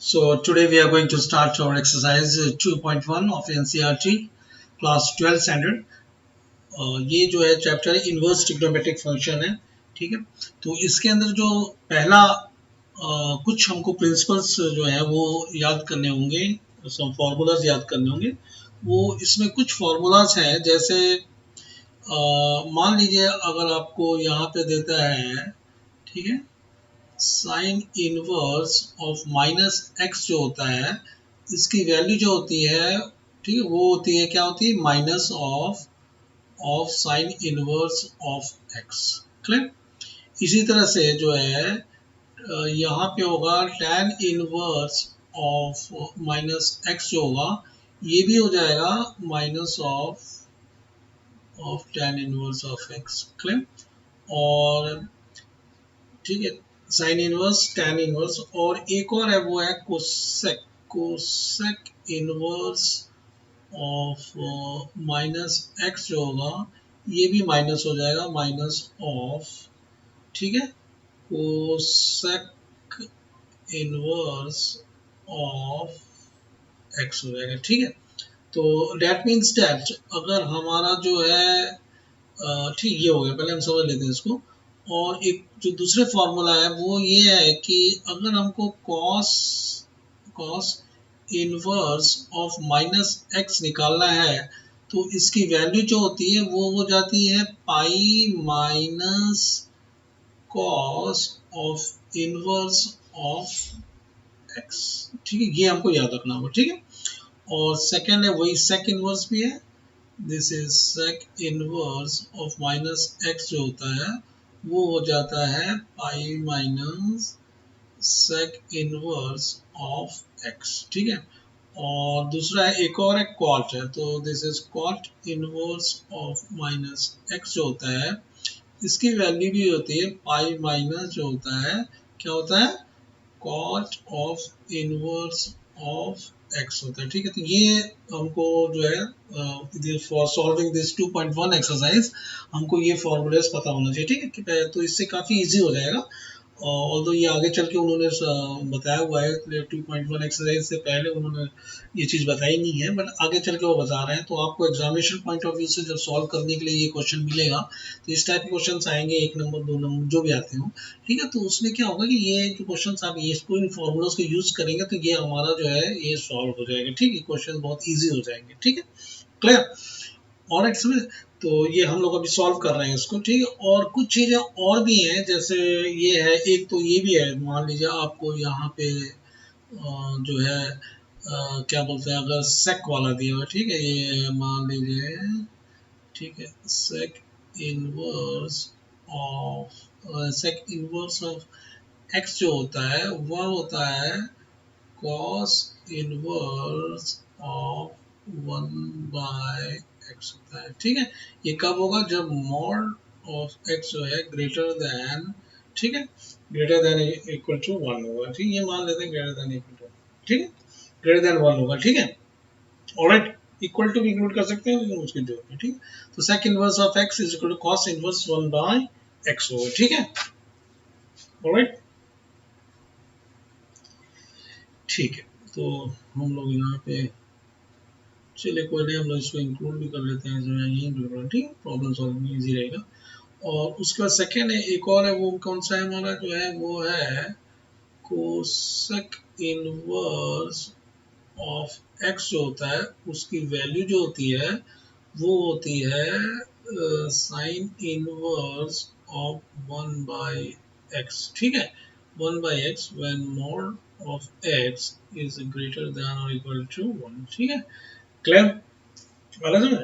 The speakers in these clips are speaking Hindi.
So today we are going to start our exercise 2.1 of NCERT class 12 standard. ये जो है चैप्टर है इनवर्स ट्रिग्नोमेट्रिक फंक्शन है, ठीक है। तो इसके अंदर जो पहला कुछ हमको प्रिंसिपल्स जो है वो याद करने होंगे, सम फार्मूलाज याद करने होंगे। वो इसमें कुछ फार्मूलाज हैं, जैसे मान लीजिए अगर आपको यहाँ पे देता है, ठीक है, sine inverse of minus x जो होता है, इसकी वैल्यू जो होती है, ठीक है, वो होती है, क्या होती है, minus of sine inverse of x. Clear. इसी तरह से जो है यहाँ पे होगा tan inverse of minus x जो होगा, ये भी हो जाएगा minus of tan inverse of x. Clear. और ठीक है, साइन इनवर्स tan इनवर्स, और एक और है वो है cosec inverse of minus x जो होगा, ये भी माइनस हो जाएगा, माइनस ऑफ, ठीक है, कोसेक इनवर्स ऑफ एक्स हो जाएगा, ठीक है। तो डेट मीन्स डेट अगर हमारा जो है, ठीक, ये हो गया, पहले हम समझ लेते हैं इसको। और एक जो दूसरे फॉर्मूला है वो ये है कि अगर हमको cos inverse of minus x निकालना है, तो इसकी वैल्यू जो होती है वो हो जाती है pi minus cos of inverse of x, ठीक है। ये हमको याद रखना होगा, ठीक है। और सेकंड है वही सेक इनवर्स भी है, this is sec inverse of minus x जो होता है वो हो जाता है pi minus sec inverse of x, ठीक है। और दूसरा है, एक और है कॉट है, तो this is cot inverse of minus x जो होता है, इसकी वैल्यू भी होती है पाई माइनस जो होता है, क्या होता है, cot of inverse of x होता है, ठीक है। तो ये हमको जो है फॉर सॉल्विंग दिस 2.1 एक्सरसाइज हमको ये फॉर्मूलेस पता होना चाहिए, ठीक है। तो इससे काफ़ी इजी हो जाएगा। ऑल्दो ये आगे चल के उन्होंने बताया हुआ है, 2.1 एक्सरसाइज से पहले उन्होंने ये चीज़ बताई नहीं है, बट आगे चल के वो बता रहे हैं। तो आपको एग्जामिनेशन पॉइंट ऑफ व्यू से जब सॉल्व करने के लिए ये क्वेश्चन मिलेगा, तो इस टाइप के क्वेश्चन आएंगे, 1 नंबर 2 नंबर जो भी आते हो, ठीक है। तो उसमें क्या होगा कि ये जो क्वेश्चन आप ये इसको इन फॉर्मूलाज को यूज करेंगे तो ये हमारा जो है ये सॉल्व हो जाएगा, ठीक है। क्वेश्चन बहुत ईजी हो जाएंगे, ठीक है, क्लियर। और समझ। तो ये हम लोग अभी सॉल्व कर रहे हैं इसको, ठीक है। और कुछ चीज़ें और भी हैं, जैसे ये है, एक तो ये भी है, मान लीजिए आपको यहाँ पे जो है क्या बोलते हैं, अगर सेक वाला दिया हुआ, ठीक है, ये मान लीजिए, ठीक है, सेक इनवर्स ऑफ एक्स जो होता है वह होता है cos inverse of 1 by x होता है, ठीक है। ये कब होगा, जब मॉड ऑफ एक्स जो है ग्रेटर देन, ठीक है, ग्रेटर देन इक्वल टू 1 होगा, ठीक है। ये मान लेते हैं ग्रेटर देन इक्वल टू, ठीक है, ग्रेटर देन 1 होगा, ठीक है। ऑलराइट, इक्वल टू भी इंक्लूड कर सकते हैं, लेकिन उसकी जरूरत नहीं, ठीक है। तो sec inverse of x is equal to cos inverse 1 by x होगा, ठीक है, ऑलराइट, ठीक है। तो हम लोग यहाँ पे, चलिए कोई नहीं, हम लोग इसको इंक्लूड भी कर लेते हैं, जो है यही इंक्लूड, ठीक है, प्रॉब्लम सॉल्विंग इजी रहेगा। और उसके बाद सेकेंड है, एक और है, वो कौन सा है हमारा, जो है वो है कोसेक इनवर्स ऑफ एक्स जो होता है, उसकी वैल्यू जो होती है वो होती है sine inverse of 1 by x, ठीक है, 1 by x when mod of x is greater than और इक्वल टू 1, ठीक है, क्लियर, वाला समझ।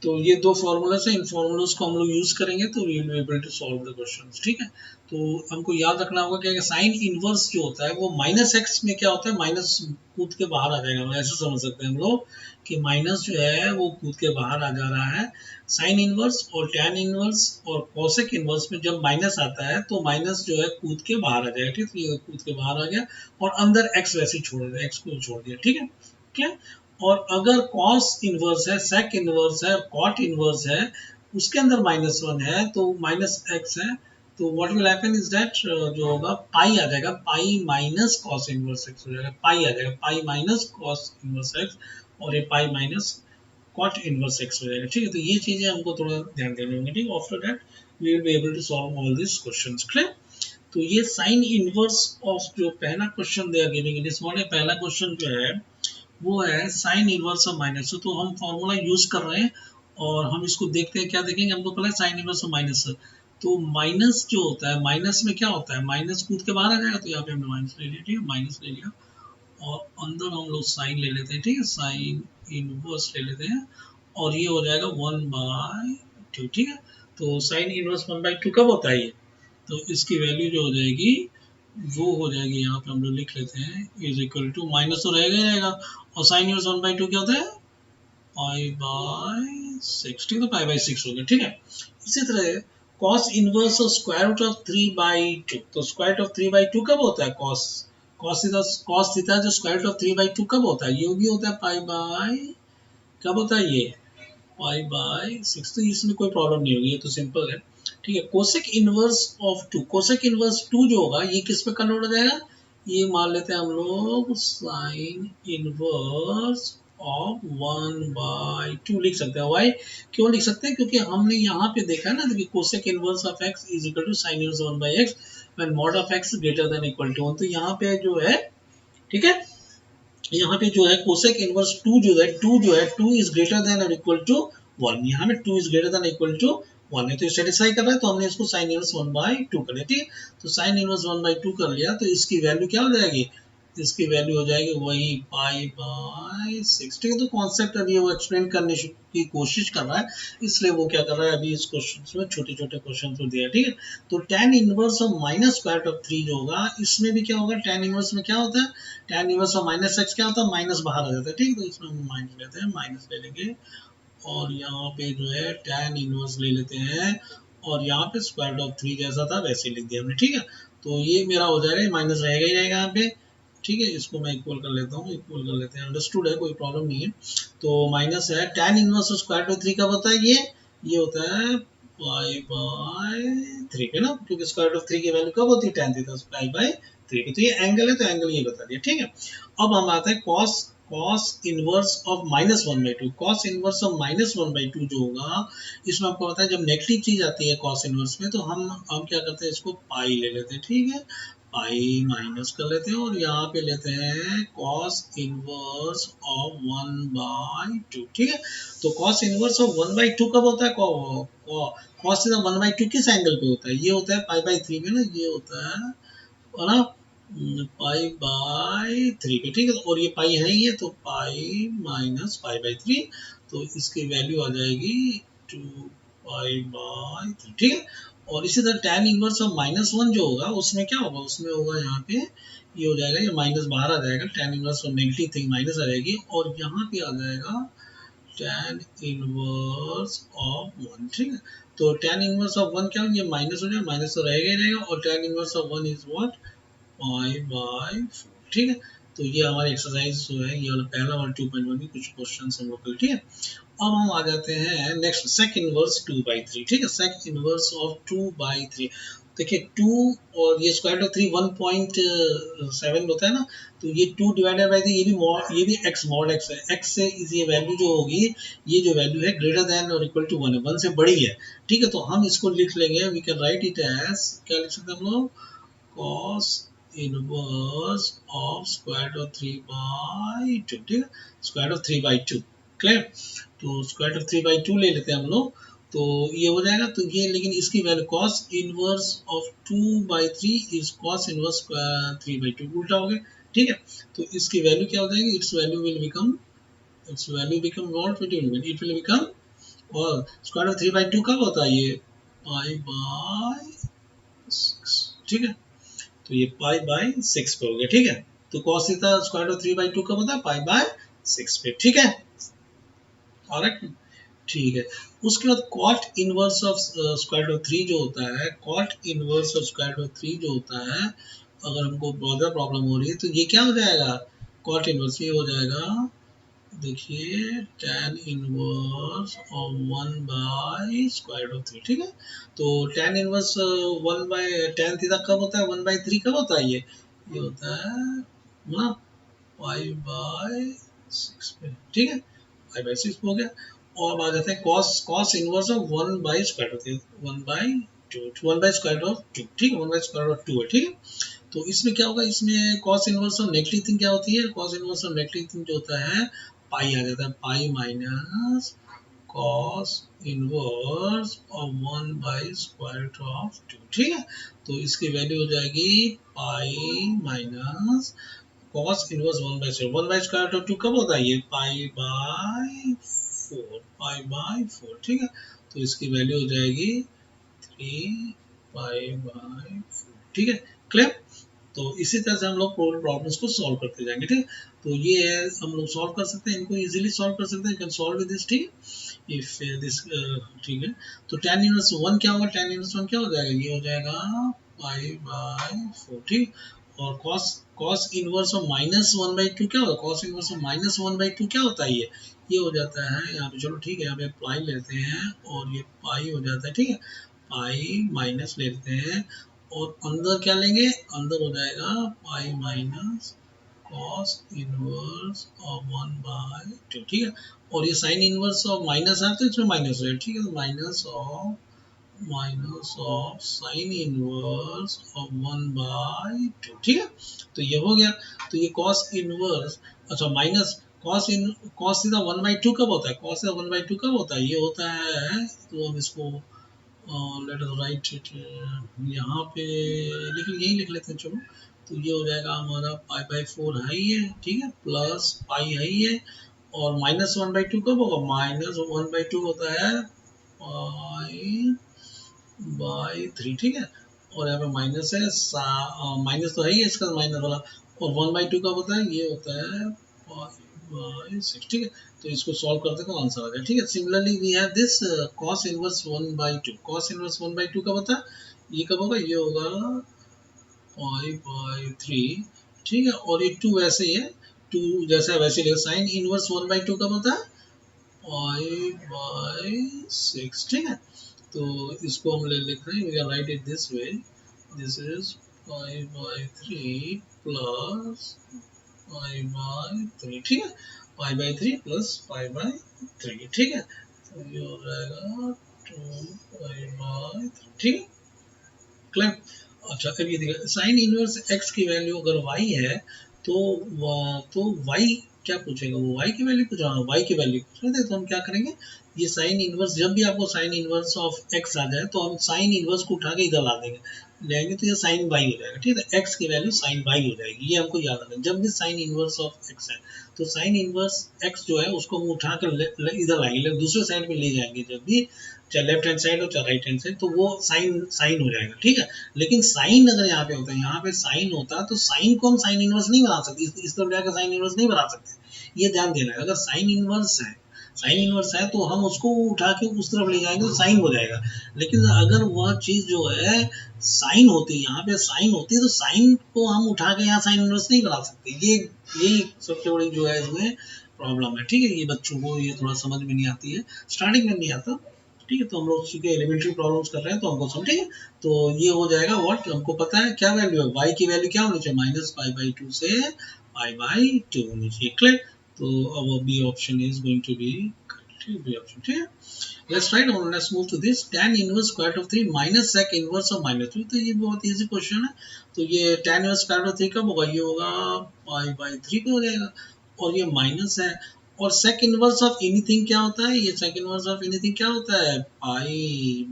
तो ये दो फॉर्मूलाज हैं, इन फॉर्मूलाज को हम लोग यूज करेंगे तो we will be able to solve the questions, ठीक है। तो हमको याद रखना होगा कि साइन इनवर्स जो होता है वो माइनस एक्स में क्या होता है, माइनस कूद के बाहर आ जाएगा, हम ऐसे समझ सकते हैं हम लोग कि माइनस जो है वो कूद के बाहर आ जा रहा है। साइन इनवर्स और टैन इनवर्स और कोसेक इनवर्स में जब माइनस आता है तो माइनस जो है कूद के बाहर आ जाएगा, ठीक है। ये कूद के बाहर आ गया और अंदर एक्स वैसे ही छोड़ दिया, एक्स को छोड़ दिया, ठीक है, क्या। और अगर कॉस इनवर्स है, सेक इनवर्स है, कॉट इनवर्स है, उसके अंदर -1 है, तो माइनस एक्स है, तो what will happen is that जो होगा पाई आ जाएगा, pi minus cos inverse x हो जाएगा, पाई आ जाएगा, pi minus cos inverse x, और ये pi minus cot inverse x हो जाएगा। ठीक है, तो ये चीजें हमको थोड़ा ध्यान देनी होंगी। ठीक है, after that we will be able to solve all this questions. Clear? तो ये साइन इनवर्स ऑफ जो पहला question they are giving in this model, पहला क्वेश्चन जो है वो है साइन इनवर्स ऑफ माइनस। तो हम फॉर्मूला यूज कर रहे हैं और हम इसको देखते हैं, क्या देखेंगे, हमको पता है साइन इनवर्स ऑफ माइनस। तो माइनस जो होता है, माइनस में क्या होता है, माइनस कूद के बाहर आ जाएगा, तो यहाँ पे हमने माइनस ले लिया। ठीक है, माइनस ले लिया और अंदर हम लोग साइन ले लेते हैं। ठीक है, साइन इनवर्स ले लेते हैं और ये हो जाएगा 1/2। ठीक है, तो साइन इनवर्स 1/2 कब होता है ये, तो इसकी वैल्यू जो हो जाएगी वो हो जाएगी, यहाँ पे हम लोग लिख लेते हैं, इज इक्वल टू, माइनस तो रहेगा ही रहेगा, और साइन इनवर्स 1/2 क्या होता है, पाई/6। ठीक है, तो पाई/6 हो गया। ठीक है, इसी तरह cos inverse of square root of 3/2, तो स्क्वायर रूट ऑफ 3/2 कब होता है, कॉस कॉस थीटा जो स्क्वायर रूट ऑफ 3/2 कब होता है, ये भी होता है पाई बाय, कब होता है ये, पाई/6। तो इसमें कोई प्रॉब्लम नहीं होगी, ये तो सिंपल है। ठीक है, cosec inverse of 2, cosec inverse 2 जो होगा ये किस पे कन्वर्ट हो जाएगा, ये मान लेते हैं हम लोग साइन इनवर्स ऑफ 1/2 लिख सकते हैं। वाई, क्यों लिख सकते हैं, क्योंकि हमने यहाँ पे देखा है ना कि cosec inverse of x is equal to sine inverse 1/x when mod of x greater than equal to 1। तो यहाँ पे जो है, ठीक है, यहाँ पे जो है कोसेक इनवर्स 2 जो है, 2 इज ग्रेटर देन और इक्वल टू 1, यहाँ पे 2 is greater than equal to 1 है, तो सेटिस्फाई कर रहा है, तो हमने इसको साइन इनवर्स 1/2 कर लिया। ठीक है, तो साइन इनवर्स 1/2 कर लिया, तो इसकी वैल्यू क्या हो जाएगी, इसकी वैल्यू हो जाएगी वही पाई/6। ठीक है, तो कॉन्सेप्ट अभी वो एक्सप्लेन करने की कोशिश कर रहा है, इसलिए वो क्या कर रहा है, अभी इस क्वेश्चन में छोटे छोटे क्वेश्चन को दिया। ठीक है, तो tan inverse of minus square root of 3 जो होगा, इसमें भी क्या होगा, tan इनवर्स में क्या होता है, tan इनवर्स ऑफ -x क्या होता है, माइनस बाहर आ जाता है। ठीक है, तो इसमें हम माइनस लेते हैं, माइनस ले लेंगे, और यहाँ पे जो है tan इनवर्स ले लेते हैं, और यहाँ पे स्क्वायर रूट ऑफ 3 जैसा था वैसे लिख दिया हमने। ठीक है, तो ये मेरा हो जाएगा, माइनस रहेगा ही रहेगा यहाँ पे। ठीक है, इसको मैं इक्वल कर लेता हूँ, इक्वल कर लेते हैं, अंडरस्टूड है, कोई प्रॉब्लम नहीं है। तो माइनस है, tan inverse of square root 3 कब होता है, ये होता है पाई/3 पे ना, क्योंकि स्क्वायर रूट ऑफ 3 की वैल्यू कब होती है, tan थीटा, पाई/3 की। तो ये एंगल है, तो एंगल ये बता दिया। ठीक है, अब हम आते हैं cos inverse of -1/2। Cos inverse of -1/2 जो होगा, इसमें आपको पता है जब नेगेटिव चीज आती है कॉस इनवर्स में, तो हम क्या करते हैं, इसको पाई ले लेते हैं। ठीक है, पाई माइनस कर लेते हैं, और यहाँ पे लेते हैं कॉस इनवर्स ऑफ 1/2। ठीक है, तो कॉस इनवर्स ऑफ 1/2 कब होता है, कॉस थीटा 1/2 किस एंगल पे होता है, ये होता है पाई/3 में ना, ये होता है ना, पाई/3 पे। ठीक है, और ये पाई है ही है, तो पाई माइनस पाई/3, तो इसकी वैल्यू आ जाएगी 2 पाई/3। ठीक है, और इसी तरह tan इनवर्स ऑफ -1 जो होगा, उसमें क्या होगा, उसमें होगा यहाँ पे, ये हो जाएगा, ये माइनस बाहर आ जाएगा, tan inverse of negative thing minus आ जाएगी, और यहाँ पे आ जाएगा tan इनवर्स ऑफ 1। ठीक है, तो tan इनवर्स ऑफ 1 क्या हो, ये माइनस हो जाएगा, माइनस तो रहेगा ही रहेगा, और tan inverse of 1 is what, पाई/4। ठीक है, तो ये हमारी एक्सरसाइज जो है, ये वाला पहला वाला 2.1 की कुछ क्वेश्चन हम लोग कर। ठीक है, अब हम आ जाते हैं नेक्स्ट, सेक इनवर्स 2/3। ठीक है, सेक इनवर्स ऑफ 2/3। देखिए 2 और ये स्क्वायर रूट ऑफ 3 1.7 होता है ना, तो ये 2 डिवाइडेड बाई 3, ये भी x मॉड x है, x से ये वैल्यू जो होगी, ये जो वैल्यू है ग्रेटर देन और इक्वल टू 1 है, 1 से बड़ी है। ठीक है, तो हम इसको लिख लेंगे, we can write it as, क्या लिख सकते हैं हम लोग, cos inverse of square root of 3/2। ठीक है, स्क्वायर रूट ऑफ 3/2। क्लियर, तो स्क्वायर रूट ऑफ 3/2 ले लेते हैं हम लोग, तो ये हो जाएगा, तो ये, लेकिन इसकी value cos inverse of 2/3 is cos inverse 3/2, उल्टा हो गया। ठीक है, तो इसकी वैल्यू क्या हो जाएगी, it's value will become, what it will become, और स्क्वायर रूट 3/2 कब होता है, ये पाई/6। ठीक है, तो ये पाई/6 पे हो गया। ठीक है, तो cos थीटा स्क्वायर रूट 3/2 कब होता है, पाई/6 पे। ठीक है, ऑलराइट, ठीक है, उसके बाद cot inverse of square root 3 जो होता है, cot inverse of square root 3 जो होता है, अगर हमको बहुत ज़्यादा प्रॉब्लम हो रही है, तो ये क्या हो जाएगा, कॉट इनवर्स ये हो जाएगा देखिए tan इनवर्स और 1/√3, ठीक है। तो tan इनवर्स 1/tan थीटा कब होता है, 1/3 कब होता है, ये होता है ना पाई/6 पे, ठीक है, पाई/6 हो गया। और अब आ जाते हैं कॉस इनवर्स ऑफ 1/√2, 1/√2, ठीक है, 1/√2 है, ठीक है। तो इसमें क्या होगा, इसमें cos inverse of negative thing क्या होती है, cos inverse of negative thing जो होता है पाई आ जाता है, pi minus cos inverse of 1/√2, ठीक है। तो इसकी वैल्यू हो जाएगी पाई माइनस कॉस इनवर्स 1/√2 कब होता है, ये पाई/4, पाई/4, ठीक है। तो इसकी वैल्यू हो जाएगी 3 पाई/4, ठीक है, क्लियर। तो इसी तरह से हम लोग प्रॉब्लम्स को सॉल्व करते जाएंगे, ठीक है। तो ये है, हम लोग सॉल्व कर सकते हैं, इनको इजीली सॉल्व कर सकते हैं, कैन सॉल्व विद दिस, ठीक है। इफ दिस, ठीक है। तो tan इनवर्स 1 क्या होगा, tan इनवर्स 1 क्या हो जाएगा, ये हो जाएगा पाई/4, ठीक। और cos इनवर्स ऑफ -1/2 क्या होगा, cos इनवर्स ऑफ -1/2 क्या होता है, ये हो जाता है यहाँ पे, चलो ठीक है, यहाँ पे पाई लेते हैं और ये पाई हो जाता है, ठीक है, पाई माइनस लेते हैं और अंदर क्या लेंगे, अंदर हो जाएगा pi minus cos inverse of 1/2, ठीक है। और ये साइन इनवर्स ऑफ माइनस है तो इसमें माइनस है, ठीक है, तो minus of sine inverse of 1/2, ठीक है। तो ये हो गया। तो ये कॉस इनवर्स, अच्छा माइनस कॉस थीटा 1/2 कब होता है, कॉस थीटा 1/2 कब होता है, ये होता है, तो हम इसको लेट अस राइट इट यहाँ पे, लेकिन यही लिख लेते हैं, चलो। तो ये हो जाएगा हमारा पाई/4 है ही है, ठीक है, प्लस पाई है ही है। और -1/2 कब होगा, -1/2 होता है पाई/3, ठीक है। और यहाँ पे माइनस है, माइनस तो है ही है इसका माइनस वाला। और 1/2 कब होता है, ये होता है पाई/6, ठीक है। तो इसको सॉल्व करते तो आंसर आ जाए, ठीक है। Similarly we have this cos inverse 1/2, cos inverse 1/2 कब होता है, ये कब होगा, ये होगा पाई/3, ठीक है। और ये 2 वैसे ही है, 2 जैसा वैसे ही साइन इनवर्स 1/2 कब होता है, पाई/6, ठीक है। तो इसको हम ले लिख रहे हैं, we can write it this way, this is पाई/3 प्लस पाई/3, ठीक है, पाई/3 प्लस पाई/3, ठीक है। तो ये हो जाएगा 2 पाई/3, ठीक है, क्लियर। अच्छा अब ये देखिए, साइन इनवर्स x की वैल्यू अगर y है तो तो y क्या पूछेगा, वो y की वैल्यू पूछ रहा है, y की वैल्यू पूछ रहे थे। तो हम क्या करेंगे, ये साइन इनवर्स, जब भी आपको साइन इनवर्स ऑफ x आ जाए तो हम साइन इनवर्स को उठा के इधर ला देंगे, लेंगे तो ये साइन y हो जाएगा, ठीक है, x की वैल्यू साइन y हो जाएगी, ये हमको याद रखना। जब भी साइन इनवर्स ऑफ x है तो साइन इनवर्स x जो है उसको हम उठा कर इधर लाएंगे, दूसरे साइड पे ले जाएंगे, जब भी चाहे लेफ्ट हैंड साइड हो चाहे राइट हैंड साइड, तो वो साइन साइन हो जाएगा, ठीक है। लेकिन साइन अगर यहाँ पे होता है, यहाँ पे साइन होता है तो साइन को हम साइन इनवर्स नहीं बना सकते, इस तरफ जाकर साइन इनवर्स नहीं बना सकते, ये ध्यान देना है। अगर साइन इनवर्स है, साइन इनवर्स है तो हम उसको उठा के उस तरफ ले जाएंगे तो साइन हो जाएगा। लेकिन अगर वह चीज जो है साइन होती है, यहाँ पे साइन होती है, तो साइन को हम उठा के यहाँ साइन इनवर्स नहीं बना सकते, ये सबसे बड़ी जो है इसमें प्रॉब्लम है, ठीक है। ये बच्चों को ये थोड़ा समझ में नहीं आती है, स्टार्टिंग में नहीं आता, ठीक है। तो हम लोग चूंकि एलिमेंट्री प्रॉब्लम्स कर रहे हैं तो हमको समझेंगे। तो ये हो जाएगा व्हाट, हमको पता है क्या वैल्यू है, y की वैल्यू क्या होनी चाहिए, -पाई/2 से पाई/2 होनी चाहिए, क्लियर। तो अब B option is going to be B option, ठीक है। Let's write on, let's move to this, tan inverse square root of 3 minus sec inverse of -2। तो ये बहुत इजी क्वेश्चन है। तो ये tan inverse square root of 3 कब होगा, ये होगा पाई/3 को हो जाएगा, और ये माइनस है। और सेक इनवर्स ऑफ एनीथिंग क्या होता है, ये सेक इनवर्स ऑफ एनीथिंग क्या होता है, pi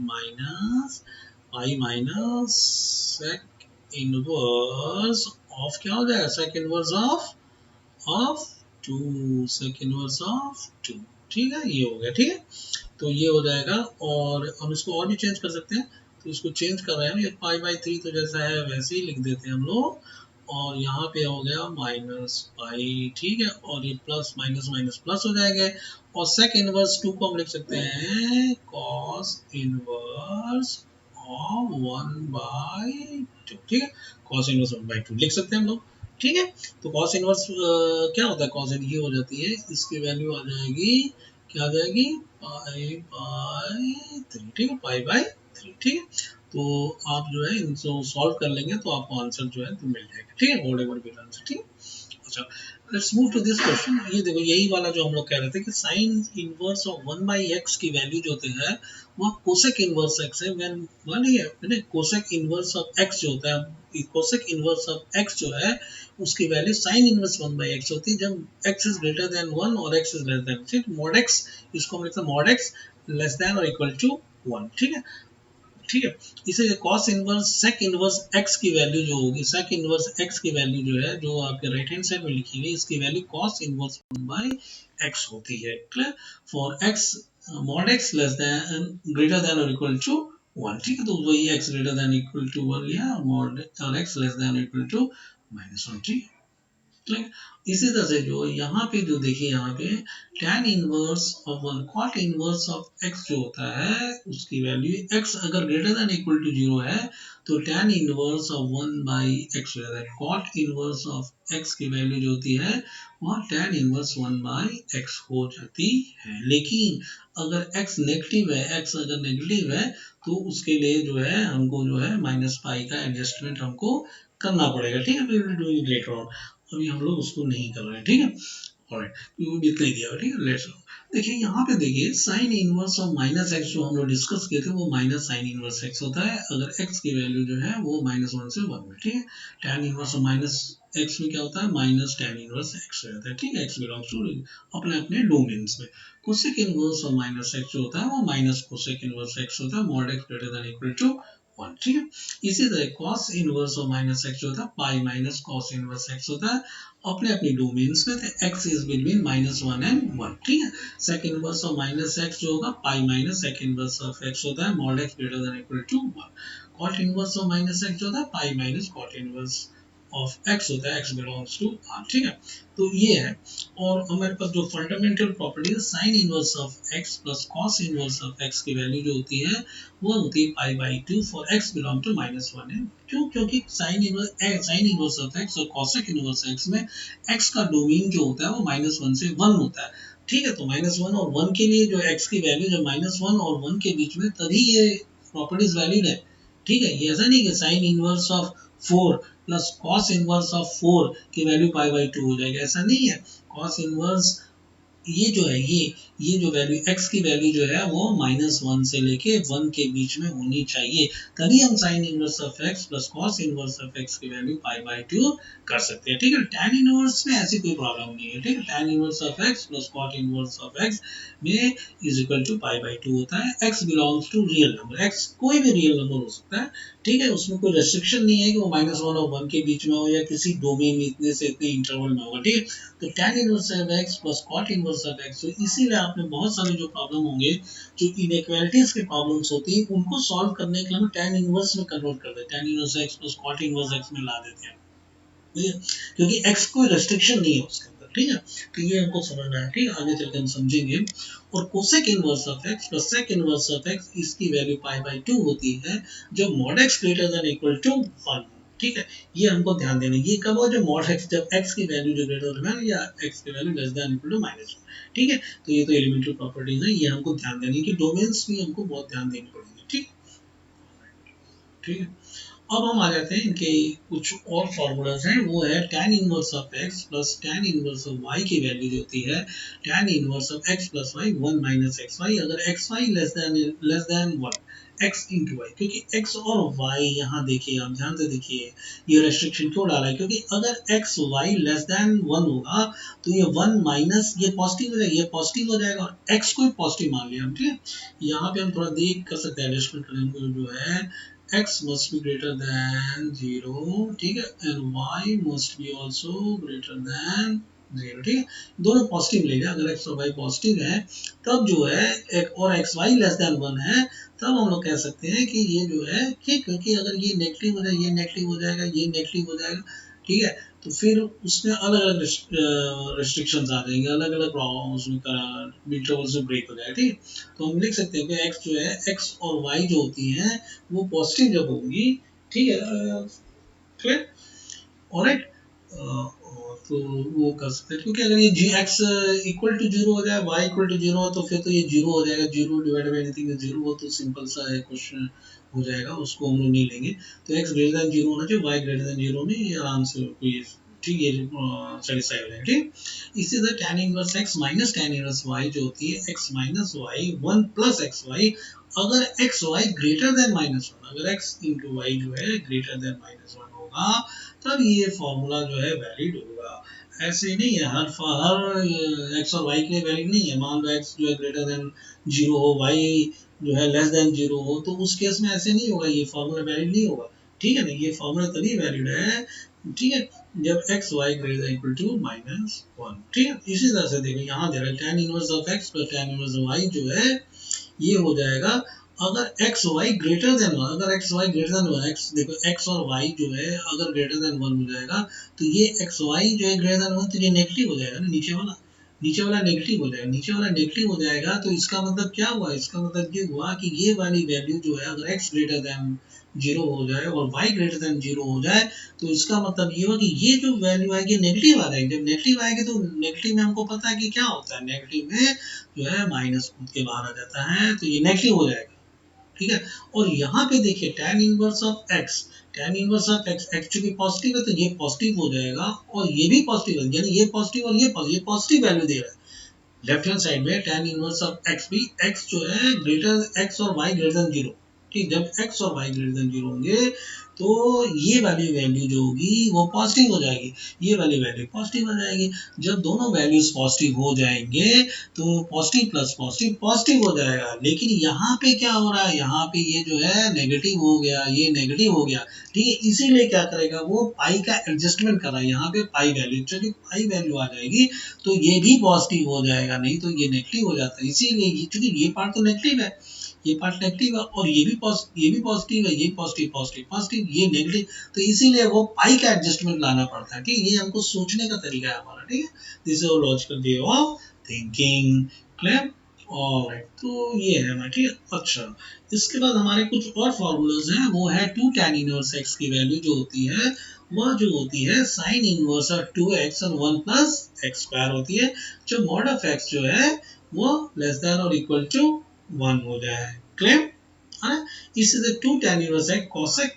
minus sec inverse of क्या हो जाएगा, sec inverse of 2, sec inverse of 2, ठीक है, ये हो गया, ठीक है। तो ये हो जाएगा, और हम इसको और भी चेंज कर सकते हैं। तो इसको चेंज कर रहे हैं, ये पाई/3 तो जैसा है वैसे ही लिख देते हैं हम लोग, और यहाँ पे हो गया -पाई, ठीक है, और ये प्लस माइनस माइनस प्लस हो जाएंगे। और सेक इनवर्स 2 को हम लिख सकते हैं कॉस इनवर्स ऑफ 1/2, ठीक है, कॉस इनवर्स 1/2 लिख सकते हैं हम लोग, ठीक है। तो कॉस इनवर्स क्या होता है, कॉस ये हो जाती है, इसकी वैल्यू आ जाएगी, क्या आ जाएगी, पाई बाई 3, ठीक है, पाई बाई 3, ठीक है। तो आप जो है इनको सॉल्व कर लेंगे तो आपको आंसर जो है तो मिल जाएगा, ठीक है, वॉट एवर बी आंसर, ठीक है। अच्छा, let's move to this question. ये देखो, यही वाला जो हम लोग कह रहे थे कि साइन इनवर्स ऑफ 1/x की वैल्यू जो होती है वो कोसेक इनवर्स x है, व्हेन वन है कोसेक इनवर्स ऑफ x जो होता है, कोसेक इनवर्स ऑफ x जो है उसकी वैल्यू साइन इनवर्स 1/x होती है जब x इज ग्रेटर देन 1 और x इज लेस देन, ठीक, मॉड x, इसको हम लिखते हैं मॉड x लेस देन और इक्वल टू 1, ठीक है, ठीक है। इसे cos inverse sec inverse x की वैल्यू जो होगी, सेक इनवर्स एक्स की वैल्यू जो है, जो आपके राइट हैंड साइड में लिखी हुई है, इसकी वैल्यू कॉस इनवर्स 1/x होती है, clear, for x mod x less than greater than और इक्वल टू 1, ठीक है। तो वही x greater than equal to 1 लिया, मॉड और x less than equal to -1, ठीक है। इसी तरह से जो यहाँ पे जो देखिए, यहाँ पे tan inverse of 1 cot inverse of x जो होता है उसकी वैल्यू x अगर ग्रेटर देन इक्वल टू 0 है तो tan इनवर्स ऑफ 1/x हो जाता है। cot इनवर्स ऑफ x की वैल्यू जो होती है वह tan इनवर्स 1/x हो जाती है। लेकिन अगर x नेगेटिव है, x अगर नेगेटिव है तो उसके लिए जो है हमको जो है -पाई का एडजस्टमेंट हमको करना पड़ेगा, ठीक है, we will do it later on, अभी हम लोग उसको नहीं कर रहे हैं, ठीक है। ऑलराइट, इतना ही दिया, ठीक है, लेट्स देखिए यहाँ पे देखिए साइन इनवर्स ऑफ -x जो हम लोग डिस्कस किए थे वो माइनस साइन इनवर्स x होता है अगर x की वैल्यू जो है वो -1 से 1 में, ठीक है। tan इनवर्स ऑफ -x में क्या होता है, माइनस tan इनवर्स x हो जाता है, ठीक है, x बिलोंग्स टू अपने अपने डोमेन्स में। कोसेक इनवर्स ऑफ -x जो होता है वो माइनस कोसेक इनवर्स x होता है, mod x greater than equal to 1, ठीक है। इसी तरह cos इनवर्स ऑफ -x जो होता है pi minus cos inverse x होता है अपने अपने डोमेन्स में, तो x इज बिटवीन -1 एंड 1, ठीक है। सेक इनवर्स ऑफ -x जो होगा pi minus sec inverse of x होता है, mod x greater than equal to 1। cot inverse of -x जो होता है pi minus cot inverse of x होता है, x बिलोंग्स टू r, ठीक है। तो ये है, और हमारे पास जो फंडामेंटल प्रॉपर्टी है sine inverse of x plus cos inverse of x की वैल्यू जो होती है वो होती है पाई/2 फॉर x बिलोंग टू -1 है। क्यों, क्योंकि साइन इनवर्स ऑफ x और cosec इनवर्स x में x का डोमेन जो होता है वो -1 से 1 होता है, ठीक है। तो -1 और 1 के लिए जो x की वैल्यू जब -1 और 1 के बीच में, तभी ये प्रॉपर्टीज वैलिड है, ठीक है। ये ऐसा नहीं कि sine inverse of 4 plus cos inverse of 4 की वैल्यू पाई/2 हो जाएगा, ऐसा नहीं है। cos इनवर्स ये जो है ये जो वैल्यू x की वैल्यू जो है वो -1 से लेके 1 के बीच में होनी चाहिए, तभी हम sign inverse of x plus cos inverse of x की वैल्यू पाई/2 कर सकते हैं, ठीक है। tan इनवर्स में ऐसी कोई प्रॉब्लम नहीं है, ठीक है। tan inverse of x plus cot inverse of x में इज इक्वल टू पाई/2 होता है। x belongs to real number, x कोई भी रियल नंबर हो सकता है, ठीक है, उसमें कोई रेस्ट्रिक्शन नहीं है कि वो -1 और 1 के बीच में हो या किसी डोमेन में इतने से इतने इंटरवल में होगा, ठीक है। तो tan inverse of x plus cot inverse of x, तो इसीलिए आपने बहुत सारे जो प्रॉब्लम होंगे, जो इनइक्वालिटीज की प्रॉब्लम्स होती है, उनको सॉल्व करने के लिए हम tan इनवर्स में कन्वर्ट कर देते हैं, tan inverse x plus cot inverse x में ला देते हैं, ठीक है, क्योंकि x कोई रेस्ट्रिक्शन नहीं है उसके अंदर, ठीक है। तो ये हमको समझना है, ठीक है, आगे चलकर हम समझेंगे। और cosec inverse of x plus sec inverse of x, इसकी वैल्यू पाई/2 होती है जब mod x greater than equal to 1, ठीक है। ये हमको ध्यान देना है, ये कब हो, जब मॉड x, जब x की वैल्यू जो ग्रेटर देन या x की value less than equal to -1, ठीक है। तो ये तो एलिमेंट्री प्रॉपर्टीज है, ये हमको ध्यान देनी है कि डोमेन्स भी हमको बहुत ध्यान देनी पड़ेगी, ठीक, ठीक है। अब हम आ जाते हैं इनके कुछ और फॉर्मूलाज हैं, वो है tan inverse of x plus tan inverse of y की वैल्यू जो होती है tan inverse of x plus y 1 minus xy, अगर xy less than 1 x into y, क्योंकि x और y यहाँ देखिए, आप ध्यान से देखिए ये रेस्ट्रिक्शन क्यों डाला है, क्योंकि अगर x y लेस देन 1 होगा तो ये 1 माइनस ये पॉजिटिव हो जाएगा, ये पॉजिटिव हो जाएगा और x को भी पॉजिटिव मान लिया हम, ठीक है। यहाँ पे हम थोड़ा देख कर सकते हैं, एडजस्टमेंट करने जो है x must be greater than 0, ठीक है, and y must be also greater than 0, ठीक है। दोनों पॉजिटिव ले लिया, अगर x और y पॉजिटिव है तब जो है एक और एक्स वाई लेस देन 1 है, तब हम लोग कह सकते हैं कि ये जो है, ठीक, क्योंकि अगर ये नेगेटिव हो जाए, ये नेगेटिव हो जाएगा, ये नेगेटिव हो जाएगा, ठीक है, तो फिर उसमें अलग अलग रेस्ट्रिक्शंस आ जाएंगे, अलग अलग उसमें इंटरवल से ब्रेक हो जाएगा, ठीक है। तो हम लिख सकते हैं कि x जो है, x और y जो होती हैं वो पॉजिटिव जब होंगी, ठीक है, क्लियर, ऑलराइट। तो वो कर सकते हैं, क्योंकि अगर ये जी एक्स इक्वल टू जीरो हो जाए, वाई इक्वल टू जीरो हो, तो फिर तो ये जीरो हो जाएगा, zero divide by anything zero हो, तो सिंपल सा है क्वेश्चन हो जाएगा, उसको हम लोग नहीं लेंगे। तो एक्स ग्रेटर देन जीरो होना चाहिए, वाई ग्रेटर देन जीरो में ये आराम से कोई ठीक है सेटिस्फाई हो जाएगा। ठीक, इसी तरह tan inverse x minus tan inverse y जो होती है x minus y one plus x y, अगर x y greater than minus one, अगर x इंटू वाई जो है ग्रेटर देन माइनस वन होगा, तब ये फॉर्मूला जो है वैलिड होगा। ऐसे नहीं है हर एक्स और वाई के लिए वैलिड नहीं है। मान लो एक्स जो है ग्रेटर देन जीरो हो, वाई जो है लेस देन जीरो हो, तो उस केस में ऐसे नहीं होगा, ये फॉर्मूला वैलिड नहीं होगा। ठीक है ना, ये फॉर्मूला तभी वैलिड है, ठीक है, जब x y greater than equal to minus one. ठीक है, इसी तरह से देखो यहाँ दे रहा है tan inverse of x plus tan inverse y जो है ये हो जाएगा अगर x y greater than one, अगर x y greater than one, x देखो एक्स और वाई जो है अगर ग्रेटर देन वन हो जाएगा, तो ये एक्स वाई जो है ग्रेटर देन वन, तो ये नेगेटिव हो जाएगा ना, नीचे वाला नेगेटिव हो जाएगा, नीचे वाला नेगेटिव हो जाएगा, तो इसका मतलब क्या हुआ, इसका मतलब ये हुआ कि ये वाली वैल्यू जो है अगर एक्स ग्रेटर देन जीरो हो जाए और वाई ग्रेटर देन जीरो हो जाए, तो इसका मतलब ये हुआ कि ये जो वैल्यू आएगी नेगेटिव आ जाएगी। जब नेगेटिव आएगी तो नेगेटिव में हमको पता है कि क्या होता है, नेगेटिव में जो है माइनस कूद के बाहर आ जाता है, तो ये नेगेटिव हो जाएगा। ठीक है, और यहाँ पे देखिए tan inverse of x, tan inverse of x actually positive है, तो ये पॉजिटिव हो जाएगा और ये भी पॉजिटिव है, यानी ये पॉजिटिव और ये पॉजिटिव वैल्यू दे रहा है। लेफ्ट हैंड साइड में tan इनवर्स ऑफ x भी, x जो है ग्रेटर x और y ग्रेटर देन जीरो, ठीक, जब x और y ग्रेटर देन जीरो होंगे तो ये वाली वैल्यू जो होगी वो पॉजिटिव हो जाएगी, ये वाली वैल्यू पॉजिटिव हो जाएगी। जब दोनों वैल्यूज पॉजिटिव हो जाएंगे तो पॉजिटिव प्लस पॉजिटिव पॉजिटिव हो जाएगा। लेकिन यहाँ पे क्या हो रहा है, यहाँ पे ये जो है नेगेटिव हो गया, ये नेगेटिव हो गया, ठीक है, इसीलिए क्या करेगा वो पाई का एडजस्टमेंट कर रहा है, यहाँ पे पाई वैल्यू, चलिए पाई वैल्यू आ जाएगी तो ये भी पॉजिटिव हो जाएगा, नहीं तो ये नेगेटिव हो जाता है। इसीलिए क्योंकि ये पार्ट तो नेगेटिव है, ये पार्ट नेगेटिव है और ये भी पॉजिटिव है, ये पॉजिटिव पॉजिटिव पॉजिटिव, ये नेगेटिव, तो इसीलिए वो पाई का एडजस्टमेंट लाना पड़ता है। ठीक, ये हमको सोचने का तरीका है हमारा। ठीक है, this is logical way of thinking. Clear, alright, तो ये है हमारा। ठीक है, अच्छा, इसके बाद हमारे कुछ और फॉर्मूलाज हैं, वो है 2 tan इनवर्स x की वैल्यू जो होती है वह जो होती है साइन इनवर्स ऑफ 2x और 1 प्लस एक्स स्क्वायर होती है, जो मॉड ऑफ x जो है वो लेस देन और इक्वल टू 1 हो जाए। क्लियर है, इसी से 2 tan इनवर्स है cosec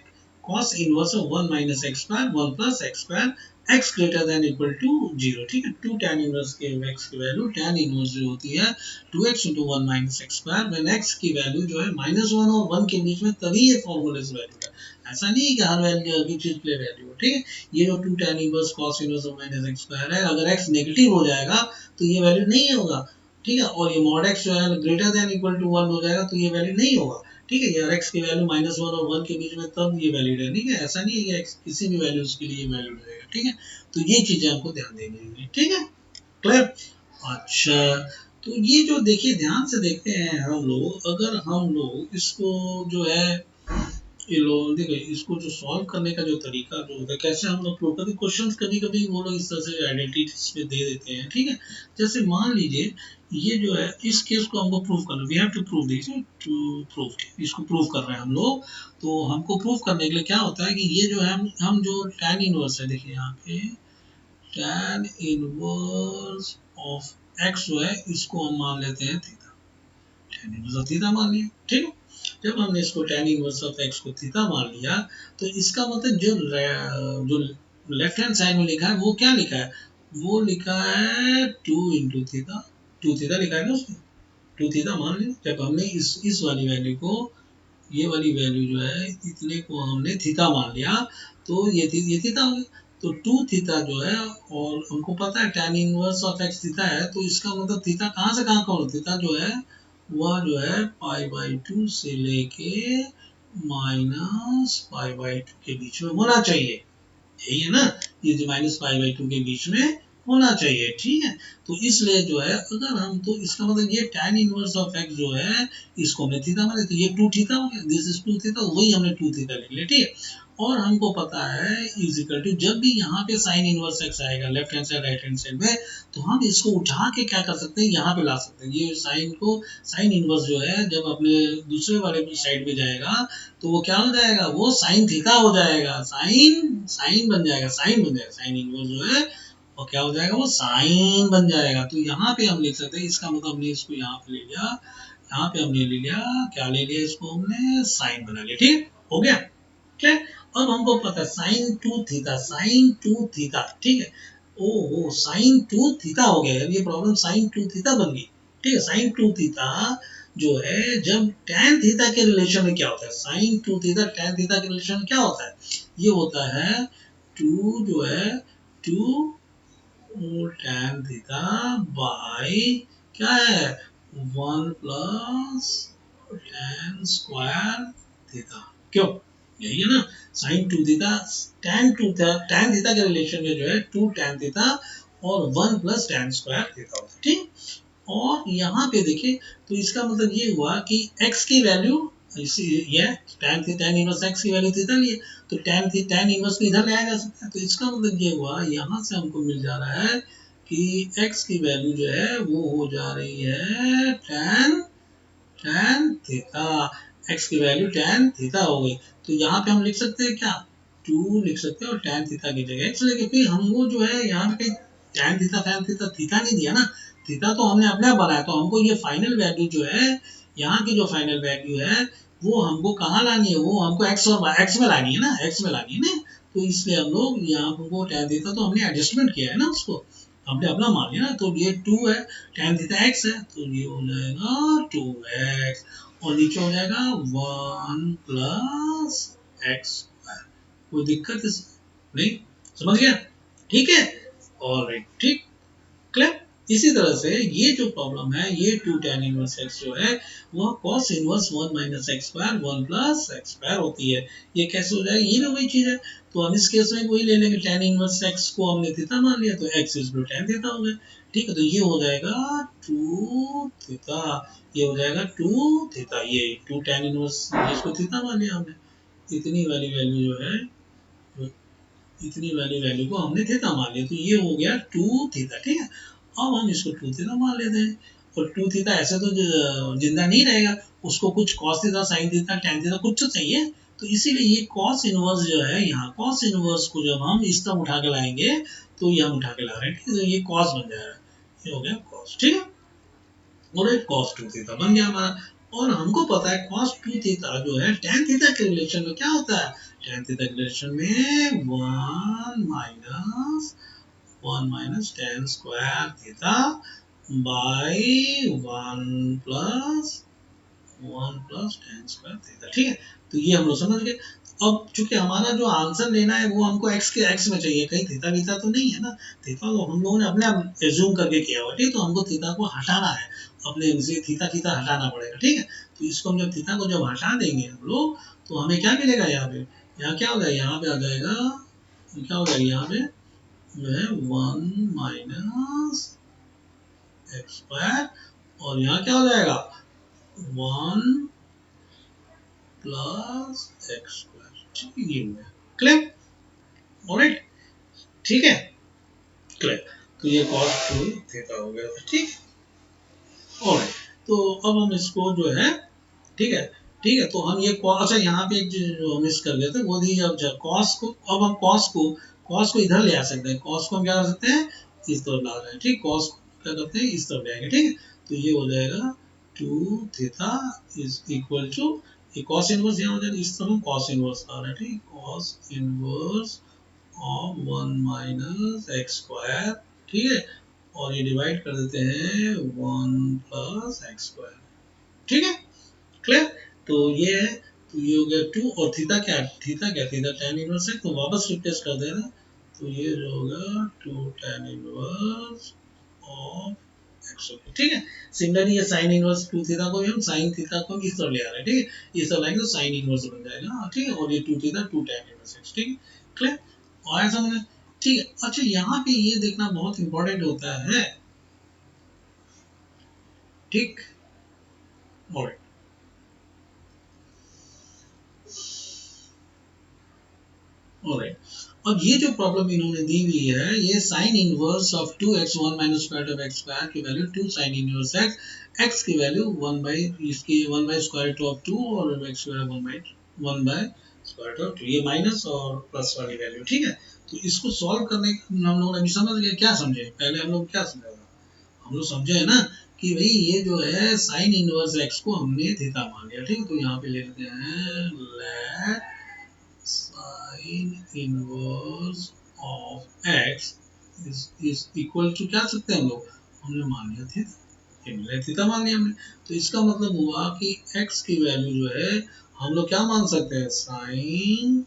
cos inverse of 1 minus x square 1 plus x square x greater than equal to 0। ठीक है, 2 tan इनवर्स के x की वैल्यू tan इनवर्स जो होती है 2x into 1 minus x square, when x की वैल्यू जो है -1 और 1 के बीच में, तभी ये फॉर्मूला इस वैल्यू का। ऐसा नहीं है कि हर वैल्यू की चीज के लिए वैल्यू हो। ठीक है, ये जो 2 tan inverse cos inverse of minus x square है, अगर x नेगेटिव हो जाएगा तो ये वैल्यू नहीं होगा। ठीक है, और ये मॉड x जो है ग्रेटर देन इक्वल टू 1 हो जाएगा तो ये वैल्यू नहीं होगा। ठीक है, यार x की वैल्यू -1 और 1 के बीच में, तब ये वैलिड है। ठीक है, ऐसा नहीं है कि x किसी भी वैल्यूज के लिए वैलिड रहेगा। ठीक है, तो ये चीजें आपको ध्यान देनी होंगी। ठीक है, क्लियर, अच्छा, तो ये जो देखिए ध्यान से देखते हैं हम लोग, अगर हम लोग इसको जो है ये लोग देखिए इसको जो सॉल्व करने का जो तरीका जो होता है, कैसे हम लोग प्रूव करते हैं, क्वेश्चन कभी कभी वो लोग इस तरह से आइडेंटिटीज पे दे देते हैं। ठीक है, जैसे मान लीजिए ये जो है इस केस को हमको प्रूव करना, we have to prove this, to prove, इसको प्रूव कर रहे हैं हम लोग। तो हमको प्रूव करने के लिए क्या होता है कि ये जो है हम जो tan इनवर्स है, देखिए यहाँ पे tan इनवर्स ऑफ x जो है इसको हम मान लेते हैं theta, tan inverse of theta मान लिया। ठीक है, जब हमने इसको tan इनवर्स ऑफ x को थीटा मान लिया, तो इसका मतलब जो लेफ्ट हैंड साइड में लिखा है वो क्या लिखा है, वो लिखा है 2 इंटू थीटा, 2 थीटा लिखा है ना उसमें, 2 थीटा मान लिया। जब हमने इस वाली वैल्यू को, ये वाली वैल्यू जो है इतने को हमने थीटा मान लिया, तो ये थीटा हो गया। तो 2 थीटा जो है, और हमको पता है tan inverse of x theta है, तो इसका मतलब थीटा कहाँ से कहाँ का हो, थीटा जो है वह जो है π/2 से लेके -π/2 के बीच में होना चाहिए। यही है ना, ये जो -π/2 के बीच में होना चाहिए, ठीक है। तो इसलिए जो है अगर हम, तो इसका मतलब ये tan इनवर्स ऑफ x जो है इसको हमने थीटा माने, तो ये 2 थीटा हो गया, दिस इज 2 थीटा, वही हमने 2 थीटा लिख लिया, ठीक है। और हमको पता है इज इक्वल टू, जब भी यहाँ पे साइन इनवर्स x आएगा left hand side right hand side में, तो हम इसको उठा के क्या कर सकते हैं, यहाँ पे ला सकते हैं। ये साइन को, साइन इनवर्स जो है जब अपने दूसरे वाले साइड पे जाएगा तो वो क्या हो जाएगा, वो साइन थीटा हो जाएगा, साइन साइन बन जाएगा, साइन बन जाएगा, साइन इनवर्स जो है और क्या हो जाएगा, वो साइन बन जाएगा। तो यहाँ पे हम लिख सकते हैं, इसका मतलब हमने इसको यहाँ पे ले लिया, यहाँ पे हमने ले लिया, क्या ले लिया, इसको हमने साइन बना लिया, ठीक हो गया, ठीक है। अब हमको पता है साइन 2 थीटा, साइन 2 थीटा, ठीक है। ओ साइन 2 थीटा हो गया, ये प्रॉब्लम साइन 2 थीटा बन गई, ठीक है। साइन 2 थीटा जो है जब tan थीटा के रिलेशन में क्या होता है, साइन 2 थीटा tan थीटा के रिलेशन में क्या होता है, ये होता है 2 जो है 2 tan थीटा बाई क्या है 1 प्लस tan स्क्वायर थीटा, क्यों, यही है ना। साइन 2 थीटा tan थीटा के रिलेशन में जो है 2 tan थीटा और 1 प्लस tan स्क्वायर थीटा होता है, ठीक। और यहाँ पे देखिए, तो इसका मतलब ये हुआ कि x की वैल्यू, इसी ये tan इनवर्स x की वैल्यू थीटा लिए, तो tan इनवर्स को इधर लाया जा सकता है। तो इसका मतलब ये हुआ, यहाँ से हमको मिल जा रहा है कि x की वैल्यू जो है वो हो जा रही है tan थीटा, x की वैल्यू tan थीटा हो गई। तो यहाँ पे हम लिख सकते हैं क्या, 2 लिख सकते हैं और tan थीटा की जगह x लेके, फिर हमको जो है यहाँ पे कहीं tan थीटा थीटा नहीं दिया ना, थीटा तो हमने अपने आप बनाया। तो हमको ये फाइनल वैल्यू जो है, यहाँ की जो फाइनल वैल्यू है वो हमको कहाँ लानी है, वो हमको x और x में लानी है ना, x में लानी है ना। तो इसलिए हम लोग यहाँ हमको tan थीटा तो हमने एडजस्टमेंट किया है ना, उसको हमने अपना मान लिया ना। तो ये 2 है, tan थीटा x है, तो ये हो जाएगा 2x और नीचे हो जाएगा 1 प्लस x स्क्वायर। कोई दिक्कत इसमें नहीं, समझ गया, ठीक है। और ठीक, क्लियर। इसी तरह से ये जो प्रॉब्लम है, ये 2 tan इनवर्स x जो है वह cos inverse 1 minus x square 1 plus x square होती है। ये कैसे हो जाएगी, ये भी वही चीज है। तो हम इस केस में वही ले लेंगे, tan इनवर्स x को हमने थीटा मान लिया, तो x इज tan थीटा हो गया, ठीक है। तो ये हो जाएगा 2 थीटा, ये हो जाएगा 2 थीटा, ये 2 tan इनवर्स इसको थीटा मान लिया हमने, इतनी वाली वैल्यू जो है, इतनी वाली वैल्यू को हमने थीटा मान लिया, तो ये हो गया 2 थीटा, ठीक है। अब हम इसको 2 थीटा मान लेते हैं, और 2 थीटा ऐसे तो जिंदा नहीं रहेगा, उसको कुछ cos theta sin theta tan theta कुछ तो चाहिए। तो इसीलिए ये cos इनवर्स जो है, यहाँ cos इनवर्स को जब हम इस तरफ उठा के लाएंगे, तो ये हम उठा के ला रहे हैं, ठीक है। तो ये cos बन जाएगा, ये हो गया cos, ठीक है। और एक cos 2 थीटा बन गया हमारा। और हमको पता है cos 2 थीटा जो है tan थीटा के रिलेशन में क्या होता है, tan थीटा के रिलेशन में 1 minus tan square theta by 1 plus tan square theta, ठीक है। तो ये हम लोग समझ गए। अब चूंकि हमारा जो आंसर लेना है वो हमको x के x में चाहिए, कहीं थीटा वीटा तो नहीं है ना। थीटा तो हम लोगों ने अपने आप एज्यूम करके किया हुआ, ठीक है। तो हमको थीटा को हटाना है, अपने से थीटा थीटा हटाना पड़ेगा, ठीक है। तो इसको हम जब थीटा को जब हटा देंगे हम लोग, तो हमें क्या मिलेगा, यहाँ पे, यहाँ क्या हो जाएगा, यहाँ पे आ जाएगा, क्या हो जाएगा, यहाँ पे जो है 1 माइनस एक्स स्क्वायर, और यहाँ क्या हो जाएगा 1 प्लस एक्स स्क्वायर, ठीक है। ये हुआ क्लियर, ऑलराइट, ठीक है, क्लियर। तो ये cos 2 थीटा हो गया, ठीक, ऑलराइट। तो अब हम इसको जो है, ठीक है, ठीक है। तो हम ये अच्छा यहाँ पे एक जो मिस कर गए थे वो थी, जब cos को, अब हम cos को इधर ले आ सकते हैं, cos को हम क्या कर सकते हैं, इस तरफ ला रहे हैं, ठीक। cos को क्या करते हैं, इस तरफ ले आएंगे, ठीक है। तो ये हो जाएगा 2 थीटा इज इक्वल टू, ये cos इनवर्स यहाँ हो जाएगा, इस तरफ cos इनवर्स आ रहा है, ठीक, cos inverse of 1 minus x square, ठीक है। और ये डिवाइड कर देते हैं 1 प्लस एक्स स्क्वायर, ठीक है, क्लियर। तो ये है, तो ये हो गया 2, और थीटा क्या, थीटा tan इनवर्स है, तो वापस रिप्लेस कर देना। तो ये जो होगा 2 tan इनवर्स ऑफ एक्स, ठीक है। सिमिलरली ये साइन इनवर्स 2 थीटा को भी हम साइन थीटा को इस तरफ ले आ रहे हैं, ठीक है। इस तरफ लाएंगे तो साइन इनवर्स बन जाएगा, ठीक है। और ये 2 थीटा 2 tan इनवर्स एक्स, ठीक है, क्लियर, और समझ में, ठीक है। अच्छा, यहाँ पे ये देखना बहुत इंपॉर्टेंट होता है। ठीक, और ऑलराइट, अब ये जो प्रॉब्लम इन्होंने दी हुई है, ये sine inverse of 2x 1 minus square of x square की वैल्यू 2 साइन इनवर्स x की वैल्यू 1 बाई इसकी 1 बाई स्क्वायर रूट ऑफ 2 और x square 1 by square root of 2, ये माइनस और प्लस वाली वैल्यू। ठीक है, तो इसको सॉल्व करने हम लोग अभी समझ गए, क्या समझे पहले हम लोग, क्या समझा था हम लोग, समझे है ना कि भाई ये जो है साइन इनवर्स x को हमने थीटा मान लिया। ठीक है, तो यहाँ पे ले लेते हैं let sin inverse of x is equal to, क्या सकते हैं हम लोग, हमने मान लिया थीटा, थीटा मान लिया हमने। तो इसका मतलब हुआ कि x की वैल्यू जो है हम लोग क्या मान सकते हैं, साइन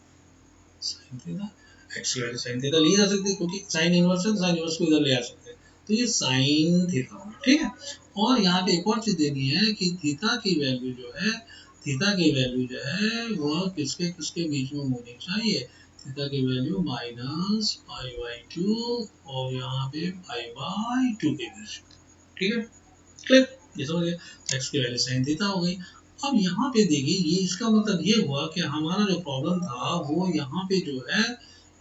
साइन थीटा। x की वैल्यू साइन थीटा ली जा सकती है, क्योंकि साइन इनवर्स है, साइन इनवर्स को इधर ले आ सकते हैं, तो ये साइन थीटा होगा। ठीक है, और यहाँ पे एक और चीज देनी है कि थीटा की वैल्यू जो है, थीटा की वैल्यू जो है वह किसके किसके बीच में होनी चाहिए, थीटा की वैल्यू माइनस पाई बाई 2 और यहाँ पे पाई बाई 2 के बीच। ठीक है, क्लियर, ये समझ गए, एक्स की वैल्यू साइन थीटा हो गई। अब यहाँ पे देखिए, ये इसका मतलब ये हुआ कि हमारा जो प्रॉब्लम था वो यहाँ पे जो है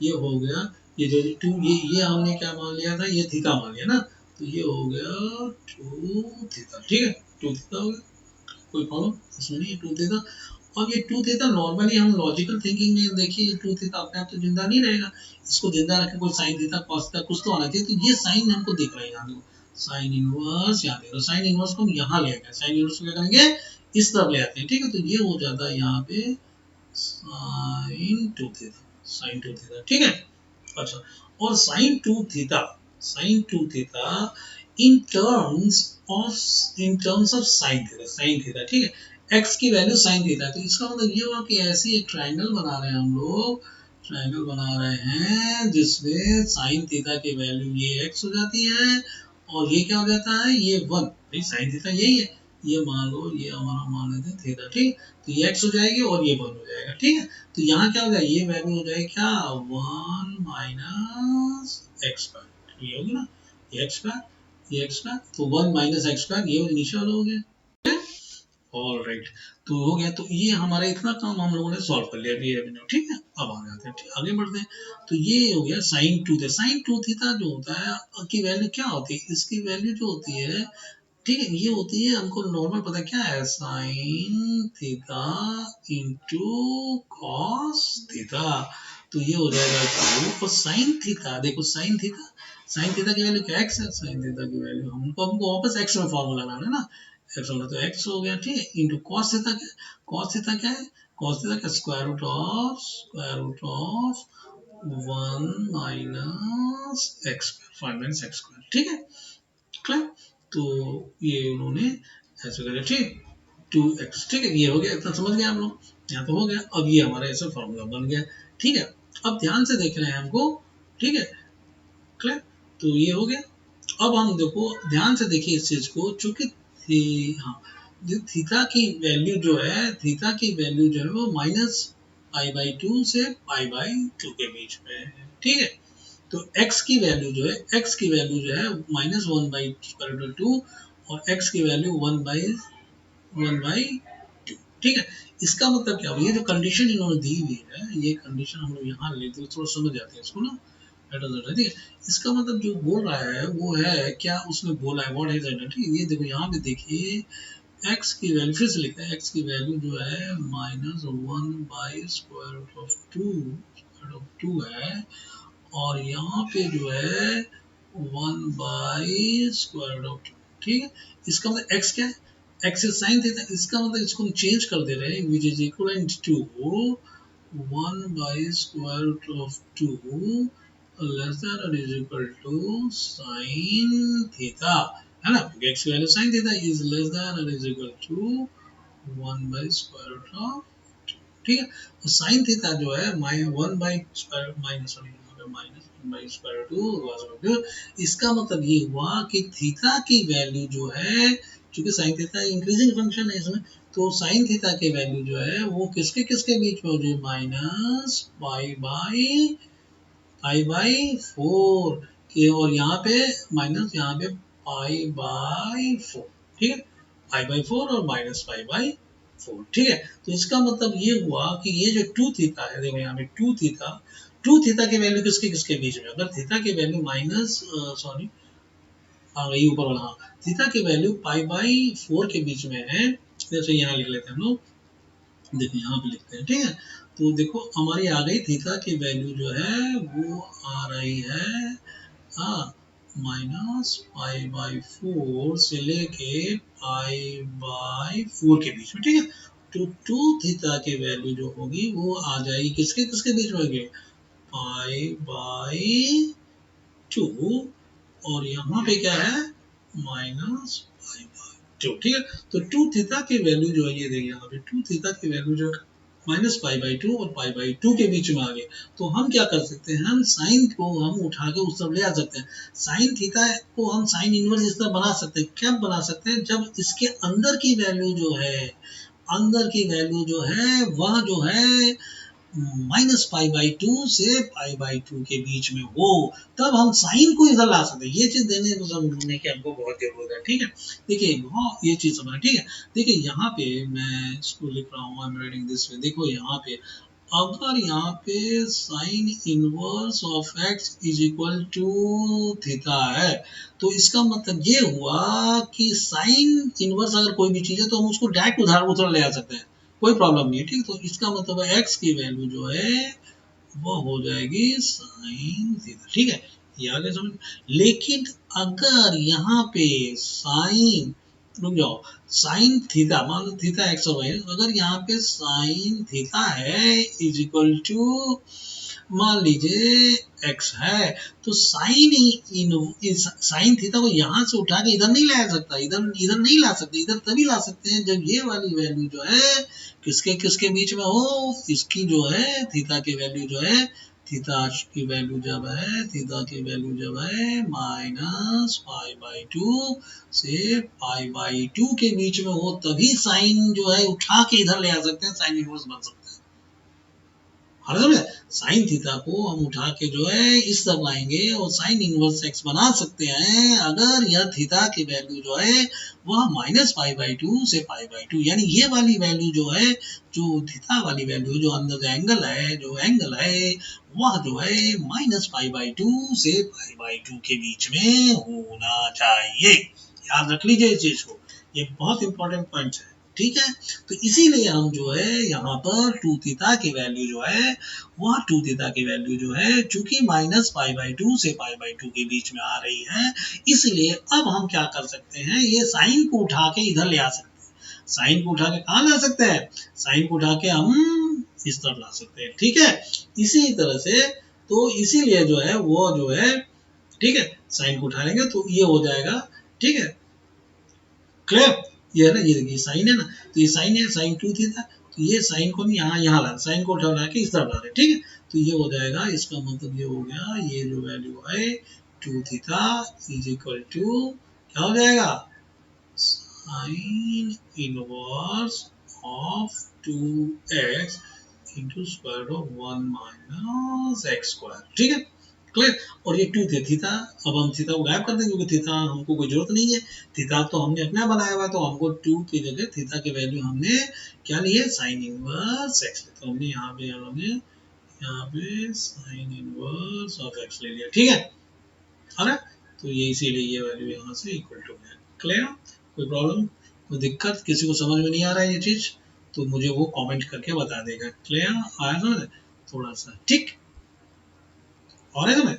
ये हो गया, ये जो टू, ये हमने क्या मान लिया था, ये थीटा मान लिया ना, तो ये हो गया टू थीटा। ठीक है, टू थीटा हो गया, कोई प्रॉब्लम इसमें नहीं है, टू थीटा। और ये टू थीटा नॉर्मली हम लॉजिकल थिंकिंग में देखिए, ये टू थीटा अपने आप तो जिंदा नहीं रहेगा, इसको जिंदा रखे कोई साइन थीटा कॉस थीटा कुछ तो होना चाहिए, तो ये साइन हमको दिख रहा है यहाँ देखो, साइन इनवर्स यहाँ देखो, साइन इनवर्स को हम यहाँ ले गए, साइन इनवर्स को क्या करेंगे, इस तरफ ले आते हैं। ठीक है, तो ये हो जाता है यहाँ पे sign to theta, sign to theta. ठीक है, अच्छा, और sign to theta in terms of sine theta, sine theta. ठीक है, x की वैल्यू साइन थीटा, तो इसका मतलब ये हुआ कि ऐसी एक ट्रायंगल बना रहे हैं हम लोग, ट्रायंगल बना रहे हैं जिसमें साइन थीटा की वैल्यू ये x हो जाती है और ये क्या हो जाता है, ये 1, भाई साइन थीटा यही है, ये मान लो ये हमारा मान लेते हैं थीटा। ठीक, तो ये x हो जाएगी और ये 1 हो जाएगा। ठीक है, तो यहाँ क्या हो जाएगा, ये वैल्यू हो जाएगी क्या, 1 माइनस एक्स स्क्वायर, ये होगी ना, ये एक्स स्क्वायर, ये एक्स स्क्वायर, तो 1 माइनस एक्स स्क्वायर, ये नीचे वाला हो गया। ऑल राइट, तो हो गया, तो ये हमारा इतना काम हम लोगों ने सॉल्व कर लिया अभी अभी। ठीक है, अब आ जाते हैं, आगे बढ़ते हैं। तो ये हो गया sign to theta, sign to theta जो होता है की वैल्यू क्या होती है, इसकी वैल्यू जो होती है, ठीक है, ये होती है, हमको नॉर्मल पता क्या है, sine theta into cos theta, तो ये हो जाएगा टू, और साइन थीटा देखो, साइन थीटा की वैल्यू क्या, एक्स है, साइन थीटा की वैल्यू हमको हमको वापस एक्स में फॉर्मूला लगाना है ना, एक्स होगा तो एक्स हो गया। ठीक है, इंटू कॉस थीटा क्या, कॉस थीटा क्या है, कॉस थीटा का square root of 1 minus x, 5 minus x square. ठीक है, क्लियर, तो ये उन्होंने ऐसे करा। ठीक, 2x, ठीक है, ये हो गया, इतना समझ गए हम लोग, यहाँ तो हो गया। अब ये हमारा ऐसा फॉर्मूला बन गया। ठीक है, अब ध्यान से देख रहे हैं हमको, ठीक है, क्लियर, तो ये हो गया। अब हम देखो ध्यान से देखिए इस चीज को, चूंकि हाँ, जो थीटा की वैल्यू जो है, थीटा की वैल्यू जो है वो माइनस पाई बाई 2 से पाई बाई 2 के बीच में है। ठीक है, तो x की वैल्यू जो है, x की वैल्यू जो है माइनस 1 बाई स्क्वायर रूट 2 और x की वैल्यू 1 बाई 2। ठीक है, इसका मतलब क्या हुआ, ये जो कंडीशन इन्होंने दी हुई है, ये कंडीशन हम लोग यहाँ लेते हैं, थोड़ा समझ जाते हैं इसको ना, ठीक है, इसका मतलब जो बोल रहा है वो है क्या, उसने बोला है व्हाट इज इट। ठीक है, ये देखो यहाँ पे देखिए, x की वैल्यू फिर से लिखते हैं, x की वैल्यू जो है minus 1 by square root of two है, और यहाँ पे जो है 1 बाई स्क्वायर रूट ऑफ 2। ठीक है, इसका मतलब x क्या है, x इज साइन थीटा, इसका मतलब इसको हम चेंज कर दे रहे हैं, which is equal to 1 by square root of 2 less than और is equal to sine theta, है ना, क्योंकि x की value sine theta is less than और is equal to 1 by square root of. ठीक है, तो साइन थीटा जो है 1 by square minus minus by square two, इसका मतलब ये हुआ कि थीटा की वैल्यू जो है, क्योंकि साइन थीटा इंक्रीजिंग फंक्शन है इसमें, तो साइन थीटा की वैल्यू जो है वो किसके किसके बीच में हो जाए, माइनस पाई बाई π/4 के, और यहाँ पे माइनस यहाँ पे π/4, ठीक है, π/4 और माइनस π/4, ठीक है। तो इसका मतलब ये हुआ कि ये जो 2 थीटा है, देखो यहाँ पे 2 थीटा की वैल्यू किसके किसके बीच में, अगर थीटा की वैल्यू माइनस सॉरी हाँ यही ऊपर वाला, हाँ थीटा की वैल्यू π/4 के बीच में है, जैसे यहाँ लिख लेते हैं हम लोग, देखिए यहाँ पे लिखते हैं, ठीक है। तो देखो हमारी आ गई थीटा की वैल्यू जो है वो आ रही है हाँ -π/4 से लेके π/4 के बीच में, ठीक है। तो 2 थीटा की वैल्यू जो होगी वो आ जाएगी किसके किसके बीच में होगी, π/2, और यहाँ पे क्या है -π/2, ठीक है। तो 2 थीटा की वैल्यू जो है ये देखिए यहाँ पे 2 थीटा की वैल्यू जो -π/2 और π/2 के बीच में आ गए। तो हम क्या कर सकते हैं, हम साइन को हम उठा के उस तरफ ले आ सकते हैं। साइन थीटा को हम साइन इनवर्स इस तरह बना सकते हैं, क्या बना सकते हैं, जब इसके अंदर की वैल्यू जो है, अंदर की वैल्यू जो है वह जो है -π/2 से π/2 के बीच में हो, तब हम साइन को इधर ला सकते हैं। ये चीज देने को समझने की हमको बहुत जरूरत है, ठीक है। देखिए ये चीज समझना, ठीक है। देखिए यहाँ पे मैं इसको लिख रहा हूँ, I am writing this way. देखो यहाँ पे अगर यहाँ पे sine inverse of x is equal to theta है, तो इसका मतलब ये हुआ कि साइन इनवर्स अगर कोई भी चीज है तो हम उसको डायरेक्ट उधर उधर ले आ सकते हैं, कोई प्रॉब्लम नहीं है, ठीक। तो इसका मतलब है x की वैल्यू जो है वो हो जाएगी साइन थीटा, ठीक है। ये आगे समझ। लेकिन अगर यहाँ पे साइन, रुक जाओ, साइन थीटा मान लो थीटा एक्स और वाई, अगर यहाँ पे साइन थीटा है इज इक्वल टू मान लीजिए x है, तो साइन थीटा को यहाँ से उठा के इधर नहीं ला सकता, इधर इधर नहीं ला सकते, इधर तभी ला सकते हैं जब ये वाली वैल्यू जो है किसके किसके बीच में हो, इसकी जो है थीटा की वैल्यू जो है, थीटा की वैल्यू जब है, थीटा की वैल्यू जब है -π/2 से π/2 के बीच में हो, तभी साइन जो है उठा के इधर ले आ सकते हैं, साइन इनवर्स बन सकता है। साइन थीटा को हम उठा के जो है इस तरफ लाएंगे और साइन इनवर्स x बना सकते हैं, अगर यह थीटा की वैल्यू जो है वह -π/2 से π/2, यानी ये वाली वैल्यू जो है, जो थीटा वाली वैल्यू जो अंदर जो एंगल है वह जो है -π/2 से π/2 के बीच में होना चाहिए। याद रख लीजिए इस चीज को, ये बहुत इंपॉर्टेंट पॉइंट है, ठीक है। तो इसीलिए हम जो है यहाँ पर 2 थीटा की वैल्यू जो है, वह 2 थीटा की वैल्यू जो है चूंकि -π/2 से π/2 के बीच में आ रही है, इसलिए अब हम क्या कर सकते हैं, ये साइन को उठा के इधर ले आ सकते हैं। साइन को उठा के कहाँ ला सकते हैं, साइन को उठा के हम इस तरफ ला सकते हैं, ठीक है। इसी तरह से तो इसीलिए जो है वो जो है, ठीक है, साइन को उठा लेंगे तो ये हो जाएगा, ठीक है, क्लियर। ये है ना, ये देखिए साइन है ना, तो ये साइन है, साइन 2 थीटा, तो ये साइन को यहाँ यहाँ ला, साइन को उठा के इस तरफ ला रहे, ठीक है। तो ये हो जाएगा, इसका मतलब ये हो गया, ये जो वैल्यू है 2 थीटा इज इक्वल टू क्या हो जाएगा, sine inverse of 2x into square root of 1 minus x square, ठीक है, क्लियर। और ये 2 थे थीटा, अब हम थीटा को गायब कर देंगे क्योंकि थीटा हमको कोई जरूरत नहीं है, थीटा तो हमने अपना बनाया हुआ है, तो हमको 2 की जगह थीटा की वैल्यू हमने क्या ली है, साइन इनवर्स x, तो हमने यहाँ पे साइन इनवर्स ऑफ x ले लिया, ठीक है। अरे तो ये इसीलिए ये वैल्यू यहाँ से इक्वल टू है, क्लियर। कोई प्रॉब्लम, कोई दिक्कत, किसी को समझ में नहीं आ रहा है ये चीज, तो मुझे वो कमेंट करके बता देगा, क्लियर आया समझ, थोड़ा सा ठीक और है समझ।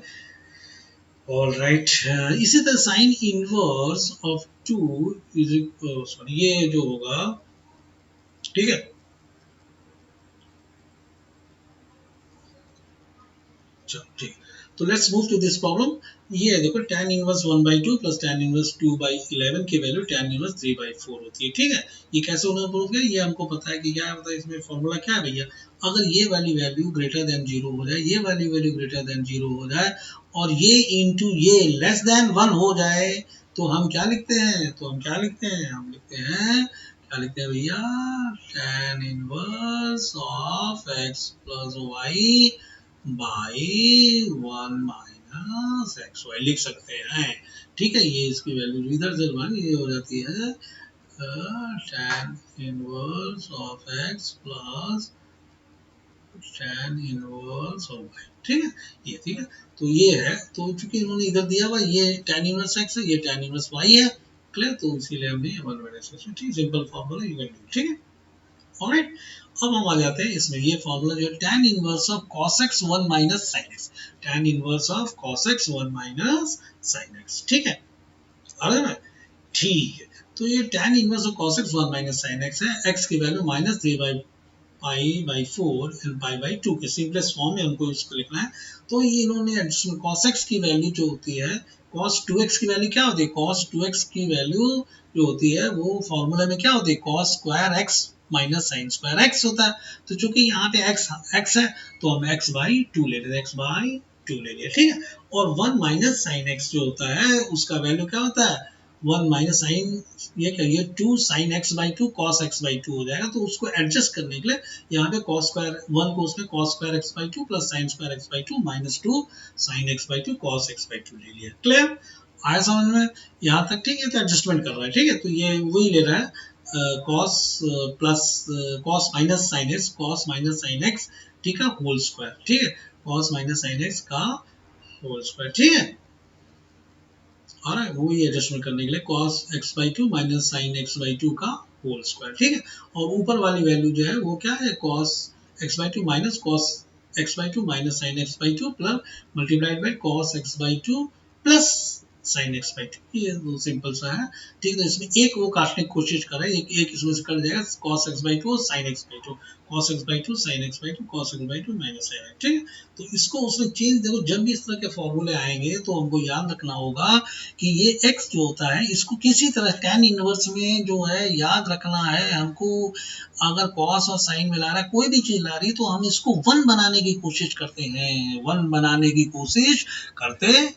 ऑल राइट, इसी तरह sine inverse of 2 is sorry ये जो होगा, ठीक है, चलो ठीक। तो let's move to this problem. ये देखो tan inverse 1/2 plus tan inverse 2/11 की वैल्यू tan इनवर्स 3/4 होती है, ठीक है। ये कैसे उन्होंने प्रूव किया, ये हमको पता है कि क्या होता है, इसमें फॉर्मूला क्या है भैया, अगर ये वाली वैल्यू ग्रेटर देन 0 हो जाए, ये वाली वैल्यू ग्रेटर देन 0 हो जाए और ये इंटू ये लेस देन 1 हो जाए, तो हम क्या लिखते हैं, तो हम क्या लिखते हैं, हम लिखते हैं क्या लिखते हैं भैया, tan inverse of x plus y by 1 minus x y लिख सकते हैं। ठीक है, ये इसकी वैल्यू इधर से मान ये हो जाती है tan inverse of x plus tan inverse of y. ठीक है, ये ठीक है, तो ये है, तो चूंकि इन्होंने इधर दिया हुआ ये tan इनवर्स एक्स है, ये tan इनवर्स वाई है, क्लियर, तो इसीलिए हमने ये 1 माइनस एक्स, ठीक, simple formula you can do. ठीक है, ऑलराइट, अब हम आ जाते हैं इसमें, ये फॉर्मूला जो है tan inverse of cos x 1 minus sin x, tan inverse of cos x 1 minus sin x। ठीक है, आ रहा है, ठीक है, तो ये tan inverse of cos x 1 minus sin x है, x की value minus 3 by pi by 4 and pi by 2 के सिंपलेस्ट फॉर्म में हमको इसको लिखना है। तो ये इन्होंने cos x की वैल्यू जो होती है, cos 2x की वैल्यू क्या होती है, cos 2x की वैल्यू जो होती है वो फॉर्मूला में क्या होती है, cos square x minus sine square x होता है। तो चूंकि यहाँ पे x है तो हम x बाई 2 ले लेते हैं, x बाई 2 ले लिया। ठीक है, और 1 माइनस साइन x जो होता है उसका वैल्यू क्या होता है, 1 माइनस साइन, ये कहिए 2 sine x by 2 cos x by 2 हो जाएगा। तो उसको एडजस्ट करने के लिए यहाँ पे कॉस स्क्वायर 1 को उसने cos square x by 2 plus sine square x by 2 minus 2 sine x by 2 cos x by 2 ले लिया। क्लियर, आया समझ में यहाँ तक? ठीक है, तो एडजस्टमेंट कर रहा है। ठीक है, तो ये वही ले रहा है cos plus cos minus sine x, cos minus sine x, ठीक है, होल स्क्वायर। ठीक है, कॉस माइनस साइन एक्स का होल स्क्वायर। ठीक है, और वो ये एडजस्टमेंट करने के लिए cos x by 2 minus sine x by 2 का होल स्क्वायर। ठीक है, और ऊपर वाली वैल्यू जो है वो क्या है, cos x by 2 minus cos x by 2 minus sine x by 2 plus multiplied by cos x by 2 plus sine x by 2, ये दो सिंपल सा है। ठीक है, तो इसमें एक वो काटने की कोशिश कर रहा है, एक इसमें से कट जाएगा, cos x बाई 2 और sin x by 2, cos x by 2 sin x by 2 cos x by 2 minus sin x। ठीक है, तो इसको उसने चेंज, देखो जब भी इस तरह के फॉर्मूले आएंगे तो हमको याद रखना होगा कि ये x जो होता है इसको किसी तरह tan इनवर्स में जो है याद रखना है हमको। अगर cos और sin मिला रहा है, कोई भी चीज ला रही है, तो हम इसको 1 बनाने की कोशिश करते हैं, 1 बनाने की कोशिश करते हैं।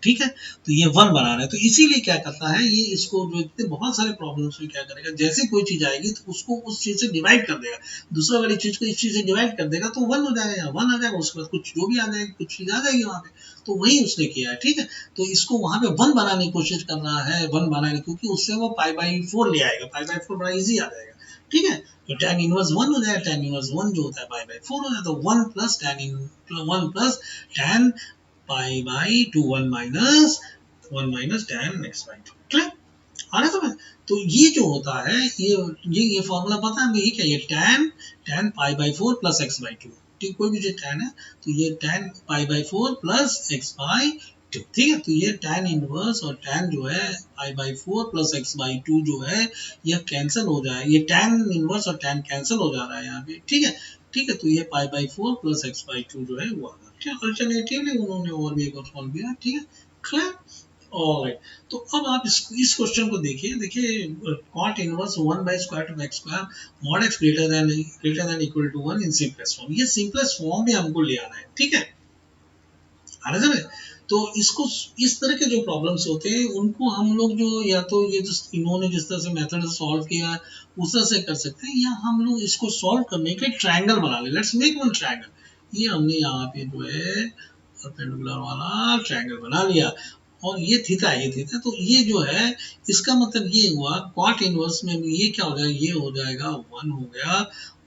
ठीक है, तो ये 1 बना रहा है, तो इसीलिए क्या करता है ये, इसको जो इतने बहुत सारे प्रॉब्लम्स में क्या करेगा, जैसे कोई चीज आएगी तो उसको उस चीज से डिवाइड कर देगा, दूसरा वाली चीज को इस चीज से डिवाइड कर देगा, तो 1 हो जाएगा, यहाँ 1 आ जाएगा, उसके बाद कुछ जो भी आ जाएगी, कुछ चीज आ जाएगी वहां पे, तो वही उसने किया है। ठीक है, तो इसको वहां पे 1 बनाने की कोशिश कर रहा है, 1 बनाने, क्योंकि उससे वो पाई बाई 4 ले आएगा, पाई बाई 4 बड़ा इजी आ जाएगा। ठीक है, तो tan इनवर्स 1 हो जाएगा, tan इनवर्स 1 जो होता है पाई बाई 4 हो जाता है, तो 1 प्लस tan इन 1 plus tan pi by 2 1 minus tan x by 2। Clear, आ रहा समझ? तो ये जो होता है ये फॉर्मूला पता है हमें, ये क्या, ये tan pi by 4 plus x by 2। ठीक, कोई भी जो tan है तो ये tan pi by 4 plus x by 2। ठीक है, तो ये tan इनवर्स और tan जो है pi by 4 plus x by 2 जो है ये कैंसिल हो जाए, ये tan इनवर्स और tan कैंसिल हो जा रहा है यहाँ पे। ठीक है, ठीक है, तो ये पाई बाई 4 प्लस x बाई 2 जो है वो आ गया। अल्टरनेटिवली उन्होंने और भी एक और सॉल्व किया। ठीक है, क्लियर, ऑलराइट। तो अब आप इस क्वेश्चन को देखिए, cot inverse 1 by square root x square mod x greater than equal to 1 in simplest form, ये सिंपलेस्ट फॉर्म में हमको ले आना है। ठीक है, आना समझ? तो इसको, इस तरह के जो प्रॉब्लम्स होते हैं उनको हम लोग जो, या तो ये जो इन्होंने जिस तरह से मेथड से सॉल्व किया है उस तरह से कर सकते हैं, या हम लोग इसको सॉल्व करने के लिए ट्रायंगल बना ले, लेट्स मेक वन ट्रायंगल। ये हमने यहाँ पे जो है परपेंडिकुलर वाला ट्रायंगल बना लिया, और ये थीटा, ये थीटा, तो ये जो है इसका मतलब ये हुआ कॉट इनवर्स में ये क्या हो जाएगा, ये हो जाएगा 1 हो गया,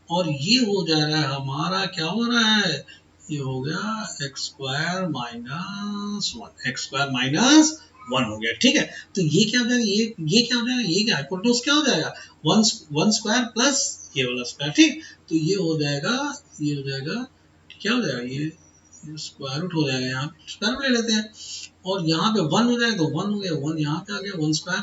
और ये हो जा रहा है हमारा, क्या हो रहा है, ये हो गया x square minus 1, x square minus 1 हो गया। ठीक है, तो ये क्या हो जाएगा, ये क्या हो जाएगा, ये क्या हाइपोटेन्यूज क्या हो जाएगा, 1 स्क्वायर प्लस ये वाला स्क्वायर। ठीक, तो ये हो जाएगा, ये हो जाएगा, क्या हो जाएगा, ये स्क्वायर रूट हो जाएगा, यहाँ पे स्क्वायर रूट ले लेते हैं, और यहाँ पे 1 हो जाएगा, तो 1 हो गया, 1 यहाँ पे आ गया, 1 स्क्वायर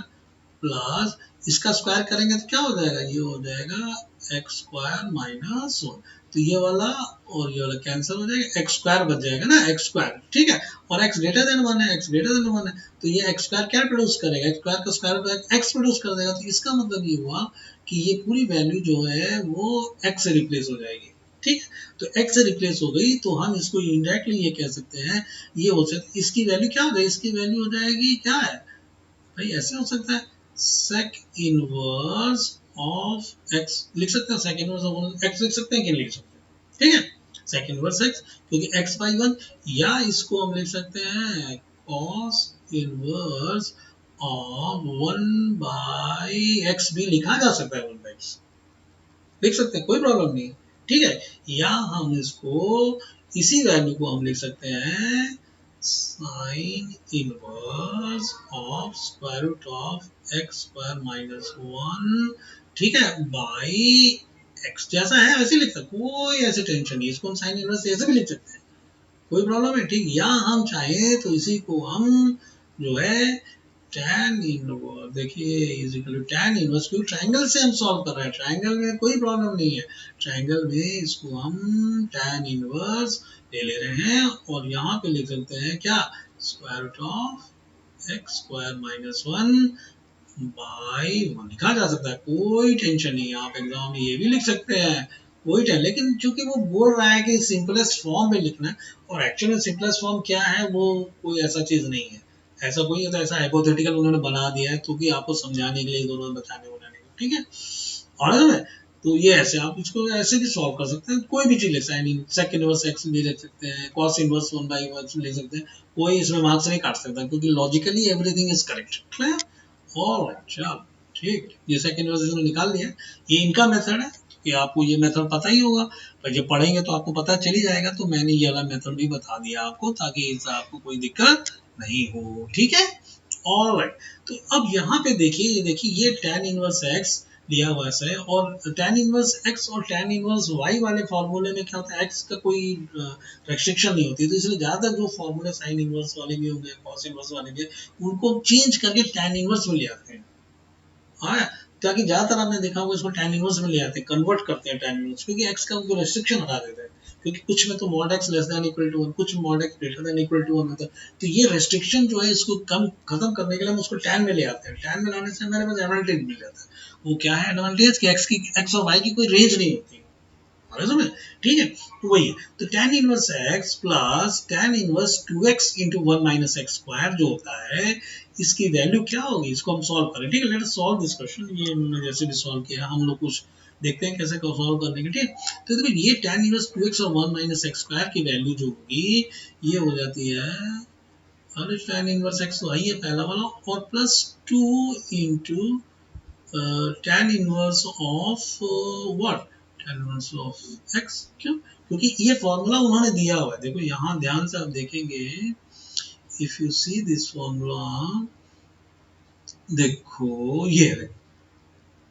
प्लस इसका स्क्वायर करेंगे तो क्या हो जाएगा, ये हो जाएगा एक्स स्क्वायर माइनस 1, तो ये वाला और ये वाला कैंसिल हो जाएगा, एक्स स्क्वायर बच जाएगा ना, एक्स स्क्वायर। ठीक है, और एक्स ग्रेटर देन 1 है, एक्स ग्रेटर देन 1 है, तो ये एक्स स्क्वायर क्या प्रोड्यूस करेगा, एक्स स्क्वायर का स्क्वायर एक्स प्रोड्यूस कर देगा। तो इसका मतलब ये हुआ कि ये पूरी वैल्यू जो है वो एक्स से रिप्लेस हो जाएगी। ठीक है, तो x से रिप्लेस हो गई, तो हम इसको इनडायरेक्टली ये कह सकते हैं, ये हो सकता, इसकी वैल्यू क्या हो गई, इसकी वैल्यू हो जाएगी, क्या है भाई, ऐसे हो सकता है sec इनवर्स ऑफ x लिख सकते हैं, sec इनवर्स ऑफ x लिख सकते हैं कि नहीं लिख सकते? ठीक है, सेकंड इनवर्स एक्स, क्योंकि x बाई वन, या इसको हम लिख सकते हैं cos inverse of one by x भी लिखा जा सकता है, वन बाई एक्स लिख सकते हैं, कोई प्रॉब्लम नहीं, ठीक है। या हम इसको इसी वैल्यू को हम लिख सकते हैं sine inverse of square root of x square minus one, ठीक है, बाई एक्स, जैसा है वैसे लिख सकते, कोई ऐसी टेंशन नहीं, इसको हम साइन इनवर्स ऐसे भी लिख सकते हैं, कोई प्रॉब्लम है, ठीक। या हम चाहें तो इसी को हम जो है tan इनवर्स, देखिए is equal to tan inverse, क्योंकि ट्रायंगल से हम सॉल्व कर रहे हैं, ट्रायंगल में कोई प्रॉब्लम नहीं है, ट्रायंगल में इसको हम tan इनवर्स ले रहे हैं और यहाँ पे लिख सकते हैं क्या, square root of x square minus one by one लिखा जा सकता है, कोई टेंशन नहीं है, आप एग्जाम में ये भी लिख सकते हैं, कोई टेंशन, लेकिन चूंकि वो बोल रहा है कि सिंपलेस्ट फॉर्म में लिखना है, और एक्चुअली में सिंपलेस्ट फॉर्म क्या है, वो कोई ऐसा चीज नहीं है, ऐसा कोई है तो ऐसा हाइपोथेटिकल उन्होंने बना दिया है, क्योंकि आपको समझाने के लिए, दोनों बताने बनाने के लिए, ठीक है। और तो ये ऐसे आप इसको ऐसे भी सॉल्व कर सकते हैं, कोई भी चीज लिख सकते हैं, सेकंड इनवर्स एक्स भी लिख सकते हैं, cos inverse one by one लिख सकते हैं, कोई इसमें मार्क्स नहीं काट सकता, क्योंकि logically everything is correct, clear, alright, चलो ठीक, ये सेकंड इनवर्स इसने निकाल लिया, ये इनका मेथड है, कि आपको ये मेथड पता ही होगा, पर जब पढ़ेंगे तो आपको पता चल ही जाएगा, तो मैंने ये वाला मेथड भी बता दिया आपको, ताकि इससे आपको कोई दिक्कत नहीं हो, ठीक है, ऑलराइट। तो अब यहाँ पे देखिए, ये देखिए, ये tan इनवर्स x लिया हुआ है, और tan इनवर्स x और tan इनवर्स y वाले फॉर्मूले में क्या होता है, x का कोई रेस्ट्रिक्शन नहीं होती है, तो इसलिए ज्यादातर जो फॉर्मूले साइन इनवर्स वाले भी होंगे, cos इनवर्स वाले भी, उनको चेंज करके tan इनवर्स में ले आते हैं, हाँ, ताकि ज्यादातर आपने देखा होगा इसको tan इनवर्स में ले आते हैं, कन्वर्ट करते हैं tan इनवर्स, क्योंकि x का उनको रेस्ट्रिक्शन हटा देते हैं, क्योंकि कुछ में तो mod x less than equal to one, कुछ mod x greater than equal to one होता है, तो ये रेस्ट्रिक्शन जो है इसको कम खत्म करने के लिए हम उसको tan में ले आते हैं, tan में लाने से हमारे पास एडवांटेज मिल जाता है, वो क्या है एडवांटेज, कि x और y की कोई रेंज नहीं होती, समझ, ठीक है, तो वही है, तो tan inverse x plus tan inverse 2x into one minus x square जो होता है, इसकी वैल्यू क्या होगी, इसको हम सॉल्व करें, ठीक है, let us solve this question, ये मैंने जैसे भी सॉल्व किया, हम लोग कुछ देखते हैं कैसे सॉल्व करने के, ठीक, तो देखो ये tan इनवर्स 2x और वन माइनस एक्स स्क्वायर की वैल्यू जो होगी, ये हो जाती है, अरे tan इनवर्स x तो आई है पहला वाला, और plus 2 into tan inverse of what, tan inverse of x, क्यों, क्योंकि ये फॉर्मूला उन्होंने दिया हुआ है, देखो यहाँ ध्यान से आप देखेंगे, if you see this formula, देखो ये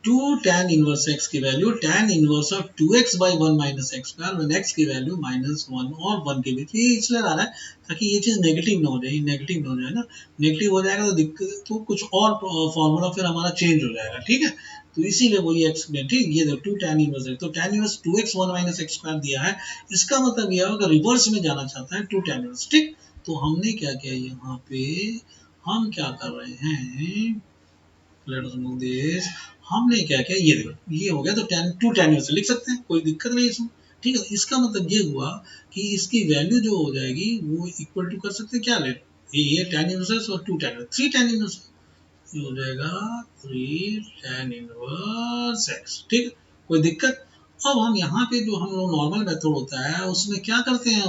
2 tan इनवर्स x की value tan inverse of 2x by one minus x square, when x की वैल्यू माइनस वन और वन के बीच, ये इसलिए आ रहा है ताकि ये चीज नेगेटिव ना हो जाए, नेगेटिव ना हो जाए ना, नेगेटिव हो जाएगा तो दिक्कत, तो कुछ और फॉर्मूला फिर हमारा चेंज हो जाएगा, ठीक है, तो इसीलिए वही एक्सप्लेन, ठीक, ये देखो 2 tan इनवर्स x, तो tan inverse 2x one minus x square दिया है, इसका मतलब ये होगा रिवर्स में जाना चाहता है 2 tan इनवर्स, ठीक, तो हमने क्या किया यहाँ पे, हम क्या कर रहे हैं, लेट अस मूव दिस, हमने क्या किया, ये देखो ये हो गया, तो टू tan इनवर्स लिख सकते हैं, कोई दिक्कत नहीं इसमें, ठीक है, इसका मतलब ये हुआ कि इसकी वैल्यू जो हो जाएगी वो इक्वल टू कर सकते हैं क्या, ले ये tan इनवर्स और 2 tan 3 tan इनवर्स, ये हो जाएगा 3 tan इनवर्स x, ठीक है, कोई दिक्कत। अब हम यहाँ पे जो हम लोग नॉर्मल मेथड होता है उसमें क्या करते हैं,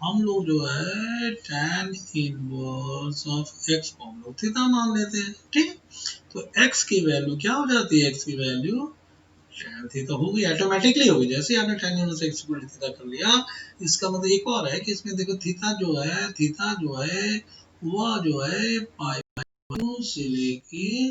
हम लोग जो है tan इनवर्स ऑफ x को हम लोग थीटा मान लेते हैं, ठीक, तो x की वैल्यू क्या हो जाती है, x की वैल्यू tan थीटा होगी, ऑटोमेटिकली होगी, जैसे आपने tan इनवर्स x को थीटा कर लिया, इसका मतलब एक और है कि इसमें देखो थीटा जो है वह जो है पाई से लेके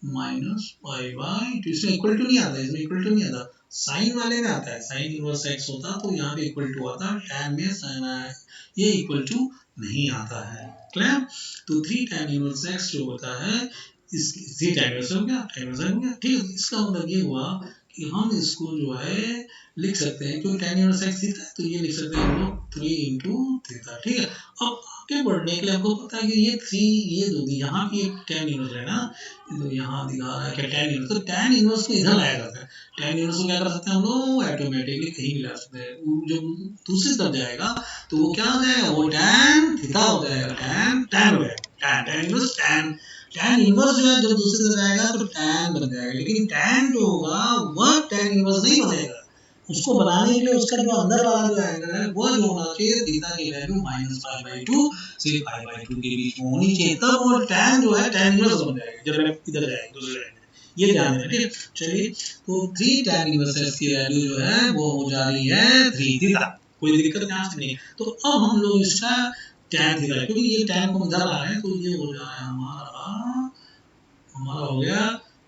माइनस पाई बाई टू, इसमें इक्वल टू नहीं आता, इसमें इक्वल टू नहीं आता, साइन वाले में आता है, साइन इनवर्स x होता तो यहाँ पे इक्वल टू आता, tan में साइन आया, ये इक्वल टू नहीं आता है, क्लियर, तो 3 tan इनवर्स x जो होता है, इसी टाइम हो गया, ठीक है, इसका मतलब ये हुआ कि हम इसको जो है लिख सकते हैं, क्योंकि tan इनवर्स x थीटा है, तो ये लिख सकते हैं हम लोग 3 इंटू थीटा, ठीक है, अब आगे बढ़ने के लिए हमको पता है कि ये 3 ये दो दी, यहाँ भी एक tan इनवर्स है ना, तो यहाँ दिखा रहा है कि tan इनवर्स, तो tan इनवर्स को इधर लाया जाता है, tan इनवर्स को क्या कर सकते हैं हम लोग, ऑटोमेटिकली कहीं भी ला सकते हैं, जब दूसरी तरफ जाएगा तो वो क्या हो जाएगा, वो tan थीटा हो जाएगा, tan हो जाएगा, tan इनवर्स tan इनवर्स जो है जब दूसरी तरफ जाएगा तो tan बन जाएगा, लेकिन tan जो होगा वह tan इनवर्स नहीं बनेगा, उसको बनाने के लिए उसका जो अंदर वाला जो एंगल है वो जो होना चाहिए थीटा की वैल्यू -π/2 से π/2 के बीच में होनी चाहिए, तब वो tan जो है tan इनवर्स बन जाएगा जब मैं इधर जाएगा दूसरे साइड में, ये ध्यान देना ठीक। चलिए तो 3 tan इनवर्स x की वैल्यू जो है वो हो जा रही है 3 थीटा, कोई दिक्कत यहाँ से नहीं। तो अब हम लोग इसका tan थीटा, क्योंकि ये tan को इधर आ रहे हैं तो ये हो जा रहा है हमारा हो गया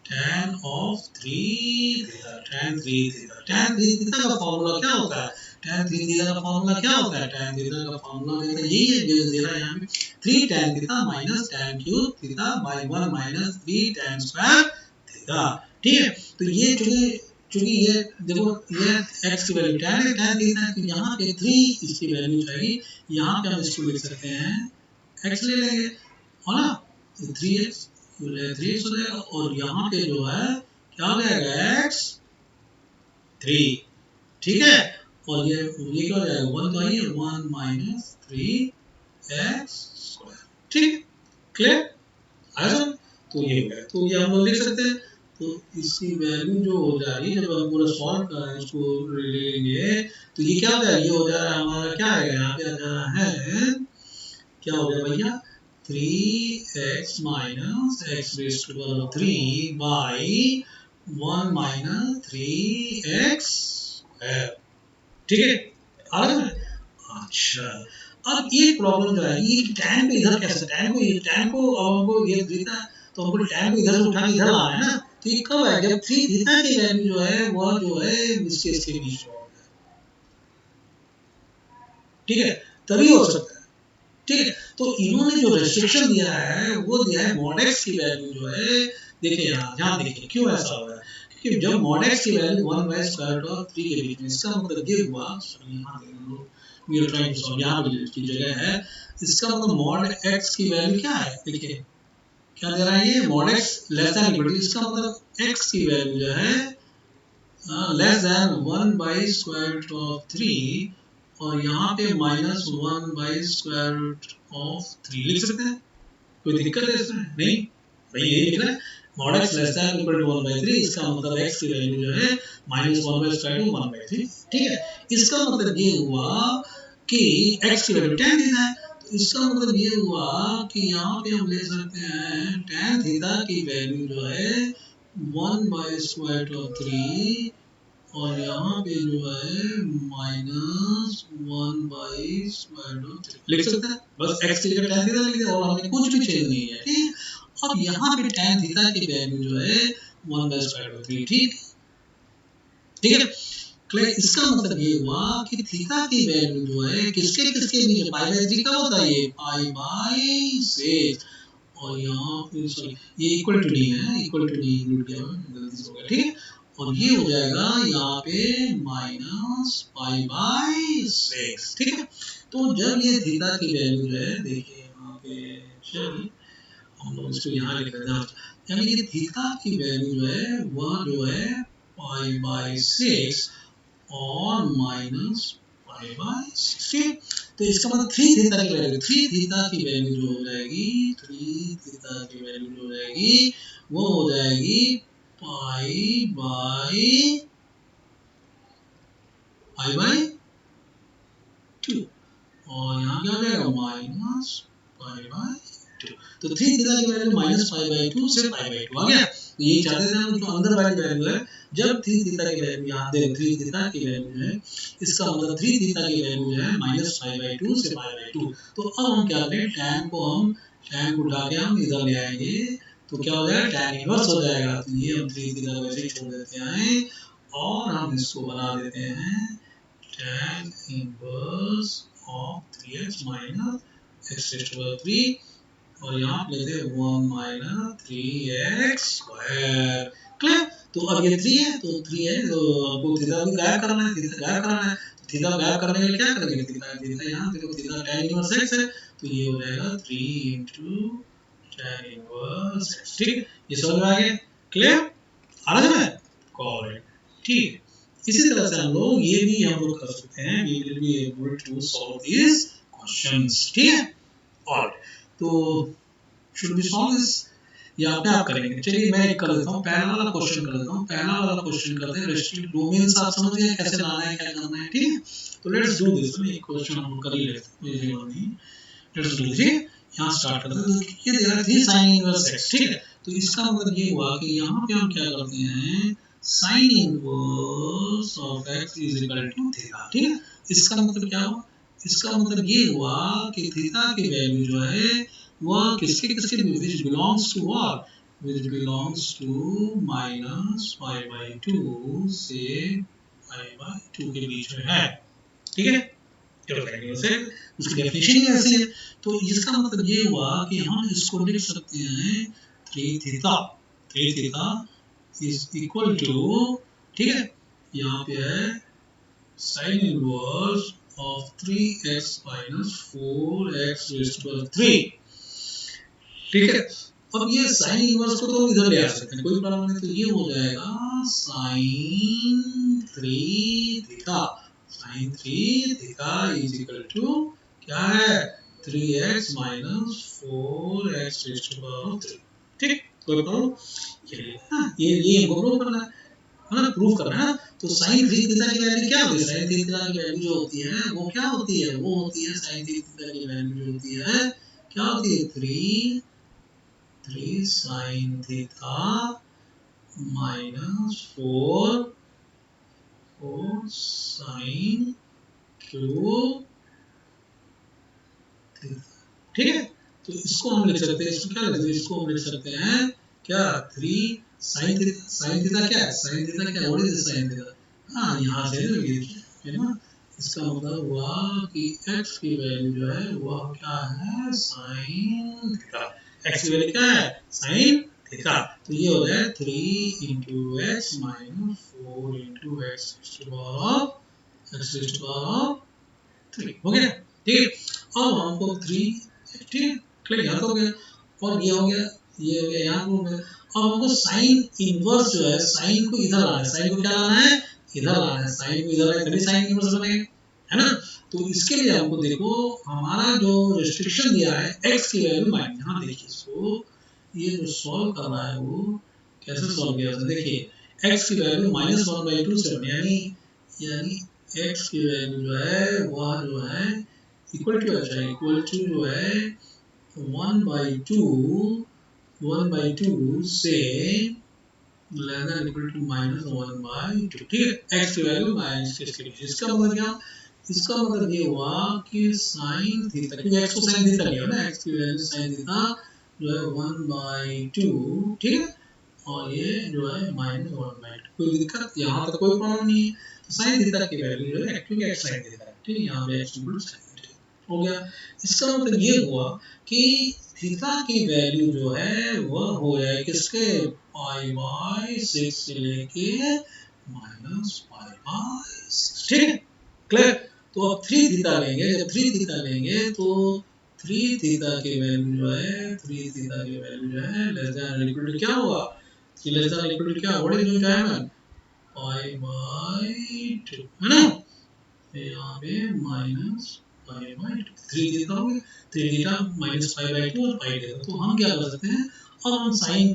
tan of 3 theta, tan 3 theta. tan 3 theta का फॉर्मूला क्या होता है? tan 3 थीटा का फॉर्मूला क्या होता है? tan थीटा का फॉर्मूला यही है जो दे रहा है यहाँ पे, 3 tan theta minus tan cube theta by 1 minus 3 tan square theta. ठीक है, तो ये चूंकि ये देखो ये x की वैल्यू tan है, tan थीटा, तो यहाँ पे 3 इसकी वैल्यू चाहिए, यहाँ पे हम इसको लिख सकते हैं x ले लेंगे, है ना, 3x 3x हो जाएगा, और यहाँ पे जो है क्या हो जाएगा x 3, ठीक है, और ये क्या हो जाएगा 1 तो आई है 1 माइनस 3x स्क्वायर। ठीक, क्लियर आया समझ? तो ये हो गया, तो ये हम लोग लिख सकते हैं। तो इसकी वैल्यू जो हो जा रही है जब हम पूरा सॉल्व कर रहे हैं इसको ले लेंगे तो ये क्या हो जाएगा, ये हो जा रहा है हमारा क्या आएगा यहाँ पे आ जा रहा है, क्या हो गया भैया 3x minus x raise to the power 3 by 1 minus 3x square. ठीक है, आ रहा है? अच्छा, अब एक प्रॉब्लम जो है ये tan को इधर कैसे, tan को हमको ये थीटा, तो हमको tan को इधर से उठा के इधर लाना है ना, तो ये कब है जब 3 थीटा की वैल्यू जो है वह जो है इसके बीच में हो जाए, ठीक है, तभी हो सकता है। ठीक है, तो इन्होंने जो रेस्ट्रिक्शन दिया है वो दिया है मॉड x की वैल्यू जो है, देखिए यहाँ देखिए क्यों ऐसा हो रहा है, क्योंकि जब मॉड x की value 1 by square root of 3 के बीच में, इसका मतलब ये हुआ, यहाँ we are trying to solve, यहाँ पे की जगह है, इसका मतलब मॉड x की वैल्यू क्या है, देखिए क्या दे रहा है ये mod x less than equal to, इसका मतलब x की वैल्यू जो है less than 1 by square root of 3, और यहाँ पे -1 बाई स्क्वायर रूट ऑफ 3 लिख सकते हैं, कोई दिक्कत है इसमें? नहीं, भाई यही लिखना है mod x less than equal to 1 by 3, इसका मतलब x की वैल्यू जो है -1 बाई स्क्वायर रूट 1 बाई 3। ठीक है, इसका मतलब ये हुआ कि x की वैल्यू tan थीटा है, तो इसका मतलब ये हुआ कि यहाँ पे हम ले सकते हैं tan थीटा की वैल्यू जो है 1 बाई स्क्वायर रूट ऑफ 3, और यहाँ पे जो है -1 बाई स्क्वायर रूट 3 लिख सकते हैं, बस x की जगह tan थीटा लिख दिया और हमें कुछ भी चेंज नहीं है। ठीक, अब यहाँ पे tan थीटा की वैल्यू जो है 1 बाई स्क्वायर रूट 3, ठीक ठीक है, क्लियर। इसका मतलब ये हुआ कि थीटा की वैल्यू जो है किसके बीच, पाई बाई 3 कब होता है, ये पाई बाई 6, और यहाँ पे सॉरी ये इक्वल टू डी है, इक्वल टू डी इंक्लूड किया है, गलती से हो गया, ठीक है, और ये हो जाएगा यहाँ पे माइनस पाई बाई 6। ठीक है, तो जब ये थीटा की वैल्यू जो है, देखिए यहाँ पे चलिए हम लोग इसको यहाँ लिख देते हैं, यानी कि थीटा की वैल्यू जो है वह जो है पाई बाई 6 और माइनस पाई बाई 6। तो इसका मतलब 3 थीटा की वैल्यू, 3 थीटा की वैल्यू जो हो जाएगी, 3 थीटा की वैल्यू जो हो जाएगी वो हो जाएगी पाई बाई 2, और यहाँ क्या हो जाएगा माइनस पाई बाई 2। तो 3 थीटा की वैल्यू माइनस पाई बाई 2 से पाई बाई 2 आ गया। तो ये चाहते थे हम जो अंदर वाली वैल्यू है, जब 3 थीटा की वैल्यू यहाँ देखो 3 थीटा की वैल्यू है, इसका मतलब 3 थीटा की वैल्यू जो है माइनस पाई बाई 2 से पाई बाई 2। तो अब हम क्या करें, tan को उठा के हम इधर ले आएंगे, तो क्या हो जाएगा tan इनवर्स हो जाएगा। तो ये हम 3 थीटा वैसे ही छोड़ देते हैं और हम इसको बना देते हैं tan inverse of 3x minus x raise to power 3, और यहाँ पे लेते हैं 1 माइनस 3x स्क्वायर। क्लियर, तो अब ये 3 है, तो 3 है, तो आपको थीटा भी गायब करना है, थीटा गायब करना है, तो थीटा गायब करने के लिए क्या करेंगे, थीटा यहाँ देखो थीटा tan इनवर्स x है, तो ये हो जाएगा 3 into tan इनवर्स x। ठीक, ये समझ में आ गया, क्लियर आ रहा है, करेक्ट। ठीक, इसी तरह से हम लोग ये भी हम लोग कर सकते हैं, we will be able to solve these questions। ठीक है, और तो should we solve this? ये अपने आप करेंगे। चलिए मैं एक कर देता हूँ, पहला वाला क्वेश्चन कर देता हूँ। पहला वाला क्वेश्चन करते हैं रेस्ट्रिक्ट डोमेन्स, आप समझ गए कैसे लाना है क्या करना है, ठीक है। तो लेट्स डू दिस, एक क्वेश्चन हम कर ही लेते हैं, लेट्स डू दिस। यहाँ स्टार्ट करते हैं। तो ये दे रहा है 3 sin इनवर्स x, ठीक है। तो इसका मतलब ये हुआ कि यहाँ पे हम क्या करते हैं, sin inverse of x is equal to theta, ठीक है। इसका मतलब क्या हुआ, इसका मतलब ये हुआ कि थीटा की वैल्यू जो है वह किसके किसके which belongs to what, which belongs to minus pi by 2 से पाई बाई 2 के बीच में है, ठीक है। से उसकी डेफिनेशन ही ऐसी है। तो इसका मतलब ये हुआ कि हम इसको लिख सकते हैं 3 थीटा इज इक्वल टू, ठीक है, यहाँ पे है sine inverse of 3x minus 4x raised to 3, ठीक है। अब ये साइन इनवर्स को तो इधर ले आ सकते हैं, कोई प्रॉब्लम नहीं। तो ये हो जाएगा sine 3 theta, sine 3 theta is equal to क्या है, 3x minus 4x raised to power 3, ठीक। कोई प्रॉब्लम, ये हमको प्रूव करना है ना, प्रूव करना है। तो साइन 3 थीटा की वैल्यू क्या होती है, साइन 3 थीटा की वैल्यू जो होती है वो क्या होती है, वो होती है साइन 3 थीटा की वैल्यू जो होती है क्या होती है, 3 sin theta minus 4 sin cube theta, ठीक है। तो इसको हम लिख सकते हैं, इसको क्या लिख सकते हैं, इसको हम लिख सकते हैं क्या, 3 sin थीटा, sin थीटा क्या है, sin थीटा क्या है, व्हाट इज sin थीटा, हाँ यहाँ से है ना। इसका मतलब हुआ कि x की वैल्यू जो है वह क्या है, sin थीटा, x की वैल्यू क्या है, sin थीटा। तो ये हो जाए 3 into x minus 4 into x to power 3, हो गया, ठीक है। अब हमको 3, ठीक है, क्लियर, यहाँ तो हो गया, और ये हो गया, ये हो गया, यहाँ हो गया। अब हमको साइन इनवर्स जो है, साइन को इधर लाना है, साइन को क्या लाना है, इधर लाना है, साइन को इधर लाना है, तभी साइन इनवर्स बनेगा, है ना। तो इसके लिए हमको देखो हमारा जो रेस्ट्रिक्शन दिया है x की वैल्यू माइनस, यहाँ देखिए इसको, ये जो सॉल्व कर रहा है वो कैसे सॉल्व किया जाता है, देखिए x की वैल्यू माइनस 1/2 से, यानी x की वैल्यू जो है वह जो है इक्वल टू, अच्छा इक्वल टू जो है 1/2 से less than equal to minus 1/2, ठीक है। x की वैल्यू माइनस इसके लिए, इसका मतलब क्या, इसका मतलब ये हुआ कि साइन थीटा, क्योंकि x को साइन थीटा लिया ना, x की वैल्यू साइन थीटा जो है 1/2, ठीक है, और ये जो है माइनस 1/2, कोई दिक्कत यहाँ तक कोई प्रॉब्लम नहीं है। तो साइन थीटा की वैल्यू जो है क्योंकि x साइन थीटा, ठीक है, यहाँ पे x इक्वल साइन थीटा हो गया। इसका मतलब ये हुआ कि थीटा की वैल्यू जो है वह हो जाए किसके, π/6 से लेके -π/6, ठीक है, क्लियर। तो अब 3 थीटा लेंगे, जब 3 थीटा लेंगे तो 3 थीटा की वैल्यू जो है, 3 थीटा की वैल्यू जो है लेस देन इक्वल टू क्या होगा, लेस देन इक्वल टू क्या, what is going to happen, π/2, है ना। यहाँ पे माइनस π/2, 3 थीटा हो गया, 3 थीटा माइनस π/2 और पाई थीटा। तो हम क्या कर सकते हैं, अब हम साइन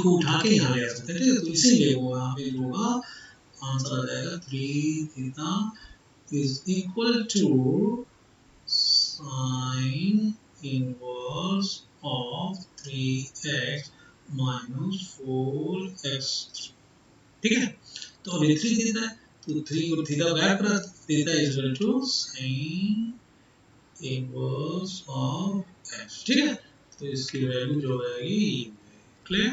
को उठा के यहाँ ले आ सकते हैं, ठीक है। तो इसीलिए वो यहाँ पे होगा, आंसर आ जाएगा 3 theta is equal to sin inverse of 3x minus 4x, ठीक है। तो अब 3 थीटा है, तो 3 को थीटा बैक करा, theta is equal to sin inverse of x, ठीक है। तो इसकी वैल्यू जो आएगी, क्लियर,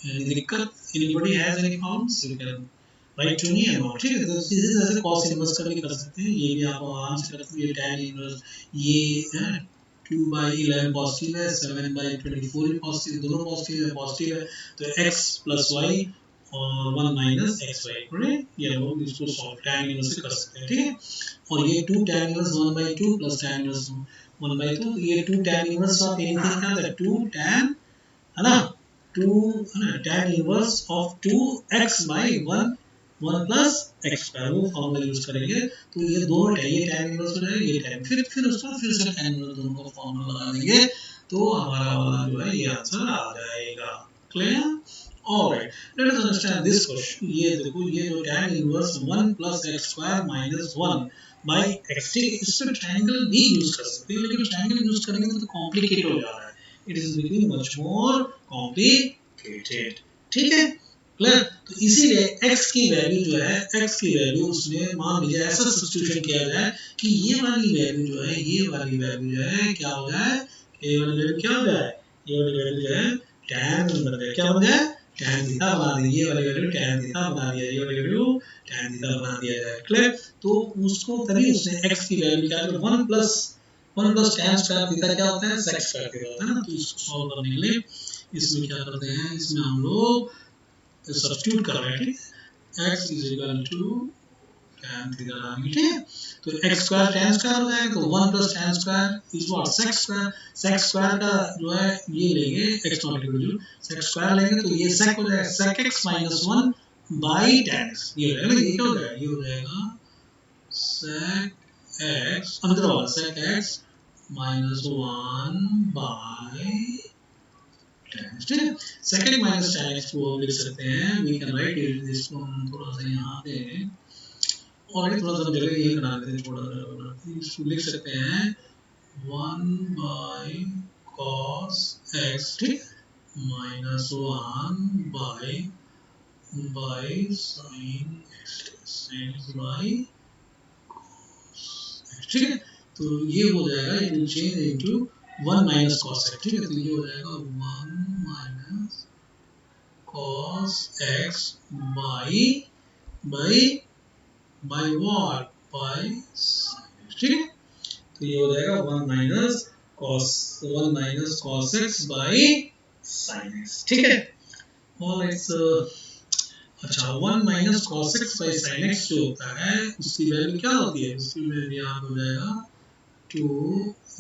एनी दिक्कत, anybody has any problems, you can write to me and all, ठीक है। तो इसी तरह से cos इनवर्स का भी कर सकते हैं, ये भी आप आराम से कर सकते हैं, ये tan इनवर्स, ये है 2/11 पॉजिटिव है, 7/24 भी पॉजिटिव, दोनों पॉजिटिव है, तो x प्लस y और 1 माइनस xy, ये लोग इसको सॉल्व tan इनवर्स से कर सकते हैं, ठीक है। और ये 2 tan inverse 1/2 plus tan inverse 1/2, तो ये 2 tan इनवर्स ऑफ एनीथिंग क्या है, 2 tan, है ना, 2 है ना, tan inverse of 2x/1 1 plus x square, वो फॉर्मूला यूज करेंगे। तो ये दोनों ये tan इनवर्स हो जाएगा, ये tan, फिर उसका फिर से tan इनवर्स दोनों का फॉर्मूला लगा देंगे, तो हमारा वाला जो है ये आंसर आ जाएगा। Clear? Alright, let us understand this question. ये देखो, ये जो tan inverse 1 plus x square minus 1 by x, इस पे ट्रायंगल भी यूज कर सकते हैं, लेकिन ट्रायंगल यूज करेंगे तो कॉम्प्लिकेटेड हो जा रहा है। It is becoming much more complicated. ठीक है, क्लियर? तो इसीलिए x की वैल्यू जो है, x की वैल्यू उसने मान लीजिए ऐसा सब्स्टिट्यूशन किया जाए कि ये वाली वैल्यू जो है, ये वाली वैल्यू जो है क्या हो जाए, ये वाली वैल्यू क्या हो जाए, ये वाली वैल्यू जो है tan बन जाए, क्या बन जाए, tan थीटा बना दी, ये वाली वैल्यू tan थीटा बना दिया, ये वाली वैल्यू tan थीटा बना दिया जाए। क्लियर? तो उसको तभी उसने x की वैल्यू क्या है, 1 प्लस tan स्क्वायर थीटा क्या होता है, sec स्क्वायर थीटा होता है ना। तो इसको सॉल्व करने के लिए इसमें क्या करते हैं, इसमें हम लोग सब्स्टिट्यूट कर रहे हैं। ठीक है, x is equal to tan theta डालेंगे। ठीक है, तो x स्क्वायर tan स्क्वायर हो जाएगा, तो 1 plus tan square is what, sec square. sec square का जो है ये लेंगे x not equal to sec square लेंगे तो ये sec हो जाएगा, sec x minus 1 by tan x। ये हो जाएगा, ये क्या हो जाएगा, ये हो जाएगा sec x, अंदर वाला sec x minus 1 by tan x। ठीक है, सेकंड माइनस tan x को लिख सकते हैं, वी कैन राइट इट, इसको हम थोड़ा सा यहाँ पे और एक थोड़ा सा जगह ये बना देते हैं, थोड़ा सा इसको लिख सकते हैं 1 बाई cos x, ठीक, minus 1 by sin x, sin x by cos x। ठीक है, तो ये हो जाएगा, it will change into 1 minus cos x। ठीक है, तो ये हो जाएगा 1 minus cos x by what, by sin x। ठीक है, तो ये हो जाएगा 1 minus cos x by sin x। ठीक है, और अच्छा 1 minus cos x by sin x जो होता है उसकी वैल्यू क्या होती है, उसकी वैल्यू यहाँ हो जाएगा 2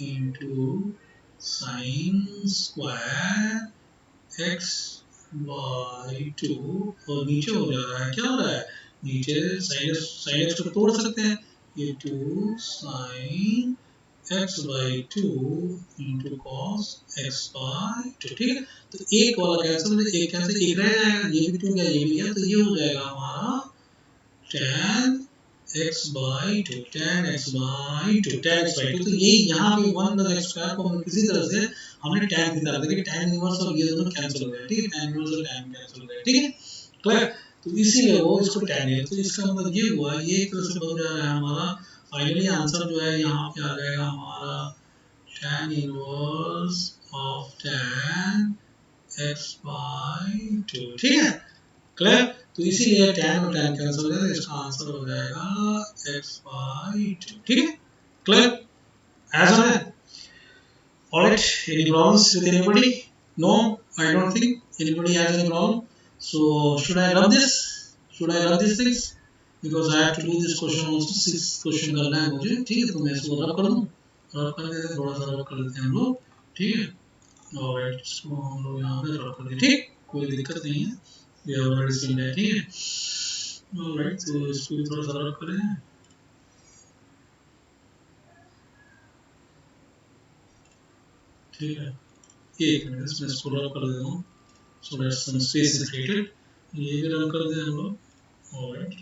into sine square x by 2, और नीचे हो जा रहा है, क्या हो रहा है, नीचे साइन x को तोड़ सकते हैं, ये 2 sine x by 2 into cos x by 2। ठीक है, तो एक वाला कैंसिल, एक कैंसिल, एक रह जाएगा, ये भी 2 गया, ये भी गया, तो ये हो जाएगा हमारा tan x by 2, tan x by 2, tan x by 2। तो ये यहाँ पे 1 प्लस x स्क्वायर को हम किसी तरह से हमने tan थीटा रख दिया, tan इनवर्स और ये दोनों कैंसिल हो गए। ठीक है, tan इनवर्स और tan कैंसिल हो गए। ठीक है, क्लियर? तो इसीलिए वो इसको tan है, तो इसका मतलब ये हुआ, ये एक तरह से बन जा रहा है हमारा फाइनली आंसर जो है यहाँ पे आ जाएगा हमारा tan inverse of tan x by 2। ठीक है, क्लियर? तो इसीलिए tan और tan कैंसिल हो जाएगा, इसका आंसर हो जाएगा x बाई 2। ठीक है, क्लियर? एज ऑन है, all right, any problems with anybody? No, I don't think anybody has any problem. So should I rub this, should I rub this things, because I have to do this question also, 6 question करना है मुझे। ठीक है, तो मैं इसको रब कर दूं, रब कर देते हैं, थोड़ा सा रब कर देते हैं हम लोग। ठीक है, ऑलराइट, इसको हम लोग यहाँ पे रब कर देते हैं। ठीक, कोई दिक्कत नहीं है, we have already seen that। ठीक है, ऑलराइट, तो इसको भी थोड़ा सा रब करें। ठीक है, एक मिनट, इसमें इसको रब कर देता हूँ, so that some space is created. ये भी रब कर दें हम लोग। ऑलराइट,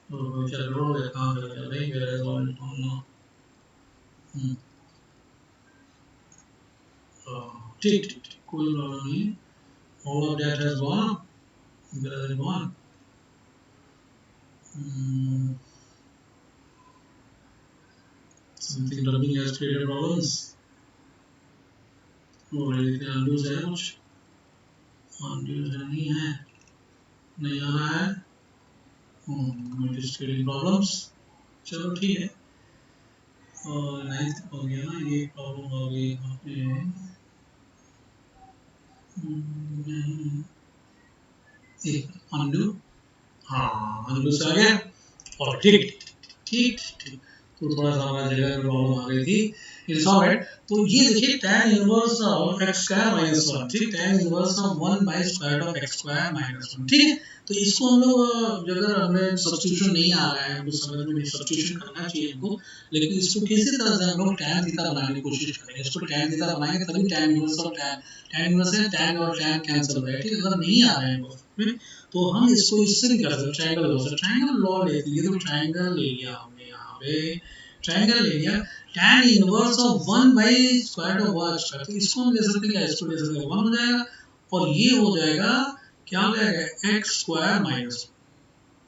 और क्या करो, कहाँ कर दिया भाई, मेरा इज ऑल ना। ठीक ठीक ठीक, कोई प्रॉब्लम नहीं, all of that has gone, मेरा is gone. Something rubbing has created problems. Alright, undo's है कुछ, undo's नहीं है, नहीं आ रहा है, it is creating problems। चलो ठीक है, और नाइन्थ हो गया ना, ये प्रॉब्लम हो गई यहाँ पे। एक undo, हाँ undo से आ गया, और ठीक ठीक ठीक ठीक, तो थोड़ा सा हमारी जगह में प्रॉब्लम आ गई थी। It's alright. तो ये देखिए tan inverse of x square minus 1, ठीक, tan inverse of 1 by square of x square minus 1, ठीक है। तो इसको हम लोग अगर हमें सब्स्टिट्यूशन नहीं आ रहा है, हमको समझ में नहीं, सब्स्टिट्यूशन करना चाहिए हमको, लेकिन इसको किसी तरह से हम लोग tan थीटा बनाने की कोशिश करेंगे। इसको tan थीटा बनाएंगे तभी tan inverse of tan inverse है, tan और tan कैंसिल हो जाएगा, ठीक है। अगर नहीं आ रहा है हमको तो हम इसको इससे भी कर सकते हैं, ट्रायंगल लॉ से। ट्रायंगल लॉ लेते हैं, तो ट्रायंगल ले लिया हमने यहाँ पे, ट्रायंगल ले लिया tan inverse of 1 by square of y square, तो इसको हम ले सकते हैं क्या, इसको ले सकते हैं 1 हो जाएगा, और ये हो जाएगा क्या हो जाएगा x स्क्वायर माइनस,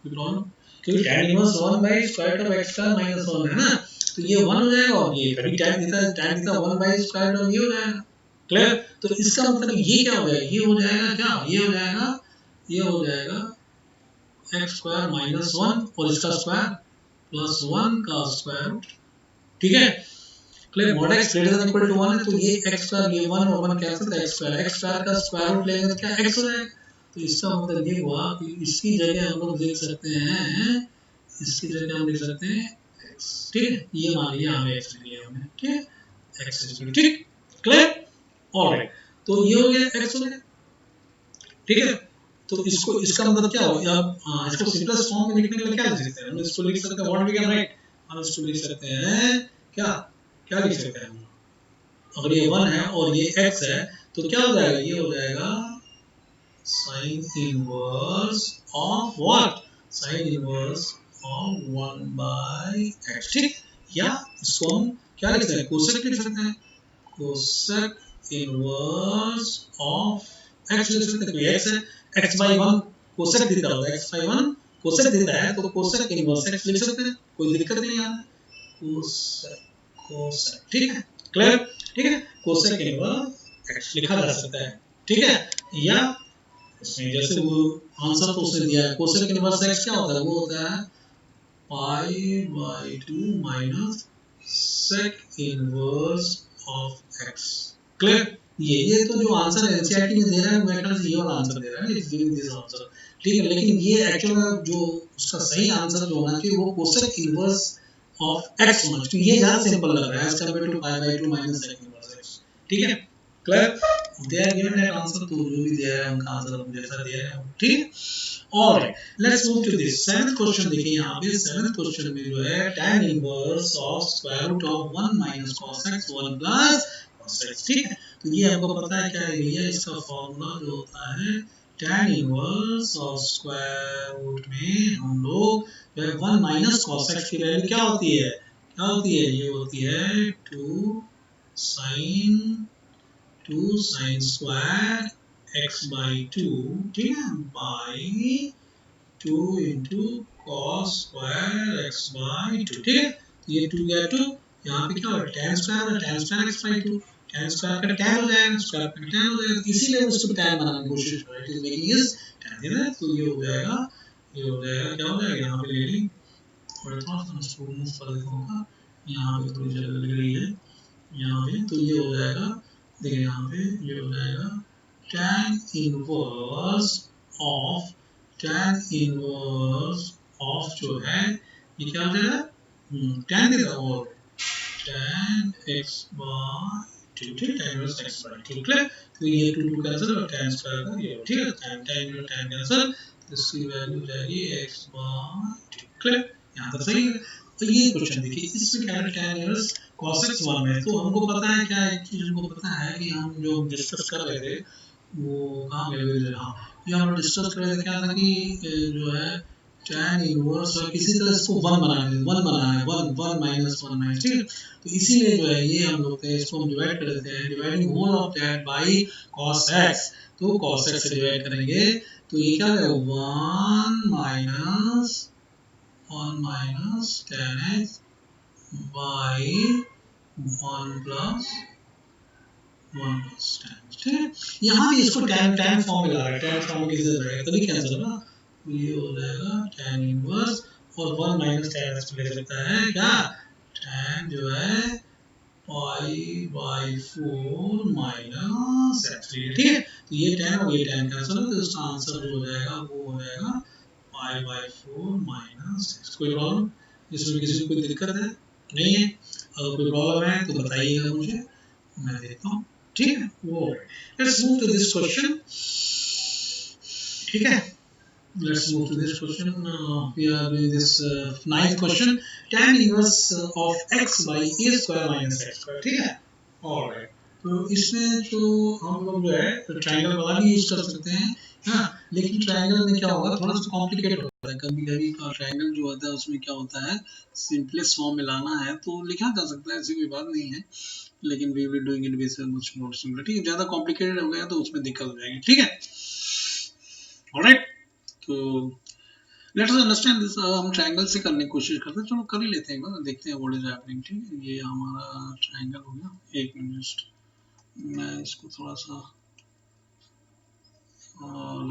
प्रॉब्लम, क्योंकि tan inverse 1 by square of x square minus 1 है ना, तो ये 1 हो जाएगा, और ये कभी tan theta 1 by square of ये हो जाएगा, क्लियर। तो इसका मतलब ये क्या हो जाएगा, ये हो जाएगा क्या, ये हो जाएगा x स्क्वायर माइनस 1 और इसका स्क्वायर प्लस 1 का स्क्वायर, ठीक है, clear. Mod x greater than equal to 1 है, तो ये x स्क्वायर, ये 1 और 1 कैंसिल, x स्क्वायर का स्क्वायर रूट लेंगे तो क्या x हो जाएगा। तो इसका मतलब ये हुआ कि इसकी जगह हम लोग देख सकते हैं, इसकी जगह हम लिख सकते हैं x, ठीक है, ये मान लिया हमें x लिया हमने, ठीक है, x, ठीक, क्लियर, ऑलराइट। तो ये हो गया x हो गया, ठीक है। तो इसको, इसका मतलब क्या हो गया, अब इसको सिंपलेस्ट फॉर्म में लिखने के लिए क्या लिख सकते हैं, हम इसको लिख सकते हैं व्हाट वी कैन राइट, हम इसको लिख सकते हैं क्या, क्या लिख सकते हैं, अगर ये 1 है और ये x है तो क्या हो जाएगा, ये हो जाएगा sin inverse of what, sin inverse of 1 by x, ठीक, या इसको हम क्या लिख सकते हैं, कोसेक लिख सकते हैं, कोसेक इनवर्स ऑफ x लिख सकते हैं, तो x है, x बाई 1 कोसेक थीटा होता है, x बाई 1 कोसेक थीटा है, तो कोसेक इनवर्स x लिख सकते हैं, कोई दिक्कत नहीं है, कोसेक, ठीक है, क्लियर, ठीक है, कोसेक इनवर्स x लिखा जा सकता है, ठीक है। या इसमें जैसे वो आंसर तो उसने दिया है, कोसेक इनवर्स x क्या होता है, वो होता है pi by 2 minus sec inverse of x, clear. ये तो जो आंसर एनसीईआरटी में दे रहा है मेरे ख्याल से ये वाला आंसर दे रहा है, इस गिविंग दिस आंसर, ठीक है, लेकिन ये एक्चुअल में जो उसका सही आंसर जो होना चाहिए वो कोसेक इनवर्स ऑफ x होना चाहिए, ये ज्यादा सिंपल लग रहा है as compare to pi by 2 minus sec inverse x, ठीक है, clear. They are given that answer, तो जो भी दिया है उनका आंसर हम जैसा दिया है, ठीक है। Alright, let's move to this seventh question. देखिए यहाँ पे सेवंथ क्वेश्चन में जो है tan inverse of square root of 1 minus cos x 1 plus cos x, ठीक है। तो ये हमको पता है क्या है भैया, इसका फॉर्मूला जो होता है tan inverse of square root में हम लोग 1 माइनस cos x की वैल्यू क्या होती है, क्या होती है, ये होती है 2 sin स्क्वायर x by 2, ठीक है, by 2 into cos square x by 2, ठीक है। तो ये 2 गया 2, यहाँ पे क्या होगा tan स्क्वायर है, tan square x by 2, tan square का tan हो जाएगा, स्क्वायर का tan हो जाएगा, इसीलिए उसको tan बनाने की कोशिश कर रहे हैं, लेकिन ये tan है ना, तो ये हो जाएगा, ये हो जाएगा, क्या हो जाएगा, यहाँ पे ले ली और थोड़ा सा इसको मूव कर देता हूँ, यहाँ पे थोड़ी जगह लग रही है यहाँ पे, तो ये हो जाएगा, देखिए यहाँ पे ये हो जाएगा tan इनवर्स ऑफ जो है ये क्या हो जाएगा, tan थीटा और tan x by 2, ठीक है, tan inverse x by 2, clear. तो ये 2 कैंसिल और tan स्क्वायर का ये, ठीक है, tan कैंसिल, तो इसकी वैल्यू हो जाएगी x by 2, क्लियर, यहाँ तक सही है। तो ये क्वेश्चन देखिए, इसमें क्या है tan इनवर्स cos x 1 में, तो हमको पता है क्या, एक चीज हमको पता है कि हम जो डिस्कस कर रहे थे वो कहाँ गए थे, हाँ ये हम डिस्कस कर रहे थे, क्या था कि जो है tan इनवर्स और किसी तरह इसको 1 बनाना है 1 माइनस 1 माइनस, ठीक है। तो इसीलिए जो है ये हम लोग इसको हम डिवाइड कर देते हैं, dividing whole of that by cos x, तो cos x से डिवाइड करेंगे तो ये क्या है 1 minus tan x by 1 plus tan, ठीक है। यहाँ भी इसको tan फॉर्म में ला रहा है, tan फॉर्म में किसी तरह रहेगा तभी कैंसिल होगा, तो ये हो जाएगा tan इनवर्स और 1 माइनस tan x ले सकता है क्या, tan जो है पाई बाई 4 माइनस x, ठीक है। तो ये tan और ये tan कैंसिल हो, तो इसका आंसर जो हो जाएगा वो हो जाएगा पाई बाई 4 माइनस x। कोई प्रॉब्लम, इसमें किसी को कोई दिक्कत है, नहीं है? अगर कोई प्रॉब्लम है तो बताइएगा मुझे, मैं देखता हूँ। ठीक है, वो let's move to this question. ठीक है, let's move to this question. We are doing this ninth question. Tan inverse of x by a square minus x square. ठीक है, alright. तो इसमें जो हम लोग जो है ट्रायंगल वाला भी यूज कर सकते हैं, हाँ, लेकिन ट्रायंगल में क्या होगा, थोड़ा सा कॉम्प्लिकेट होता है। कभी कभी का ट्रायंगल जो होता है उसमें क्या होता है, सिंपलेस्ट फॉर्म में लाना है तो लिखा जा सकता है, ऐसी कोई बात नहीं है, लेकिन we will doing it with much more simple. ठीक है, ज्यादा कॉम्प्लिकेटेड हो गया तो उसमें दिक्कत हो जाएगी। ठीक है, ऑलराइट। तो लेट अस अंडरस्टैंड दिस। हम ट्रायंगल से करने की कोशिश करते हैं, चलो कर ही लेते हैं एक बार, देखते हैं व्हाट इज हैपनिंग। ठीक है, ये हमारा ट्रायंगल हो गया। एक मिनट, मैं इसको थोड़ा सा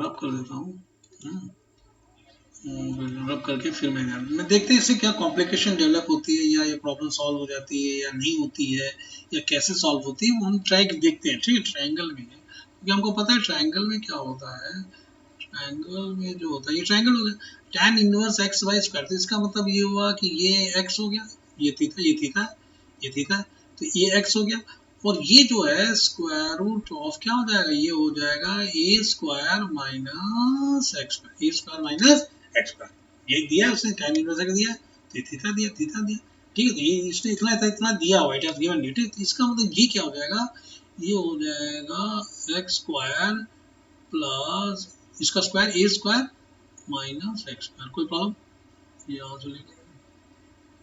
रब कर देता हूँ, रब करके फिर मैं देखते हैं इससे क्या कॉम्प्लिकेशन डेवलप होती है, या ये प्रॉब्लम सॉल्व हो जाती है या नहीं होती है, या कैसे सॉल्व होती है, वो हम ट्राई देखते हैं। ठीक है, ट्रायंगल में है, क्योंकि हमको पता है ट्रायंगल में क्या होता है। ट्रायंगल में जो होता है, ये ट्रायंगल हो गया tan inverse x by square, तो इसका मतलब ये हुआ कि ये x हो गया, ये थीटा, ये थीटा, ये थीटा, तो ये x हो गया, और ये जो है स्क्वायर रूट ऑफ क्या हो जाएगा, ये हो जाएगा ए स्क्वायर माइनस एक्स स्क्वायर, ए स्क्वायर माइनस एक्स स्क्वायर। ये दिया उसने, tan इनवर्स x दिया, तो थीटा दिया, थीटा दिया। ठीक है, तो ये इसने इतना दिया हुआ, इट हैज गिवन इट, तो इसका मतलब ये क्या हो जाएगा, ये हो जाएगा एक्स स्क्वायर प्लस इसका स्क्वायर ए स्क्वायर माइनस एक्स स्क्वायर। कोई प्रॉब्लम, ये यहाँ से लेकर,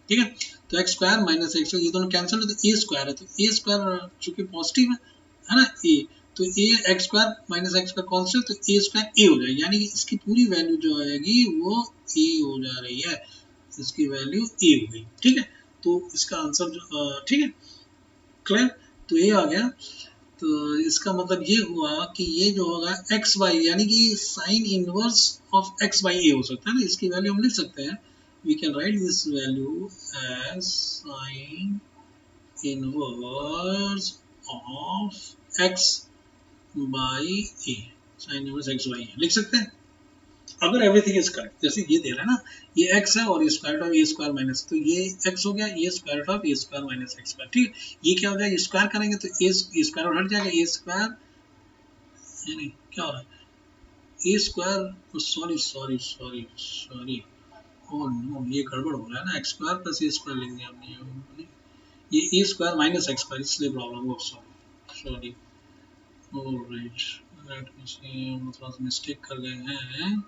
ठीक है, तो एक्स स्क्वायर माइनस एक्स, ये दोनों कैंसिल है, तो ए स्क्वायर है, तो ए स्क्वायर चूंकि पॉजिटिव है ना, ए, तो a x square minus x square constant, तो ए स्क्वायर ए हो जाएगी, यानी कि इसकी पूरी वैल्यू जो आएगी वो ए हो जा रही है, इसकी वैल्यू ए हो गई। ठीक है, तो इसका आंसर जो ठीक है, क्लियर, तो ये आ गया। तो इसका मतलब ये हुआ कि ये जो होगा एक्स बाई, यानी कि sine inverse of x by a हो सकता है ना, इसकी वैल्यू हम लिख सकते हैं, we can write this value as sine inverse of x by a, sine inverse x by a लिख सकते हैं, अगर एवरीथिंग इज करेक्ट। जैसे ये दे रहा है ना, ये x है और ये square of a square minus, तो ये x हो गया, ये square of a square minus x square. ठीक है, ये क्या हो जाएगा, स्क्वायर करेंगे तो ए स्क्वायर हट जाएगा, ए स्क्वायर, यानी क्या हो रहा है, a square, sorry sorry sorry sorry, oh no, ये गड़बड़ हो रहा है ना, x square plus a square लिख दिया हमने, ये a square minus x square, इसलिए प्रॉब्लम हो, sorry sorry, alright, let me see, हम थोड़ा सा मिस्टेक कर गए हैं,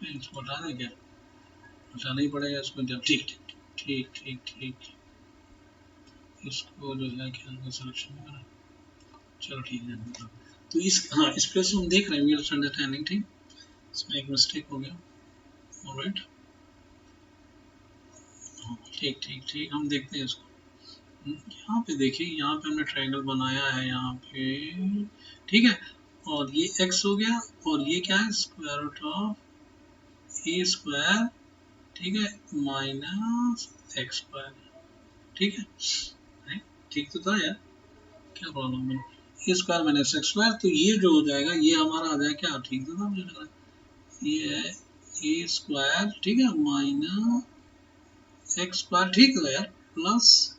इसको हटा दें क्या, हटाना ही पड़ेगा इसको जब, ठीक ठीक ठीक ठीक ठीक, इसको जो है क्या सिलेक्शन करें, चलो ठीक है, तो इस, हाँ, इस प्लेस में हम देख रहे हैं, वी आर अंडरस्टैंडिंग, ठीक, इसमें एक मिस्टेक हो गया, ऑलराइट, ठीक ठीक ठीक, हम देखते हैं इसको, यहाँ पे देखिए, यहाँ पे हमने ट्रायंगल बनाया है यहाँ पे, ठीक है, और ये x हो गया, और ये क्या है, square root of a square, ठीक है, माइनस एक्स स्क्वायर, ठीक है, ठीक तो था यार, क्या प्रॉब्लम है, a square minus x square, तो ये जो हो जाएगा ये हमारा आ जाएगा क्या, ठीक तो था, मुझे लग रहा है ये है ए स्क्वायर, ठीक है, माइनस एक्स स्क्वायर, ठीक है यार, प्लस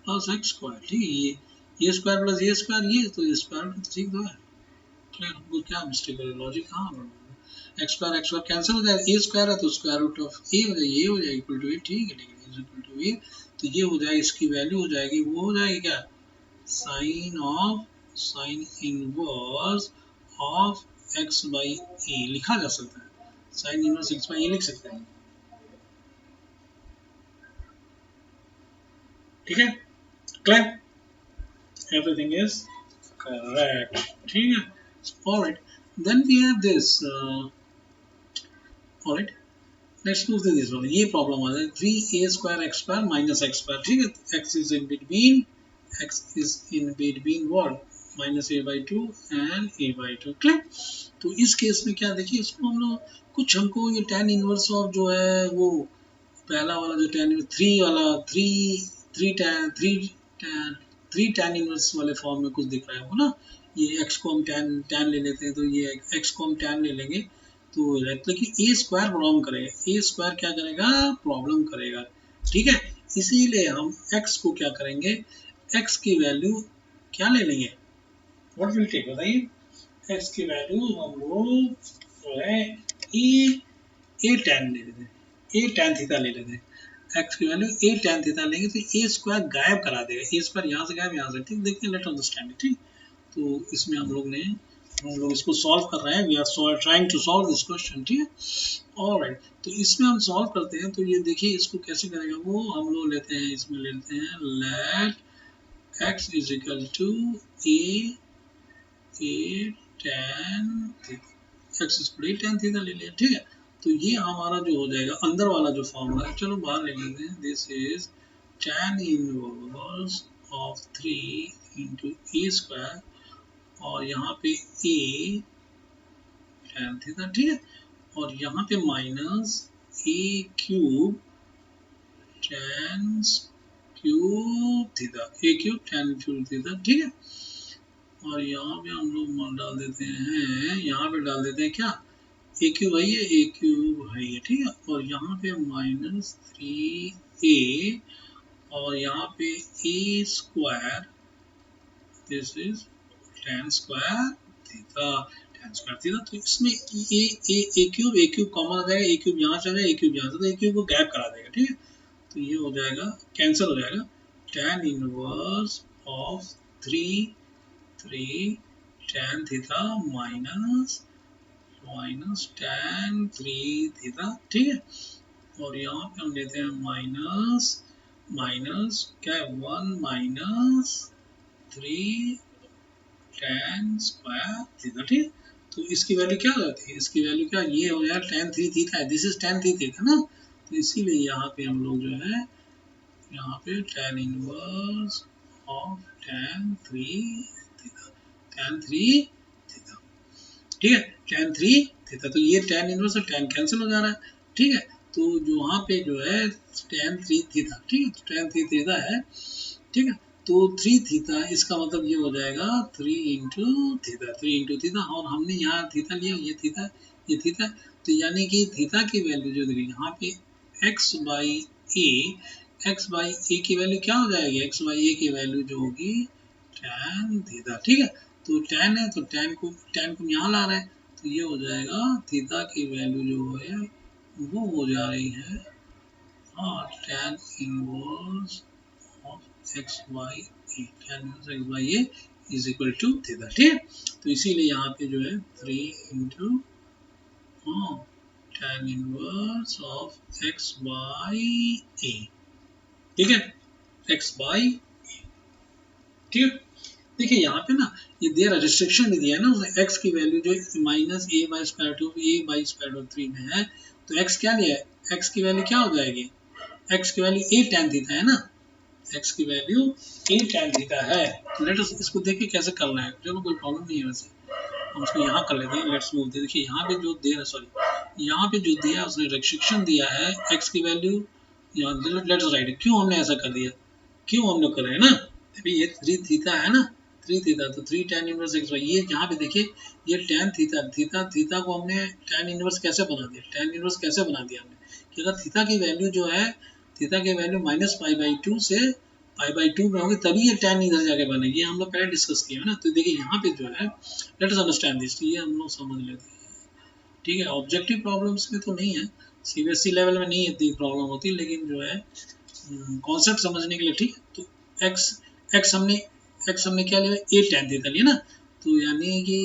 प्लस एक्स स्क्वायर, ठीक है, ये स्क्वायर प्लस ये स्क्वायर, ये तो ये स्क्वायर तो ठीक तो है, क्लियर, हमको क्या मिस्टेक है, लॉजिक कहाँ पर, एक्स स्क्वायर कैंसिल हो जाएगा, ए स्क्वायर है तो स्क्वायर रूट ऑफ ए हो जाएगा, ये हो जाएगा इक्वल टू ए, ठीक है, ठीक है, इज इक्वल टू ए, तो ये हो जाएगा, इसकी वैल्यू हो जाएगी, वो हो जाएगी क्या, sine inverse of x by a लिखा जा सकता है, sine inverse x by a लिख सकते हैं, ठीक है, क्लियर, एवरीथिंग इज करेक्ट, ठीक है, alright, then we have this, alright, let's move to this one, ये प्रॉब्लम आ जाए, 3a square x square minus x square, ठीक है, x is in between, x is in between what, minus a by two and a by two, clear, तो इस केस में क्या देखिए, इसको हम लोग कुछ, हमको ये tan इनवर्स ऑफ जो है वो पहला वाला जो tan थ्री वाला, थ्री tan इनवर्स वाले फॉर्म में कुछ दिख रहा है वो ना, ये x को हम tan ले लेते हैं, तो ये x को हम tan ले लेंगे, तो लेकिन ए स्क्वायर प्रॉब्लम करेगा, ए स्क्वायर क्या करेगा, प्रॉब्लम करेगा, ठीक है। इसीलिए हम x को क्या करेंगे, x की वैल्यू क्या ले लेंगे, व्हाट विल टेक बताइए, x की वैल्यू हम लोग जो है ए tan ले लेते हैं, ए tan थीटा ले लेते हैं, x की वैल्यू ए tan थीटा लेंगे तो ए स्क्वायर गायब करा देगा, ए स्क्वायर यहाँ से गायब, यहाँ से, ठीक। देखते हैं, लेट अंडरस्टैंड, ठीक। तो इसमें हम लोग इसको सॉल्व कर रहे हैं, we are trying to solve this question, ठीक है। ऑलराइट, तो इसमें हम सॉल्व करते हैं, तो ये देखिए इसको कैसे करेगा वो, हम लोग लेते हैं, इसमें लेते हैं let x is equal to a tan theta, x is equal to tan theta ले लिया, ठीक है। तो ये हमारा जो हो जाएगा अंदर वाला जो फॉर्मूला है, चलो बाहर ले लेते हैं, this is tan inverse of 3 into A square, और यहाँ पे a tan थीटा, ठीक है, और यहाँ पे माइनस ए क्यूब tan क्यूब थीटा, ए क्यूब tan क्यूब थीटा, ठीक है। और यहाँ पे हम लोग डाल देते हैं, यहाँ पे डाल देते हैं क्या, ए क्यूब है ये, ए क्यूब है ये, ठीक है। और यहाँ पे माइनस 3a, और यहाँ पे a square, this is tan square theta, tan square theta. तो इसमें ए क्यूब कॉमन आ जाएगा, ए क्यूब यहाँ चला जाएगा, ए क्यूब यहाँ, तो ए क्यूब को गैप करा देगा, ठीक है। तो ये हो जाएगा, कैंसिल हो जाएगा, tan inverse of 3 tan theta minus tan 3 theta, ठीक है। और यहाँ पे हम लेते हैं माइनस क्या है, 1 माइनस 3 tan स्क्वायर थीटा, ठीक है। तो इसकी वैल्यू क्या हो जाती है, इसकी वैल्यू क्या, ये हो जाएगा tan 3 थीटा है, दिस इज tan 3 थीटा ना, तो इसीलिए यहाँ पे हम लोग जो है, यहाँ पे tan inverse of tan 3 theta, tan 3 theta, ठीक है, tan 3 थीटा। तो ये tan इनवर्स और tan कैंसिल हो जा रहा है, ठीक है। तो जो यहाँ पे जो है tan 3 थीटा, ठीक है, तो tan 3 थीटा है, ठीक है। तो 3 थीटा, इसका मतलब ये हो जाएगा 3 इंटू थीटा, 3 इंटू थीटा, और हमने यहाँ थीटा लिया, ये थीटा, ये थीटा, तो यानी कि थीटा की वैल्यू जो देखिए यहाँ पे x बाई ए की वैल्यू क्या हो जाएगी, x बाई ए की वैल्यू जो होगी tan थीटा, ठीक है। तो tan है, तो tan को यहाँ ला रहे हैं, तो ये हो जाएगा थीटा की वैल्यू जो है वो हो जा रही है, हाँ, tan inverse of x by a, tan inverse x by a is equal to theta, ठीक है। तो इसीलिए यहाँ पे जो है 3 into tan inverse of x by a, ठीक है, x बाई ए, ठीक है। देखिए यहाँ पे ना ये दे रहा, रिस्ट्रिक्शन भी दिया है ना उसने, x की वैल्यू जो minus a by square root 3 में है, तो x क्या लिया है, x की वैल्यू क्या हो जाएगी, x की वैल्यू ए tan थीटा है ना, x की वैल्यू ए tan थीटा है। लेट अस इसको देखिए कैसे करना है, चलो कोई प्रॉब्लम नहीं है वैसे, हम उसको यहाँ कर लेते हैं, लेट्स मूव। देखिए यहाँ पे जो दे रहा, सॉरी यहाँ पे जो दिया उसने रिस्ट्रिक्शन दिया है, x की वैल्यू यहाँ, लेट्स राइट, क्यों हमने ऐसा कर दिया, क्यों हम लोग कर रहे हैं ना, अभी ये 3 थीटा है ना, 3 थीटा, तो 3 tan इनवर्स x बाई, ये यहाँ पे देखिए ये tan थीटा को हमने tan इनवर्स कैसे बना दिया, tan इनवर्स कैसे बना दिया हमने, कि अगर थीटा की वैल्यू जो है, थीटा की वैल्यू माइनस पाई बाई 2 से पाई बाई 2 में होगी, तभी ये tan इधर जाके बनेगी, ये हम लोग पहले डिस्कस किया है ना। तो देखिए यहाँ पे जो है, लेट अस अंडरस्टैंड दिस, ये हम लोग समझ लेते हैं, ठीक है। ऑब्जेक्टिव प्रॉब्लम्स में तो नहीं है, सीबीएसई लेवल में नहीं इतनी प्रॉब्लम होती, लेकिन जो है कॉन्सेप्ट समझने के लिए, ठीक है। तो x हमने क्या लिया, ए tan थीटा लिया ना, तो यानी कि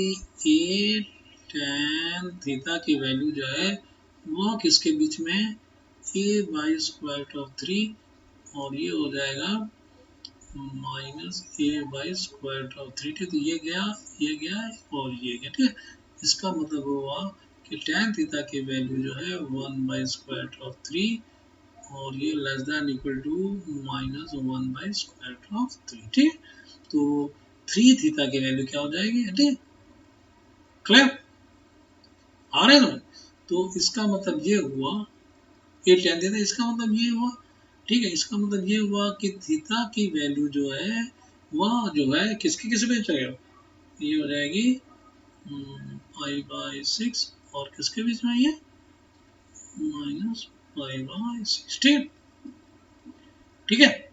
ए tan थीटा की वैल्यू जो है वो किसके बीच में, a by square root of 3, और ये हो जाएगा minus a by square root of 3, ठीक है। तो ये गया और ये गया, ठीक है। इसका मतलब हुआ कि tan थीटा की वैल्यू जो है 1 बाई स्क्वायर रूट ऑफ 3, और ये less than equal to minus 1 by square root of 3, ठीक है। तो 3 थीटा की वैल्यू क्या हो जाएगी, ठीक है, क्लियर आ रहे हैं। तो इसका मतलब ये हुआ ये tan थीटा, इसका मतलब ये हुआ, ठीक है, इसका मतलब ये हुआ कि थीटा की वैल्यू जो है वह जो है किसके किस पे चलेगा, ये हो जाएगी i/6 और किसके बीच में, ये -π/16, ठीक है।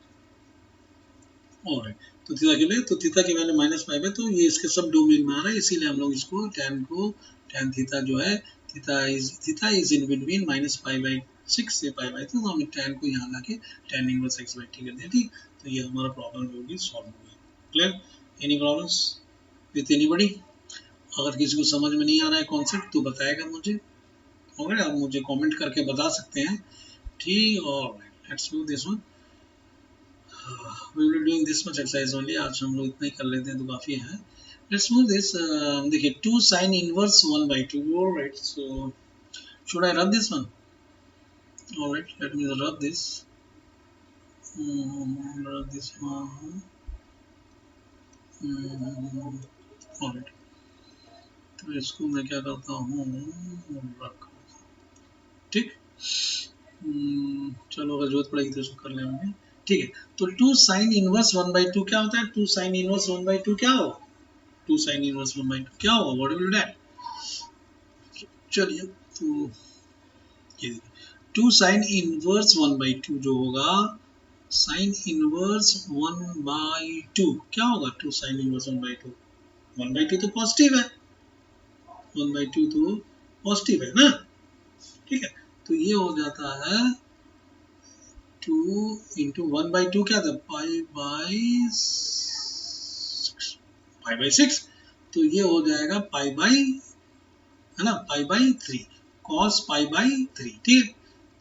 और तो थीटा के लिए, तो थीटा की वैल्यू -π है, तो ये इसके सब डोमेन में आ रहा है, इसीलिए हम लोग इसको tan थीटा जो है, थीटा इज इन बिटवीन -π/6 से π/2, तो हमने tan को यहाँ लाके tan इनवर्स x/t कर दिया, ठीक। तो ये हमारा प्रॉब्लम होगी सॉल्व हो गया। Clear? Any problems with anybody? अगर किसी को समझ में नहीं आ रहा है कॉन्सेप्ट तो बताएगा मुझे, और आप मुझे कमेंट करके बता सकते हैं, ठीक। और let's do this one, we will be doing this much exercise only, आज हम लोग इतना ही कर लेते हैं तो काफ़ी है। Let's move this, देखिए 2 sin inverse 1/2, alright, so should I rub this one? Alright, let me rub this, one, alright, तो इसको मैं क्या करता हूँ, रख, ठीक। चलो अगर जरूरत पड़ेगी तो इसको कर लेंगे, ठीक है। तो 2 sin इनवर्स 1/2 क्या होता है, 2 sin इनवर्स 1/2 क्या होगा, 2 sin इनवर्स 1/2 क्या होगा, व्हाट विल दैट, चलिए तो ये देखिए 2 sin इनवर्स 1/2 जो होगा, sin इनवर्स 1/2 क्या होगा, 2 sin इनवर्स 1/2, 1/2 तो पॉजिटिव है, 1/2 तो पॉजिटिव है ना, ठीक है। तो ये हो जाता है 2 इंटू 1/2 क्या था, π/6, तो ये हो जाएगा है ना, π/3, cos π/3, ठीक है।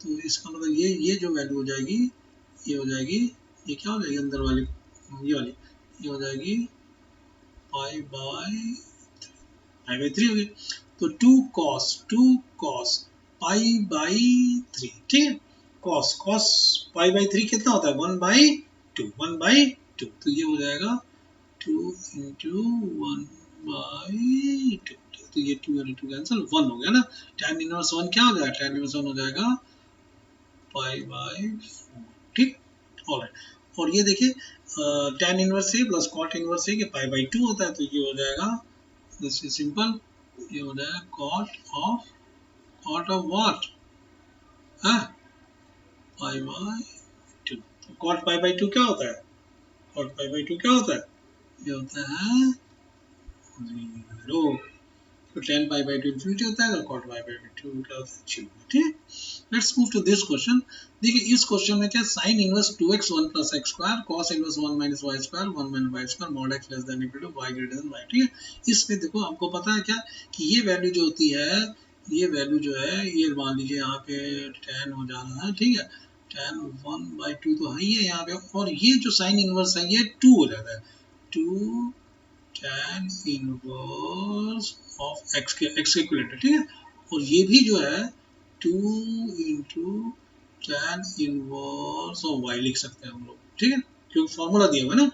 तो इसका मतलब ये जो वैल्यू हो जाएगी, ये हो जाएगी, ये क्या हो जाएगी अंदर वाली, ये वाली, ये हो जाएगी π/3 हो गई। तो 2 cos π/3, ठीक है। cos π/3 कितना होता है, 1/2, तो ये हो जाएगा 2 इंटू 1/2, तो ये 2 और 2 कैंसिल, 1 हो गया ना। tan इनवर्स 1 क्या हो जाएगा, tan इनवर्स 1 हो जाएगा π/4, ठीक। ऑलराइट, और ये देखिए tan इनवर्स ए प्लस cot इनवर्स ए के π/2 होता है, तो ये हो जाएगा, दिस इज सिंपल, ये हो जाएगा cot ऑफ व्हाट, हाँ, π/2, तो cot π/2 क्या होता है, cot π/2 क्या होता है, ये होता है 0, तो tan π/2 इंफिनिटी होता है, तो cot π/2 क्या होता है 0, ठीक। Let's move to this question, देखिए इस क्वेश्चन में क्या, sin inverse 2x 1 plus x square, cos inverse 1 minus y square, 1 minus y square, mod x less than equal to y greater than y, ठीक है। इसमें देखो आपको पता है क्या कि ये वैल्यू जो होती है, ये वैल्यू जो है, ये मान लीजिए यहाँ पे tan हो जा रहा है, ठीक है, tan 1/2 तो है ही है यहाँ पे, और ये जो sin इनवर्स है ये 2 हो जाता है, 2 tan इनवर्स ऑफ x के इक्विवेलेंट, ठीक है। और ये भी जो है 2 into tan inverse of y लिख सकते हैं हम लोग, ठीक है, क्योंकि फॉर्मूला दिया हुआ है ना।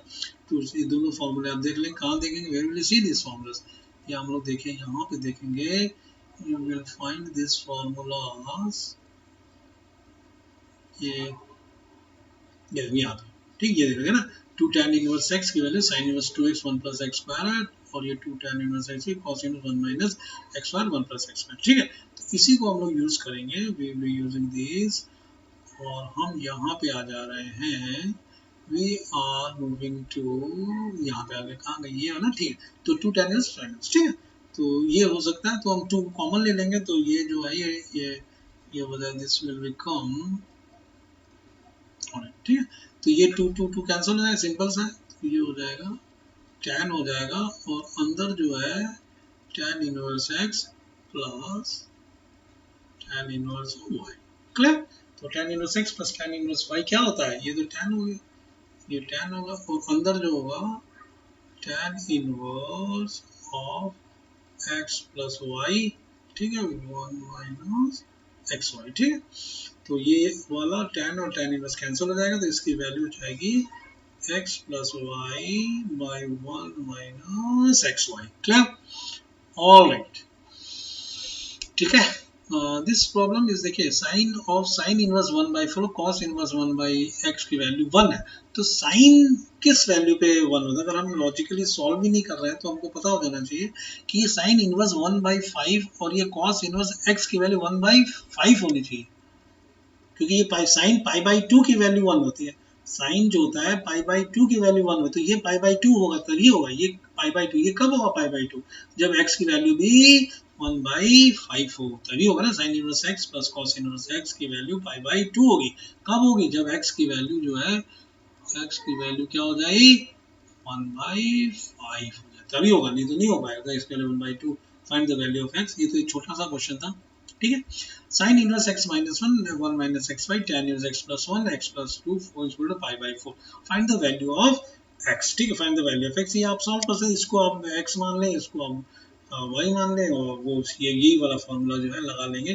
तो ये दोनों फॉर्मूले आप देख लें, कहाँ देखेंगे, where will you see this formulas, ये हम लोग देखें यहाँ पे देखेंगे, you will find this formulas, ये यहाँ पे, ठीक, ये देखेंगे ना, 2 tan इनवर्स x की value sin inverse 2x 1 plus x square है, और ये 2 tan इनवर्स x की cos inverse 1 minus x square 1 plus x square, ठीक है। तो इसी को हम लोग यूज करेंगे, we will be using this, और हम यहाँ पे आ जा रहे हैं, वी आर मूविंग टू, यहाँ पे आगे कहाँ गई, ये है ना, ठीक है। तो 2 tan इनवर्स माइनस, ठीक है, तो ये हो सकता है, तो हम 2 कॉमन ले लेंगे, तो ये जो है ये हो जाए, दिस विल बिकम, ठीक है। तो ये 2 कैंसिल हो जाएगा, सिंपल सा है, तो ये हो जाएगा tan हो जाएगा, और अंदर जो है tan inverse x plus tan inverse y, clear. तो tan inverse x plus tan inverse y क्या होता है, ये तो tan हो गया, ये tan होगा, और अंदर जो होगा tan inverse of x plus y, ठीक है, 1 माइनस एक्स वाई, ठीक है। तो ये वाला tan और tan इनवर्स कैंसिल हो जाएगा, तो इसकी वैल्यू हो जाएगी x plus y by 1 minus x y, clear, all right, ठीक है। दिस प्रॉब्लम इज, देखिए sine of sine inverse 1/4 cos inverse 1/x की वैल्यू 1 है, तो साइन किस वैल्यू पे 1 होता है? अगर हम लॉजिकली सॉल्व भी नहीं कर रहे हैं तो हमको पता हो जाना चाहिए कि ये साइन इनवर्स 1/5 और ये कॉस इनवर्स x की वैल्यू 1/5 होनी चाहिए, क्योंकि ये पाई साइन पाई बाई 2 की वैल्यू 1 होती है, साइन जो होता है पाई बाई 2 की वैल्यू 1 होती है, ये पाई बाई 2 होगा तभी होगा ये पाई बाई 2, ये कब होगा पाई बाई 2? जब x की वैल्यू भी 1/5 हो तभी होगा ना, sign inverse x plus cos inverse x की वैल्यू पाई बाई 2 होगी, कब होगी? जब x की वैल्यू जो है, x की वैल्यू क्या हो जाएगी? 1/5 हो जाए तभी होगा, नहीं तो नहीं हो पाएगा इसके लिए 1/2। Find the value of x, ये तो एक छोटा सा क्वेश्चन था, ठीक है। Sine inverse x minus 1 minus x by tan inverse x plus 1 x plus 2 4 equal to pi by 4, find the value of x, ठीक है। Find the value of x, ये आप सॉल्व कर सकते हैं, इसको आप x मान लें, इसको आप y मान लें, और वो ये यही वाला फॉर्मूला जो है लगा लेंगे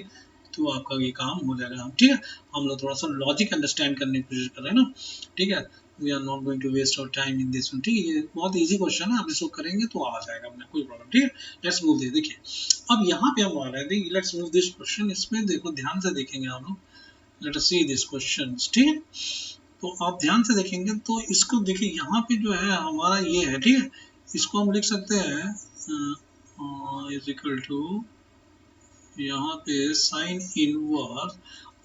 तो आपका ये काम हो जाएगा, ठीक है। हम लोग थोड़ा सा लॉजिक अंडरस्टैंड करने की कोशिश कर रहे हैं ना, ठीक है। We are not going to waste our time in this one, ठीक है। ये बहुत इजी क्वेश्चन है, आप इसको करेंगे तो आ जाएगा अपने, कोई प्रॉब्लम, ठीक है। लेट्स मूव दिस, देखिए अब यहाँ पे हम आ रहे हैं, लेट्स मूव दिस क्वेश्चन, इसमें देखो ध्यान से देखेंगे हम लोग, let us see this question, ठीक है। तो आप ध्यान से देखेंगे तो इसको देखिए, यहाँ पे जो है हमारा ये है, ठीक है, इसको हम लिख सकते हैं इज इक्वल टू, यहाँ पे साइन इनवर्स,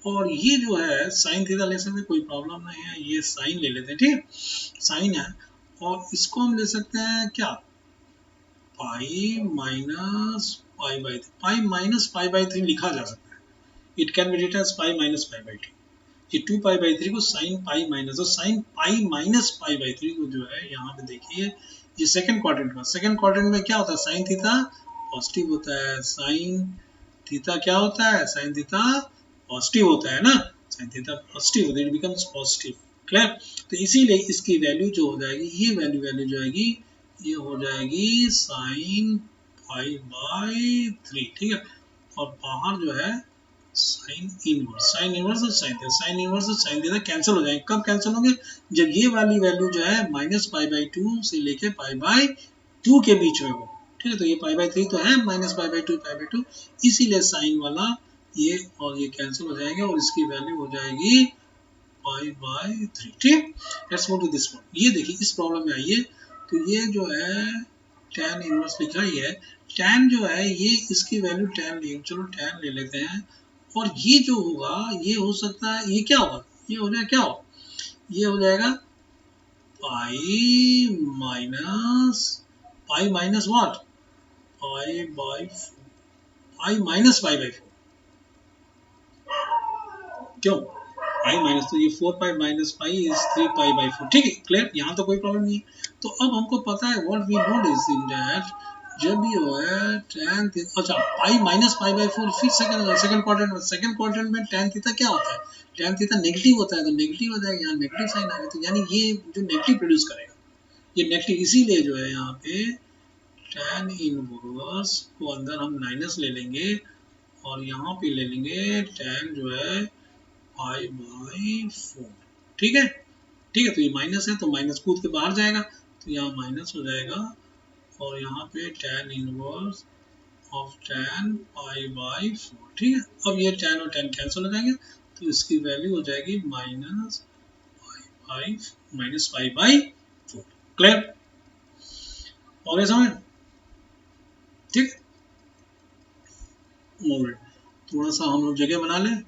और ये जो है साइन थीटा ले सकते हैं, कोई प्रॉब्लम नहीं है, ये साइन ले लेते हैं, ठीक है, साइन है, और इसको हम ले सकते हैं क्या, pi minus pi by, pi minus pi by 3 लिखा जा सकता है, it can be written as pi minus pi by 2, ये 2 पाई बाई 3 को साइन पाई माइनस, तो sine pi minus pi by 3 को जो है यहाँ पे देखिए, ये सेकंड क्वाड्रेंट में, सेकंड क्वाड्रेंट में क्या होता है, साइन थीटा पॉजिटिव होता है, साइन थीटा क्या होता है, साइन थीटा पॉजिटिव होता है ना, साइन थीटा पॉजिटिव होता है, इट बिकम्स पॉजिटिव, क्लियर। तो इसीलिए इसकी वैल्यू जो हो जाएगी, ये वैल्यू जो आएगी, ये हो जाएगी साइन पाई बाई 3, ठीक है। और बाहर जो है साइन इनवर्स, साइन इनवर्स और साइन थीटा, साइन इनवर्स और साइन थीटा कैंसिल हो जाएंगे, कब कैंसिल होंगे? जब ये वाली वैल्यू जो है माइनस पाई बाई 2 से लेके पाई बाई 2 के बीच में हो, ठीक है। तो ये पाई बाई 3 तो है, minus pi by 2 pi by 2, इसीलिए साइन वाला ये और ये कैंसिल हो जाएंगे, और इसकी वैल्यू हो जाएगी पाई बाई 3, ठीक। Let's move to this one, ये देखिए इस प्रॉब्लम में आइए, तो ये जो है tan इनवर्स लिखा ही है, tan जो है ये इसकी वैल्यू tan ली, चलो tan ले लेते हैं, और ये जो होगा ये हो सकता है, ये क्या होगा, ये हो जाएगा क्या होगा, ये हो जाएगा pi minus what, pi by 4, pi minus pi by 4, क्यों पाई माइनस, तो ये 4 पाई minus pi is 3 pi by 4, ठीक है, क्लियर, यहाँ तो कोई प्रॉब्लम नहीं है। तो अब हमको पता है what we know is in that, जब भी हो है tan थीटा, अच्छा पाई माइनस पाई बाई 4, फिर सेकंड क्वाड्रेंट में tan थीटा क्या होता है, tan थीटा नेगेटिव होता है, तो नेगेटिव हो जाएगा, यहाँ नेगेटिव साइन आ गया, तो यानी ये जो नेगेटिव प्रोड्यूस करेगा, ये नेगेटिव, इसीलिए जो है यहाँ पे tan इनवर्स को अंदर हम माइनस ले लेंगे, और यहाँ पे ले लेंगे tan जो है पाई बाई 4, ठीक है, ठीक है। तो ये माइनस है, तो माइनस कूद के बाहर जाएगा, तो यहाँ माइनस हो जाएगा, और यहाँ पे tan inverse of tan pi by 4, ठीक है। अब ये tan और tan कैंसिल हो जाएंगे, तो इसकी वैल्यू हो जाएगी माइनस पाई बाई 4, क्लियर हो गया समझ, ठीक है। थोड़ा सा हम लोग जगह बना लें,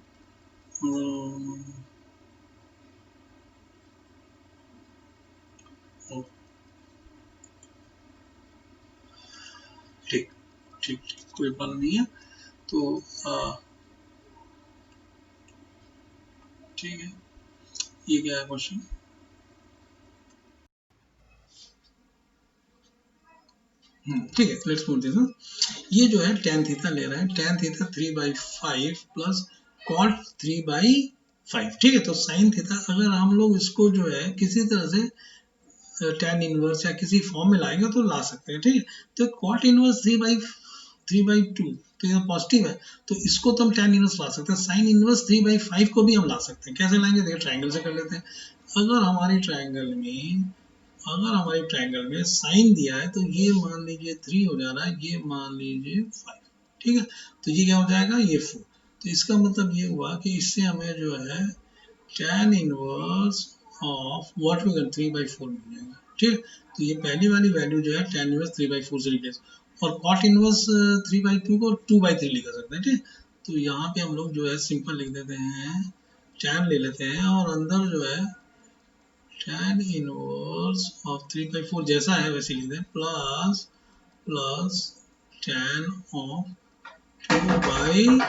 ठीक ठीक ठीक, कोई प्रॉब्लम नहीं है, तो ठीक है, ये क्या है क्वेश्चन, ठीक है, लेट्स मूव दिस, ये जो है tan थीटा ले रहे हैं, tan थीटा 3/5 प्लस cot 3/5, ठीक है। तो sin थीटा अगर हम लोग इसको जो है किसी तरह से tan इनवर्स या किसी फॉर्म में लाएंगे तो ला सकते हैं, ठीक है। तो cot इनवर्स 3/2 तो ये पॉजिटिव है, तो इसको तो हम tan इनवर्स ला सकते हैं, sin इनवर्स 3/5 को भी हम ला सकते हैं, कैसे लाएंगे, देखिए ट्रायंगल से कर लेते हैं। अगर हमारी ट्रायंगल में साइन दिया है, तो ये मान लीजिए 3 हो जा रहा है, ये मान लीजिए 5, ठीक है। तो ये क्या हो जाएगा, ये 4, तो इसका मतलब ये हुआ कि इससे हमें जो है tan inverse of what we got 3/4 मिल जाएगा। ठीक, तो ये पहली वाली वैल्यू जो है tan इनवर्स 3/4 से रिप्लेस, और cot इनवर्स 3/2 को 2/3 लिखा सकते हैं। ठीक, तो यहाँ पे हम लोग जो है सिंपल लिख देते हैं, tan ले लेते हैं और अंदर जो है tan इनवर्स ऑफ 3/4 जैसा है वैसे लिख दें, प्लस प्लस tan ऑफ 2/3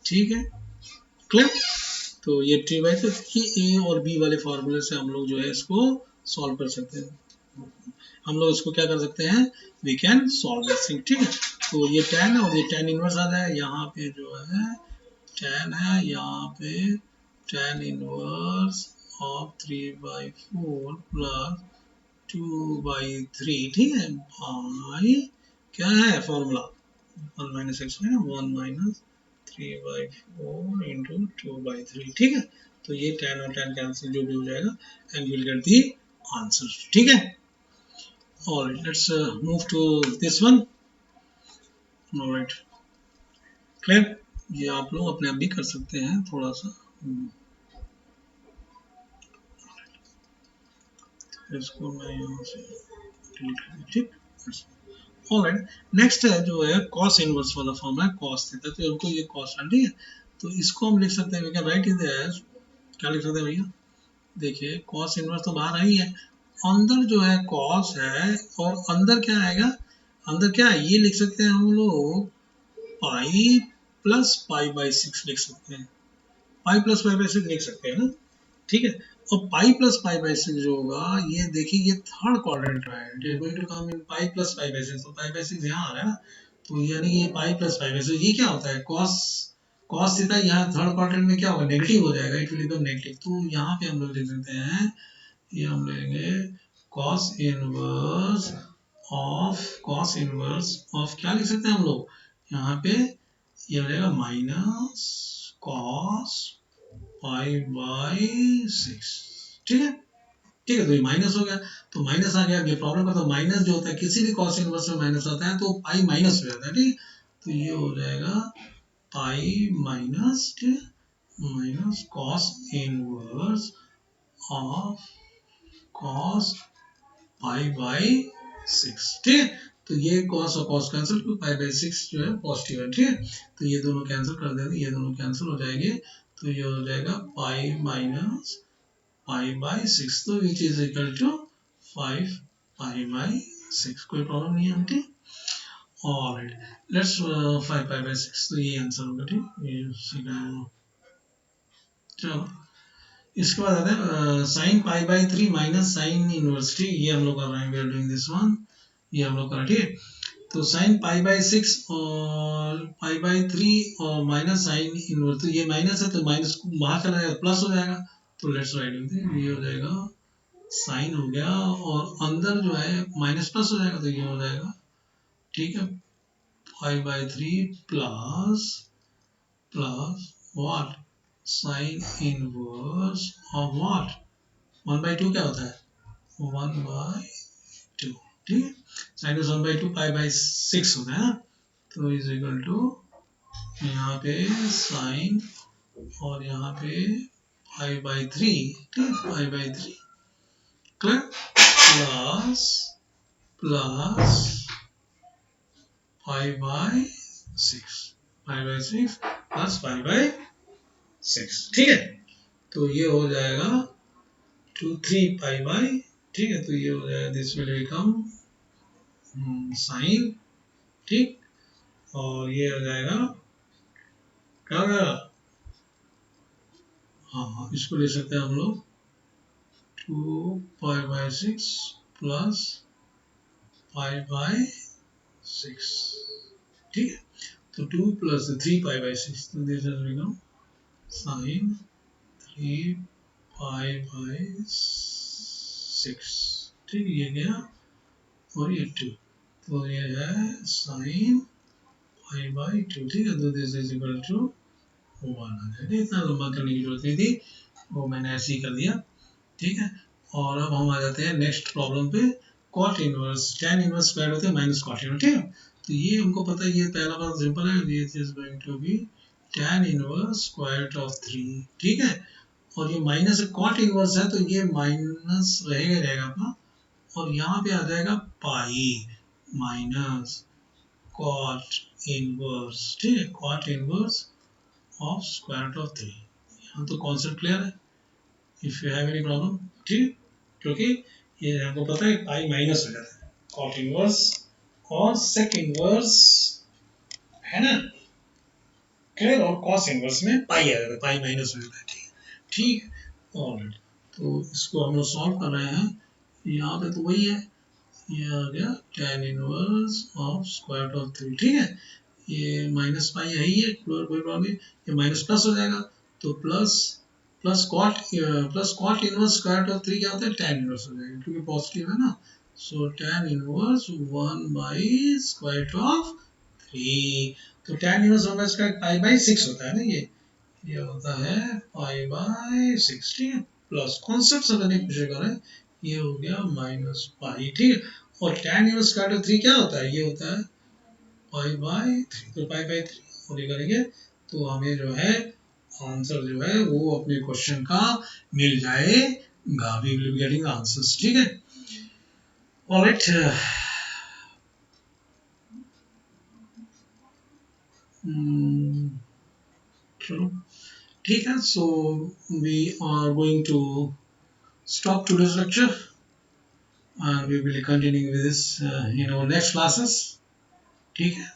ठीक है, क्लियर। तो ये ट्री बाई तो ये ए और बी वाले फार्मूले से हम लोग जो है इसको सॉल्व कर सकते हैं। हम लोग इसको क्या कर सकते हैं, we can solve this thing. ठीक है, तो ये tan है और ये tan इनवर्स आ जाए, यहाँ पे जो है tan है, यहाँ पे tan इनवर्स ऑफ 3/4 प्लस 2/3, ठीक है, भाई क्या है फॉर्मूला 1 माइनस एक्स में 1 माइनस 3/4 इंटू 2/3, ठीक है। तो ये tan और tan कैंसिल जो भी हो जाएगा and will get the answer. ठीक है, और let's move to this one. Alright, clear. ये आप लोग अपने आप भी कर सकते हैं थोड़ा सा, इसको मैं यहाँ से डिलीट कर दूँ। ठीक, ऑलराइट, नेक्स्ट है जो है cos इनवर्स वाला फॉर्म है cos थीटा, तो उनको ये cos है, ठीक है। तो इसको हम लिख सकते हैं, we can write it as, क्या लिख सकते हैं भैया, देखिए cos इनवर्स तो बाहर आई है, अंदर जो है cos है और अंदर क्या आएगा, अंदर क्या है ये लिख सकते हैं हम लोग पाई प्लस पाई/6 लिख सकते हैं, पाई प्लस पाई/6 लिख सकते हैं ना। ठीक है, और पाई प्लस पाई/6 जो होगा, ये देखिए ये थर्ड क्वाड्रेंट है, it is going to come in pi plus पाई/6, तो पाई/6 यहाँ आ रहा है ना, तो यानी ये पाई प्लस पाई/6, ये क्या होता है cos थीटा, यहाँ थर्ड क्वाड्रेंट में क्या होगा, नेगेटिव हो जाएगा, इट विल बिकम नेगेटिव। तो यहाँ पे हम लोग लिख सकते हैं, ये हम लेंगे cos इनवर्स ऑफ क्या लिख सकते हैं हम लोग, यहाँ पे ये हो जाएगा माइनस cos पाई/6, ठीक है। ठीक है, तो ये माइनस हो गया, तो माइनस आ गया, ये प्रॉब्लम का तो माइनस जो होता है किसी भी cos इनवर्स में माइनस आता है तो पाई माइनस हो जाता है। ठीक, तो ये हो जाएगा पाई माइनस, ठीक है, minus cos inverse of cos पाई/6, ठीक है। तो ये cos और cos कैंसिल, तो पाई/6 जो है पॉजिटिव है, ठीक है। तो ये दोनों कैंसिल कर देंगे, ये दोनों कैंसिल हो जाएंगे, तो ये हो जाएगा पाई माइनस पाई/6, तो विच इज इक्वल टू 5 पाई/6, कोई प्रॉब्लम नहीं है आंटी। ऑलराइट, लेट्स 5 पाई/6, तो ये आंसर होगा, ठीक, ये चलो इसके बाद आते हैं साइन पाई/3 माइनस साइन इनवर्स, ठीक, ये हम लोग कर रहे हैं, we are doing this one, ये हम लोग कर रहे हैं, ठीक है। तो साइन पाई/6 और पाई/3 और माइनस साइन इनवर्स, तो ये माइनस है तो माइनस बाहर चला जाएगा, प्लस हो जाएगा, तो लेट्स राइट इट, ये हो जाएगा साइन हो गया और अंदर जो है माइनस प्लस हो जाएगा, तो ये हो जाएगा, ठीक है, पाई/3 plus plus what, sine inverse of what, 1/2 क्या होता है, 1/2, ठीक है, साइन इनवर्स 1/2 पाई/6 होता है ना, तो इज इक्वल टू यहाँ पे साइन और यहाँ पे पाई/3, ठीक है, पाई/3, क्लियर, प्लस प्लस पाई/6, पाई/6 प्लस पाई/6, ठीक है। तो ये हो जाएगा 3 पाई/, ठीक है, तो ये हो जाएगा, दिस विल बिकम साइन, ठीक, और ये हो जाएगा क्या हो जाएगा, हाँ इसको ले सकते हैं हम लोग 2 पाई/6 प्लस पाई/6, ठीक है, तो 2 प्लस 3 पाई/6, तो दिस विल बिकम साइन 3 पाई/6, ठीक, ये गया और ये 2, तो ये है साइन पाई/2, ठीक है, तो दिस इज इक्वल टू 1 आ जाएगा, इतना लंबा करने की जरूरत नहीं थी, वो मैंने ऐसे ही कर दिया, ठीक है। और अब हम आ जाते हैं नेक्स्ट प्रॉब्लम पे, cot inverse, tan inverse square होते हैं माइनस कॉट इनवर्स, ठीक है। तो ये हमको पता है, ये पहला बात सिंपल है, this is going to be tan inverse square root of 3, ठीक है। और ये माइनस कॉट इनवर्स है, तो ये माइनस रहेगा रहेगा अपना, और यहाँ पे आ जाएगा पाई माइनस कॉट इनवर्स, ठीक है, cot inverse of square root of 3। यहाँ तो कॉन्सेप्ट क्लियर है, if you have any problem, ठीक, क्योंकि ये हमको पता है पाई माइनस हो जाता है, कॉट इनवर्स और सेक इनवर्स है ना, क्लियर, और कॉस इनवर्स में पाई आ जाता है, पाई माइनस हो जाता है, ठीक ठीक। ऑलराइट, तो इसको हम लोग सॉल्व कर रहे हैं, यहाँ पे तो वही है, ये आ गया tan inverse of square root of 3, ठीक है। ये माइनस पाई है ही है, कोई प्रॉब्लम नहीं, ये माइनस प्लस हो जाएगा, तो plus plus cot inverse square root of 3 क्या होता है, tan इनवर्स हो जाएगा, क्योंकि पॉजिटिव है ना, so tan inverse 1 by square root of 3, तो tan inverse 1 by square pi by 6 होता है ना, ये होता है पाई बाई 6, ठीक है, प्लस कॉन्सेप्ट समझने की कोशिश करें, ये हो गया माइनस पाई, ठीक है। और tan इनवर्स स्क्वायर रूट 3 क्या होता है, ये होता है पाई बाई 3, तो पाई बाई 3 और ये करेंगे तो हमें जो है आंसर जो है वो अपने क्वेश्चन का मिल जाएगा, we will be getting answers, ठीक है। ऑलराइट, चलो ठीक है, so we are going to stop today's lecture and we will continue with this in our next classes, ठीक है।